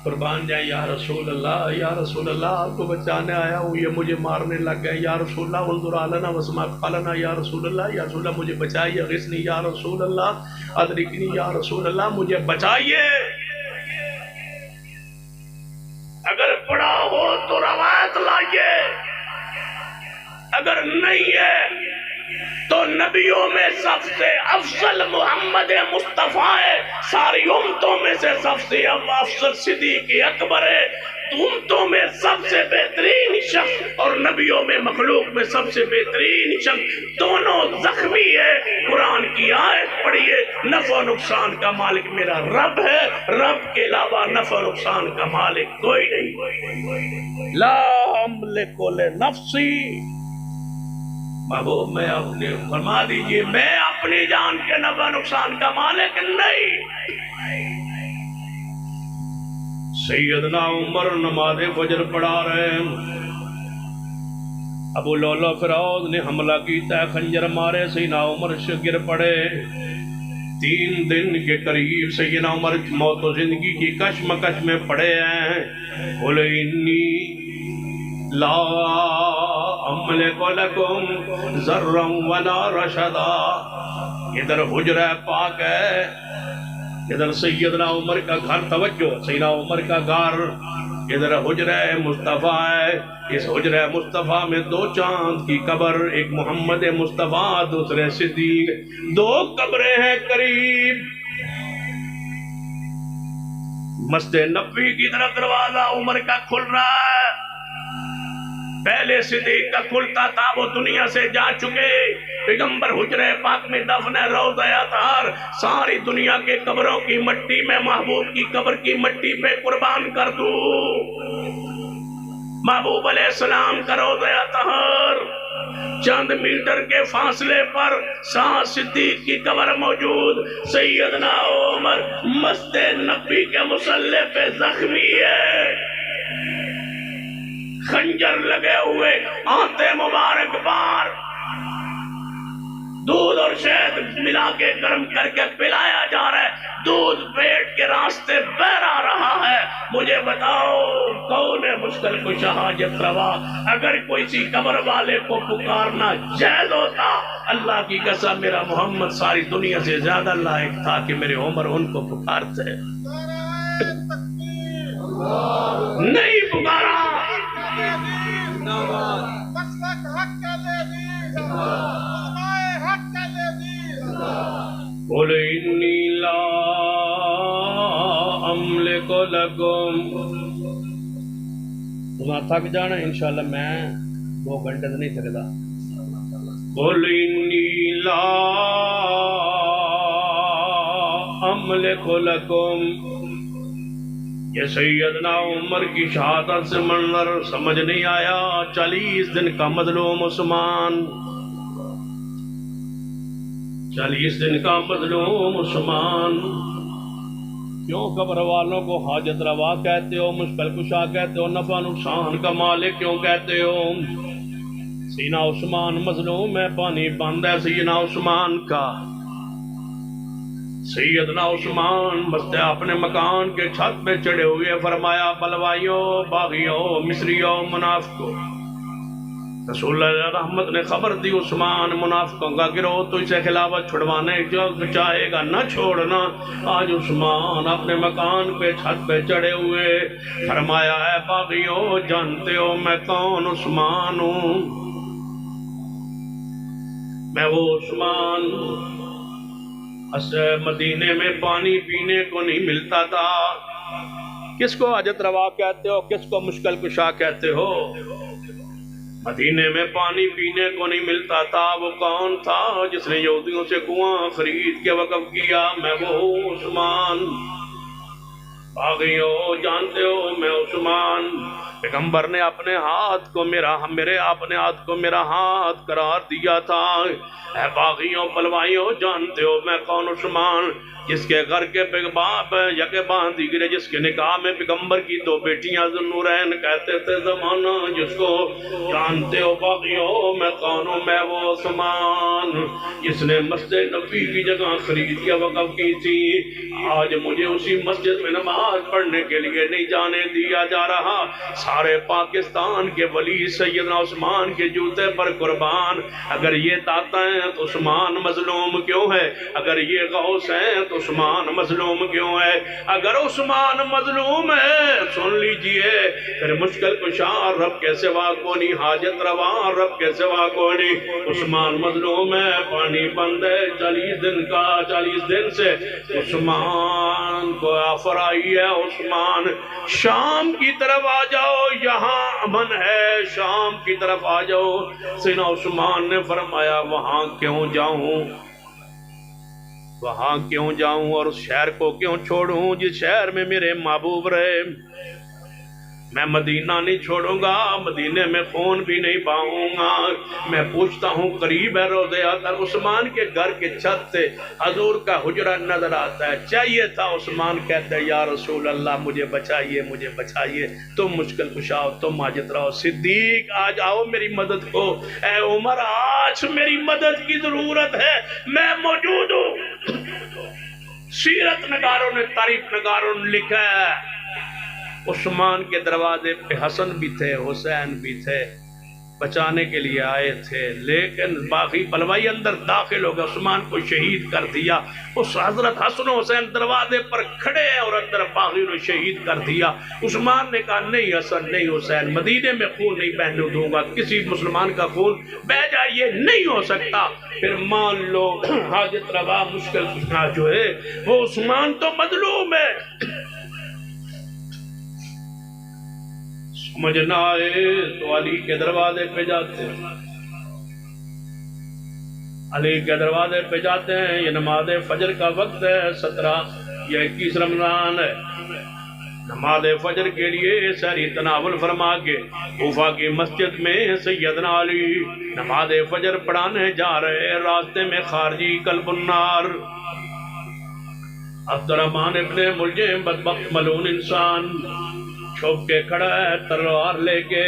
قربان جائیں یا رسول اللہ، یا رسول اللہ آپ کو بچانے آیا ہوں، یہ مجھے مارنے لگ گئے، یا رسول اللہ انظر علینا واسمع قالنا، یا رسول اللہ، یا رسول اللہ مجھے بچائیے، غثنی یا رسول اللہ، ادرکنی یا رسول اللہ، مجھے بچائیے۔ اگر پڑھا ہو تو روایت لائیے، اگر نہیں ہے تو نبیوں میں سب سے افضل محمد مصطفیٰ ہے، ساری امتوں میں سے سب سے افضل صدیق اکبر ہے، امتوں میں سب سے بہترین شخص اور نبیوں میں، مخلوق میں سب سے بہترین شخص، دونوں زخمی ہے۔ قرآن کی آیت پڑھیے، نفع و نقصان کا مالک میرا رب ہے، رب کے علاوہ نفع و نقصان کا مالک کوئی نہیں۔ لا املک لنفسی، محبوب میں اپنے فرما دیجئے میں اپنی جان کے نفع نقصان کا مالک نہیں۔ سیدنا عمر نماز فجر پڑھا رہے ہیں، ابو لولو فیروز نے حملہ کیتا ہے، خنجر مارے، سیدنا عمر گر پڑے۔ 3 دن کے قریب سیدنا عمر موت و زندگی کی کشمکش میں پڑے ہیں۔ بولے انی لا املک لکم ذرا ولا رشدا۔ ادھر حجرہ پاک ہے، ادھر سیدنا عمر کا گھر، توجہ، سیدنا عمر کا گھر، ادھر حجرہ مصطفیٰ ہے۔ اس حجرہ مصطفیٰ میں 2 چاند کی قبر، ایک محمد مصطفیٰ، دوسرے صدیق، 2 قبریں ہیں قریب۔ مسجد نبوی کی طرف دروازہ عمر کا کھل رہا ہے، پہلے صدیق کا کھلتا تھا، وہ دنیا سے جا چکے۔ پیغمبر حجرہ پاک میں دفن ہے، روضہ اطہار، ساری دنیا کے قبروں کی مٹی میں محبوب کی قبر کی مٹی پہ قربان کر دوں۔ محبوب علیہ السلام کا روضہ اطہار، چند میٹر کے فاصلے پر صدیق کی قبر موجود۔ سیدنا عمر مسجد نبی کے مصلی پہ زخمی ہے، خنجر لگے ہوئے، آنتے مبارک بار، دودھ اور شہد ملا کے گرم کر کے پلایا جا رہا ہے، دودھ پیٹ کے راستے بہہ رہا ہے۔ مجھے بتاؤ کون ہے مشکل کشا حاجت روا؟ اگر کوئی سی قبر والے کو پکارنا جائز ہوتا، اللہ کی قسم میرا محمد ساری دنیا سے زیادہ لائق تھا کہ میرے عمر ان کو پکارتے، نہیں پکارا۔ قل انی لا املک لکم، تمہیں تھک جانا انشاءاللہ، میں 2 گھنٹے سے نہیں تھکتا۔ قل انی لا املک لکم، یہ سیدنا عمر کی شہادت سے منظر سمجھ نہیں آیا۔ 40 دن کا مظلوم عثمان، 40 دن کا مظلوم عثمان، کیوں قبر والوں کو حاجت روا کہتے ہو، مشکل کشا کہتے ہو، نفع نقصان کا مالک کیوں کہتے ہو؟ سینہ عثمان مظلوم ہے، پانی بند ہے سینہ عثمان کا۔ سیدنا عثمان بستے اپنے مکان کے چھت پہ چڑھے ہوئے فرمایا بلوائیوں باغیوں مصریوں منافقوں، رسول اللہ رحمت نے خبر دی عثمان منافقوں کا گروہ تو اسے خلافت چھڑوانے جو چاہے گا نہ چھوڑنا۔ آج عثمان اپنے مکان پہ چھت پہ چڑھے ہوئے فرمایا اے باغیوں جانتے ہو میں کون عثمان ہوں؟ میں وہ عثمان مدینے میں پانی پینے کو نہیں ملتا تھا۔ کس کو حاجت روا کہتے ہو، کس کو مشکل کشا کہتے ہو؟ مدینے میں پانی پینے کو نہیں ملتا تھا۔ وہ کون تھا جس نے یہودیوں سے کنواں خرید کے وقف کیا؟ میں وہ عثمان۔ باغیوں جانتے ہو میں عثمان۔ پیغمبر نے اپنے ہاتھ کو میرا ہاتھ قرار دیا تھا۔ اے باغیوں پلوائیوں جانتے ہو میں کون عثمان، جس کے گھر کے باپ یکے باندھی گرے، جس کے نکاح میں پیغمبر کی 2 بیٹیاں ذوالنورین کہتے تھے زمانہ، جس کو جانتے ہو باغیوں میں کون ہوں؟ میں وہ عثمان جس نے مسجد نبی کی جگہ خرید کے وقف کی تھی۔ آج مجھے اسی مسجد میں نماز پڑھنے کے لیے نہیں جانے دیا جا رہا۔ سارے پاکستان کے ولی سیدنا عثمان کے جوتے پر قربان۔ اگر یہ داتا ہیں تو عثمان مظلوم کیوں ہے؟ اگر یہ غوث ہیں تو عثمان مظلوم کیوں ہے؟ اگر عثمان مظلوم ہے سن لیجئے پھر مشکل کشا رب کے سوا کوئی نہیں، حاجت روا رب کے سوا کوئی نہیں۔ عثمان مظلوم ہے، پانی بند ہے 40 دن سے عثمان کو آفر آئی ہے۔ عثمان شام کی طرف آ جاؤ، یہاں امن ہے، شام کی طرف آ جاؤ۔ سیدنا عثمان نے فرمایا وہاں کیوں جاؤں اور اس شہر کو کیوں چھوڑوں جس شہر میں میرے محبوب رہے؟ میں مدینہ نہیں چھوڑوں گا، مدینے میں خون بھی نہیں بہاؤں گا۔ میں پوچھتا ہوں قریب ہے روضہ اطہر؟ عثمان کے گھر کے چھت سے حضور کا حجرہ نظر آتا ہے۔ چاہیے تھا عثمان کہتا ہے یا رسول اللہ مجھے بچائیے، تم مشکل کشا ہو، تم حاجت رہو۔ صدیق آج آؤ میری مدد کو۔ اے عمر آج میری مدد کی ضرورت ہے، میں موجود ہوں۔ سیرت نگاروں نے تاریخ نگاروں نے لکھا ہے عثمان کے دروازے پہ حسن بھی تھے، حسین بھی تھے، بچانے کے لیے آئے تھے، لیکن باقی بلوائی اندر داخل ہو گئے، عثمان کو شہید کر دیا۔ اس حضرت حسن و حسین دروازے پر کھڑے ہیں اور اندر باغی نے شہید کر دیا۔ عثمان نے کہا نہیں حسن نہیں حسین، مدینے میں خون نہیں بہنے دوں گا، کسی مسلمان کا خون بہ جائے یہ نہیں ہو سکتا۔ پھر مان لو حاجت روا مشکل کشا جو ہے وہ عثمان تو مظلوم ہے۔ سمجھ نہ آئے تو علی کے دروازے پہ جاتے ہیں، علی کے دروازے پہ جاتے ہیں۔ یہ نماز فجر کا وقت ہے، 17 یا 21 رمضان ہے۔ نماز فجر کے لیے سحری تناول فرما کے کوفہ کی مسجد میں سیدنا علی نماز فجر پڑھانے جا رہے۔ راستے میں خارجی قلب النار عبدالرحمن ابن ملجم بدبخت ملعون انسان چھپ کے کھڑا ہے، تلوار لے کے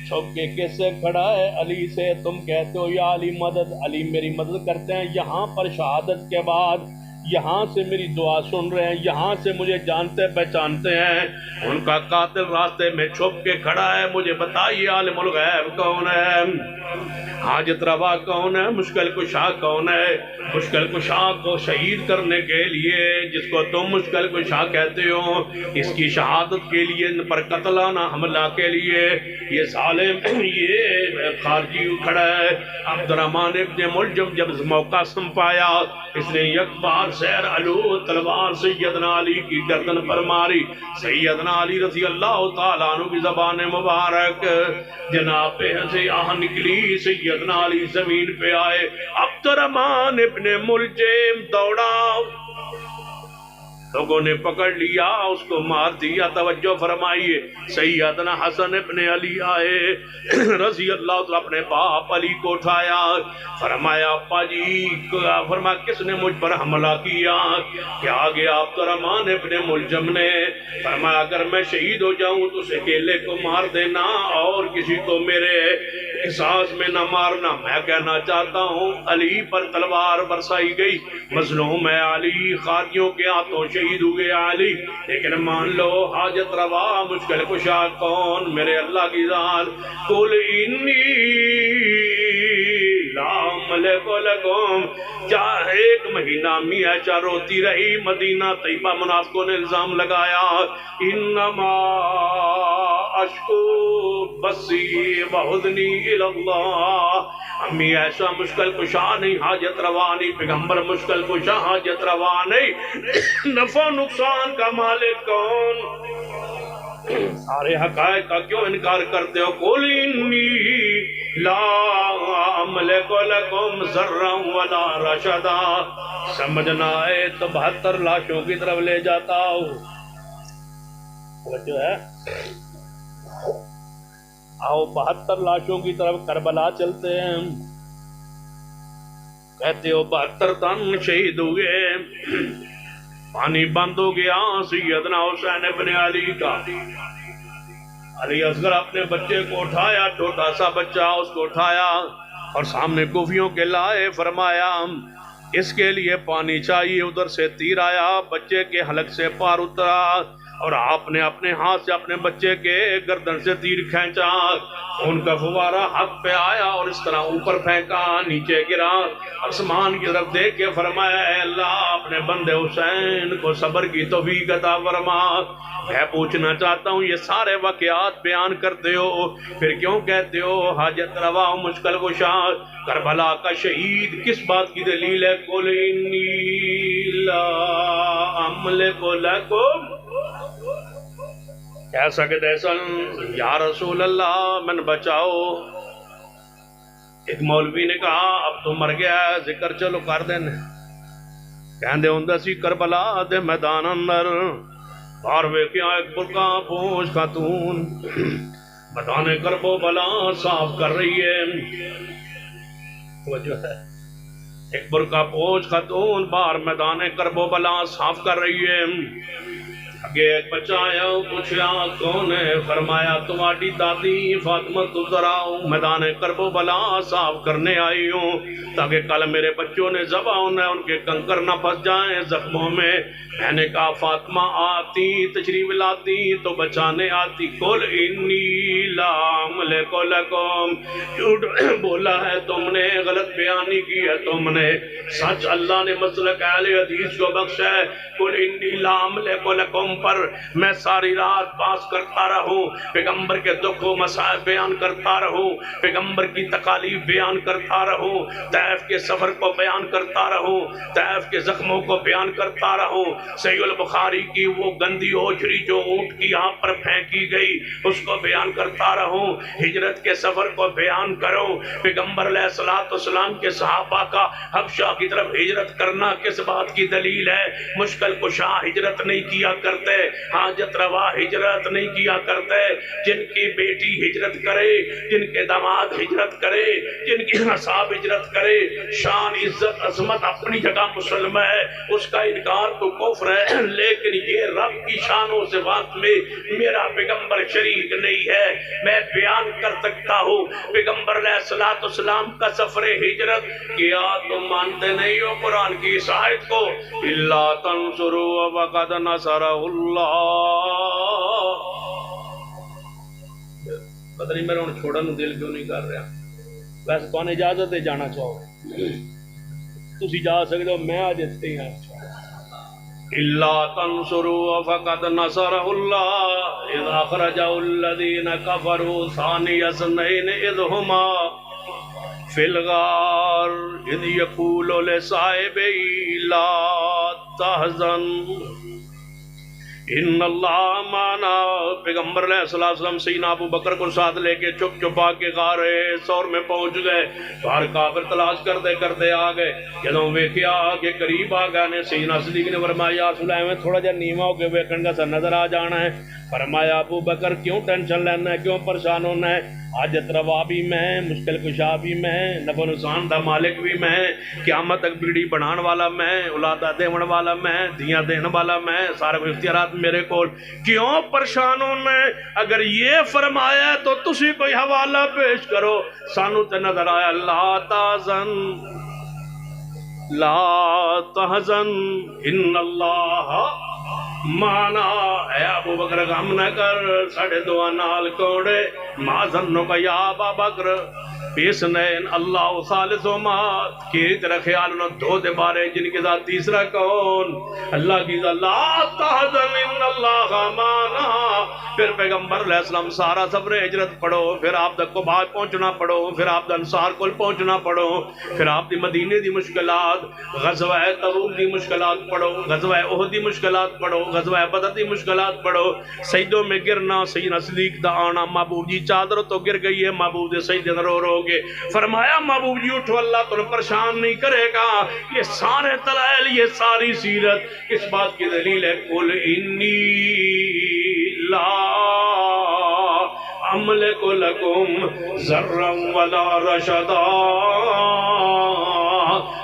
چھپ کے کس سے کھڑا ہے؟ علی سے۔ تم کہتے ہو یا علی مدد، علی میری مدد کرتے ہیں۔ یہاں پر شہادت کے بعد یہاں سے میری دعا سن رہے ہیں، یہاں سے مجھے جانتے پہچانتے ہیں۔ ان کا قاتل راستے میں چھپ کے کھڑا ہے، مجھے بتائیے عالم الغیب کون ہے، حاجت روا کون ہے، مشکل کشا کون ہے؟ مشکل کشا کو شہید کرنے کے لیے جس کو تم مشکل کشا کہتے ہو، اس کی شہادت کے لیے ان پر قتلانہ حملہ کے لیے یہ ظالم یہ خارجی کھڑا ہے۔ عبدالرحمن ابن ملجم جب موقع سنپایا اس نے یک بار سیر علو تلوار سیدنا علی کی گردن پر ماری۔ سیدنا علی رضی اللہ تعالیٰ عنہ کی زبان مبارک جناب پہ سے آہ نکلی، سیدنا علی زمین پہ آئے۔ عبدالرحمن ابن ملجم دوڑا، لوگوں نے پکڑ لیا، اس کو مار دیا۔ توجہ فرمائیے، سیدنا حسن ابن علی آئے رضی اللہ تعالیٰ، اپنے باپ علی کو اٹھایا، فرمایا ابا جی، فرمایا کس نے مجھ پر حملہ کیا؟ کیا آگے عبد الرحمن ابن ملجم نے فرمایا اگر میں شہید ہو جاؤں تو اسے اکیلے کو مار دینا اور کسی کو میرے احساس میں نہ مارنا۔ میں کہنا چاہتا ہوں علی پر تلوار برسائی گئی، مظلوم ہے علی، قاضیوں کے ہاتھوں شہید ہوئے علی، لیکن مان لو حاجت روا مشکل کشا کون؟ میرے اللہ کی ذات۔ قل انی لا املک لکم، چاہے ایک مہینہ میاں چا روتی رہی مدینہ طیبہ، منافقوں نے الزام لگایا انما اشکو بسی وحدنی اللہ، امی ایسا مشکل کشا نہیں، حاجت روا نہیں، پیغمبر مشکل کشا حاجت روا نہیں، نفع نقصان کا مالک کون؟ سارے حقائق کا کیوں انکار کرتے ہو؟ قل انی لا املک لکم ذرا ولا رشدا، سمجھنا ہے تو 72 لاشوں کی طرف لے جاتا ہوں۔ جو ہے آؤ 72 لاشوں کی طرف کربلا چلتے ہیں، کہتے ہو 72 تن شہید ہوئے، پانی بند ہو گیا سیدنا حسین ابن علی کا۔ علی اصغر اپنے بچے کو اٹھایا، چھوٹا سا بچہ، اس کو اٹھایا اور سامنے کوفیوں کے لائے، فرمایا اس کے لیے پانی چاہیے۔ ادھر سے تیر آیا، بچے کے حلق سے پار اترا اور آپ نے اپنے ہاتھ سے اپنے بچے کے گردن سے تیر کھینچا، ان کا فوارہ حق پہ آیا اور اس طرح اوپر پھینکا، نیچے گرا، آسمان کی طرف دیکھ کے فرمایا اے اللہ اپنے بندے حسین کو صبر کی توفیق عطا فرما۔ میں پوچھنا چاہتا ہوں یہ سارے واقعات بیان کرتے ہو، پھر کیوں کہتے ہو حاجت روا مشکل کشا؟ کربلا کا شہید کس بات کی دلیل ہے؟ قل انی لا املک لکم، کہہ سکتے سن یا رسول اللہ من بچاؤ۔ ایک مولوی نے کہا اب تو مر گیا ہے، ذکر چلو کر دینے، کہندے ہوندہ سی کربلا دے میدان اندر اور ویکھیا ایک برقع پوش خاتون میدان کرب و بلا صاف کر رہی ہے۔ توجہ ہے، ایک برقع پوش خاتون باہر میدان کرب و بلا صاف کر رہی ہے۔ اگے ایک بچہ آیا، پوچھا کون ہے؟ فرمایا تمہاری دادی فاطمہ الزہرا، میدان کرب و بلا صاف کرنے آئی ہوں تاکہ کل میرے بچوں نے ذبح ہونا ہے، ان کے کنکر نہ پھنس جائیں زخموں میں۔ میں نے کہا فاطمہ آتی تشریف لاتی تو بچانے آتی۔ قل انی لا املک لکم، جھوٹ بولا ہے تم نے، غلط بیانی کی ہے تم نے، سچ اللہ نے مسلک اہل حدیث کو بخشا ہے۔ قل انی لا املک لکم پر میں ساری رات باس کرتا رہوں، پیغمبر کے دکھ و مصائب بیان کرتا رہوں، پیغمبر کی تکالیف بیان کرتا رہوں، طائف کے سفر کو بیان کرتا رہوں، طائف کے زخموں کو بیان کرتا رہوں، صحیح البخاری کی وہ گندی اوجری جو اونٹ کی یہاں پر پھینکی گئی اس کو بیان کرتا رہوں، ہجرت کے سفر کو بیان کروں، پیغمبر علیہ السلام کے صحابہ کا حبشہ کی طرف ہجرت کرنا کس بات کی دلیل ہے؟ مشکل کشا ہجرت نہیں کیا کرتے، حاجت روا ہجرت نہیں کیا کرتے۔ جن کی بیٹی ہجرت کرے، جن کے داماد ہجرت کرے، جن کی اصحاب ہجرت کرے، شان عزت عظمت اپنی جگہ مسلم ہے، اس کا انکار تو کفر ہے، لیکن یہ رب کی شان و صفات میں میرا پیغمبر شریک نہیں ہے۔ میں بیان کر سکتا ہوں پیغمبر علیہ السلام کا سفر ہجرت کیا، تم مانتے نہیں ہو قرآن کی اس آیت کو، الا تنصروا وقد نصرہ اللہ۔ پتہ نہیں میرا انہیں چھوڑا نو دل کیوں نہیں کر رہا، ویسے کون اجازت ہے جانا چاہو تسی جا سکتے ہو، میں آج اتنے ہیں۔ الا تنصروا فقد نصرہ اللہ اذ اخرجہ الذین کفروا ثانی اثنین اذ ہما فی الغار اذ یقول لصاحبہ لا تحزن ان اللہ مانا پیغمبر علیہ السلام سیدنا ابو بکر کو ساتھ لے کے چھپ چھپا کے غار ثور میں پہنچ گئے. باہر کافر تلاش کرتے کرتے آ گئے. جدوں ویکھیا کہ قریب آ گئے نے سیدنا صدیق نے فرمایا یا رسول اللہ میں تھوڑا جہا نیواں ہو کے ویکھن گا سر نظر آ جانا ہے. فرمایا ابو بکر کیوں ٹینشن لینا ہے, کیوں پریشان ہونا ہے, حاجت روا بھی میں, مشکل کشا بھی میں, نفع نقصان دا مالک بھی میں, قیامت تک بیڑی بنان والا میں, اولادہ دیون والا میں, دیاں دین والا میں, سارے اختیارات میرے کول, کیوں پریشان ہونا ہے؟ اگر یہ فرمایا ہے تو تسی کوئی حوالہ پیش کرو. سانو تے نظر آیا لا تحزن لا تحزن ان اللہ مانا, اے ابو بکر غم نہ کر, ساڑھے دعا نال کوڑے, ما ظنو کا یا ابا بکر بیسنین اللہ ثالثہما, کہ تیرا خیال انہوں دو دے بارے جن کے ذات تیسرا کون؟ اللہ کی ذات لا تحزن ان اللہ مانا. پھر پیغمبر علیہ السلام سارا سفر ہجرت پڑھو, پھر آپ تک کو بعد پہنچنا پڑھو, پھر آپ دا انصار کو پہنچنا پڑھو, پھر آپ دی مدینے دی مشکلات, غزوہ تبوک دی مشکلات پڑھو, غزوہ احد دی مشکلات پڑھو, غزوہ بدر دی مشکلات پڑھو, سجدوں میں گرنا, سیدنا صدیق دا آنا, محبوب جی چادر تو گر گئی ہے, محبوب دے سجدے نہ رو رو گے. فرمایا محبوب جی اٹھو, اللہ تمہیں پریشان نہیں کرے گا. یہ سارے دلائل, یہ ساری سیرت کس بات کی دلیل ہے؟ قل انی لا املک لکم ذرا ولا رشدا.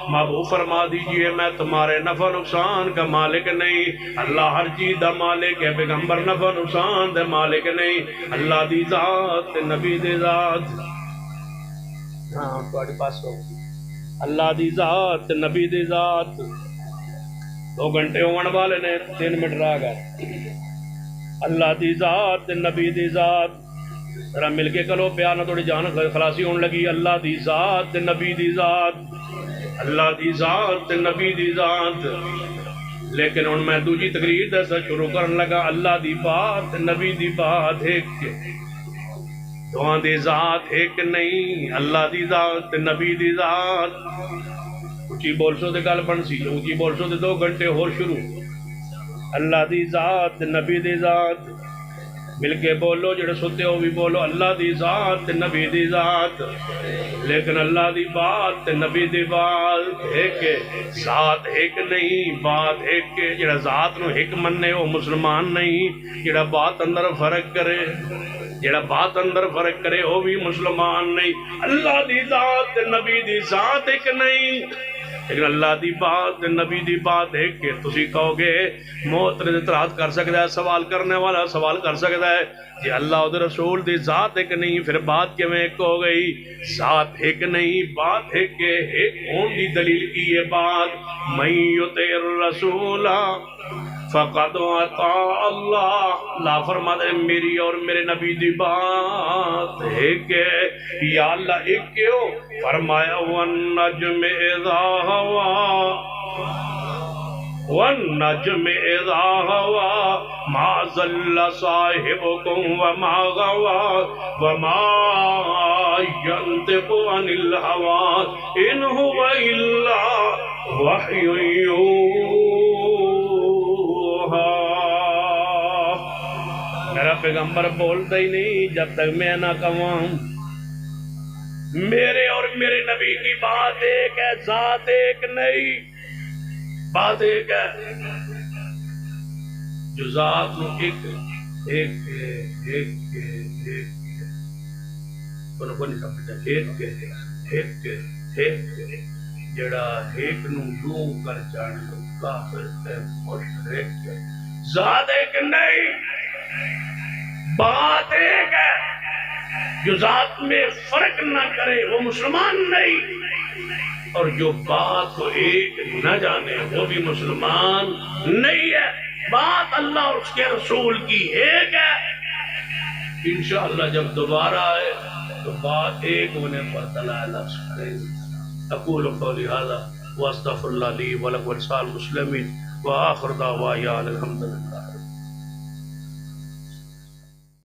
محبوب فرما دیجئے میں تمہارے نفع نقصان کا مالک نہیں, اللہ ہر چیز دا مالک ہے. پیغمبر نفع نقصان دے مالک نہیں, اللہ دی ذات نبی دی ذات, ہاں تھوڑے پاس ہو, اللہ دی ذات نبی دی ذات. 2 گھنٹے ہونے والے نے 3 منٹ رہ گئے. اللہ دی ذات نبی دی ذات, ذرا مل کے کرو پیار نہ, تھوڑی جان خلاصی ہونے لگی. اللہ دی ذات نبی دی ذات, اللہ دی ذات نبی دی ذات. لیکن ہن میں دوجی تقریر دسا شروع کرن لگا. اللہ دی بات نبی دی بات ایک, دعاں دی ذات ایک نہیں, اللہ دی ذات نبی دی ذات. اونچی بول سو تے گل بن سی, اونچی بول سو تے 2 گھنٹے ہور شروع. اللہ دی ذات نبی دی ذات, مل کے بولو, جڑے ستے ہو بھی بولو اللہ دی ذات نبی دی ذات. لیکن اللہ دی بات نبی دی بات ایک, ذات ایک نہیں, بات ایک. جڑا ذات نو ایک مننے وہ مسلمان نہیں, جڑا بات اندر فرق کرے, جڑا بات اندر فرق کرے وہ بھی مسلمان نہیں. اللہ دی ذات نبی دی ذات ایک نہیں, لیکن اللہ دی بات نبی دی بات ایک. کہ تسی کہو گے معترض اعتراض کر سکتا ہے, سوال کرنے والا سوال کر سکتا ہے کہ اللہ اور رسول دی ذات ایک نہیں, پھر بات کیوں ایک ہو گئی؟ ذات ایک نہیں, بات ایک ہے. ایک ہون دی دلیل کی یہ بات, من یطع الرسول فقد اطاع اللہ. لا فرما دے میری اور میرے نبی دی بات ایک ہے. یا اللہ ایک کیوں؟ فرمایا والنجم اذا ہوا, والنجم اذا ہوا ما ضل صاحبکم وما غوا وما ينطق عن الهوى ان هو الا وحی یوحی. میرا پیغمبر بولتا ہی نہیں جب تک میں نہ کہوں. میرے اور میرے نبی کی بات ایک ہے, ذات ایک نہیں, بات ایک ہے. جو ذات نو ایک ایک ایک ایک تو کو نہیں سمجھا, ایک ایک جڑا ایک نو یوں کر جانے تو کافر تے مشرک. ذات ایک نہیں, بات ایک ہے. جو ذات میں فرق نہ کرے وہ مسلمان نہیں, اور جو بات کو ایک نہ جانے وہ بھی مسلمان نہیں ہے. بات اللہ اور اس کے رسول کی ایک ہے. انشاءاللہ جب دوبارہ آئے تو بات ایک ہونے پر دلائل کریں. اقول قولی ھذا واستغفر اللہ لی ولکم ولسائر المسلمین وآخر دعوانا الحمدللہ.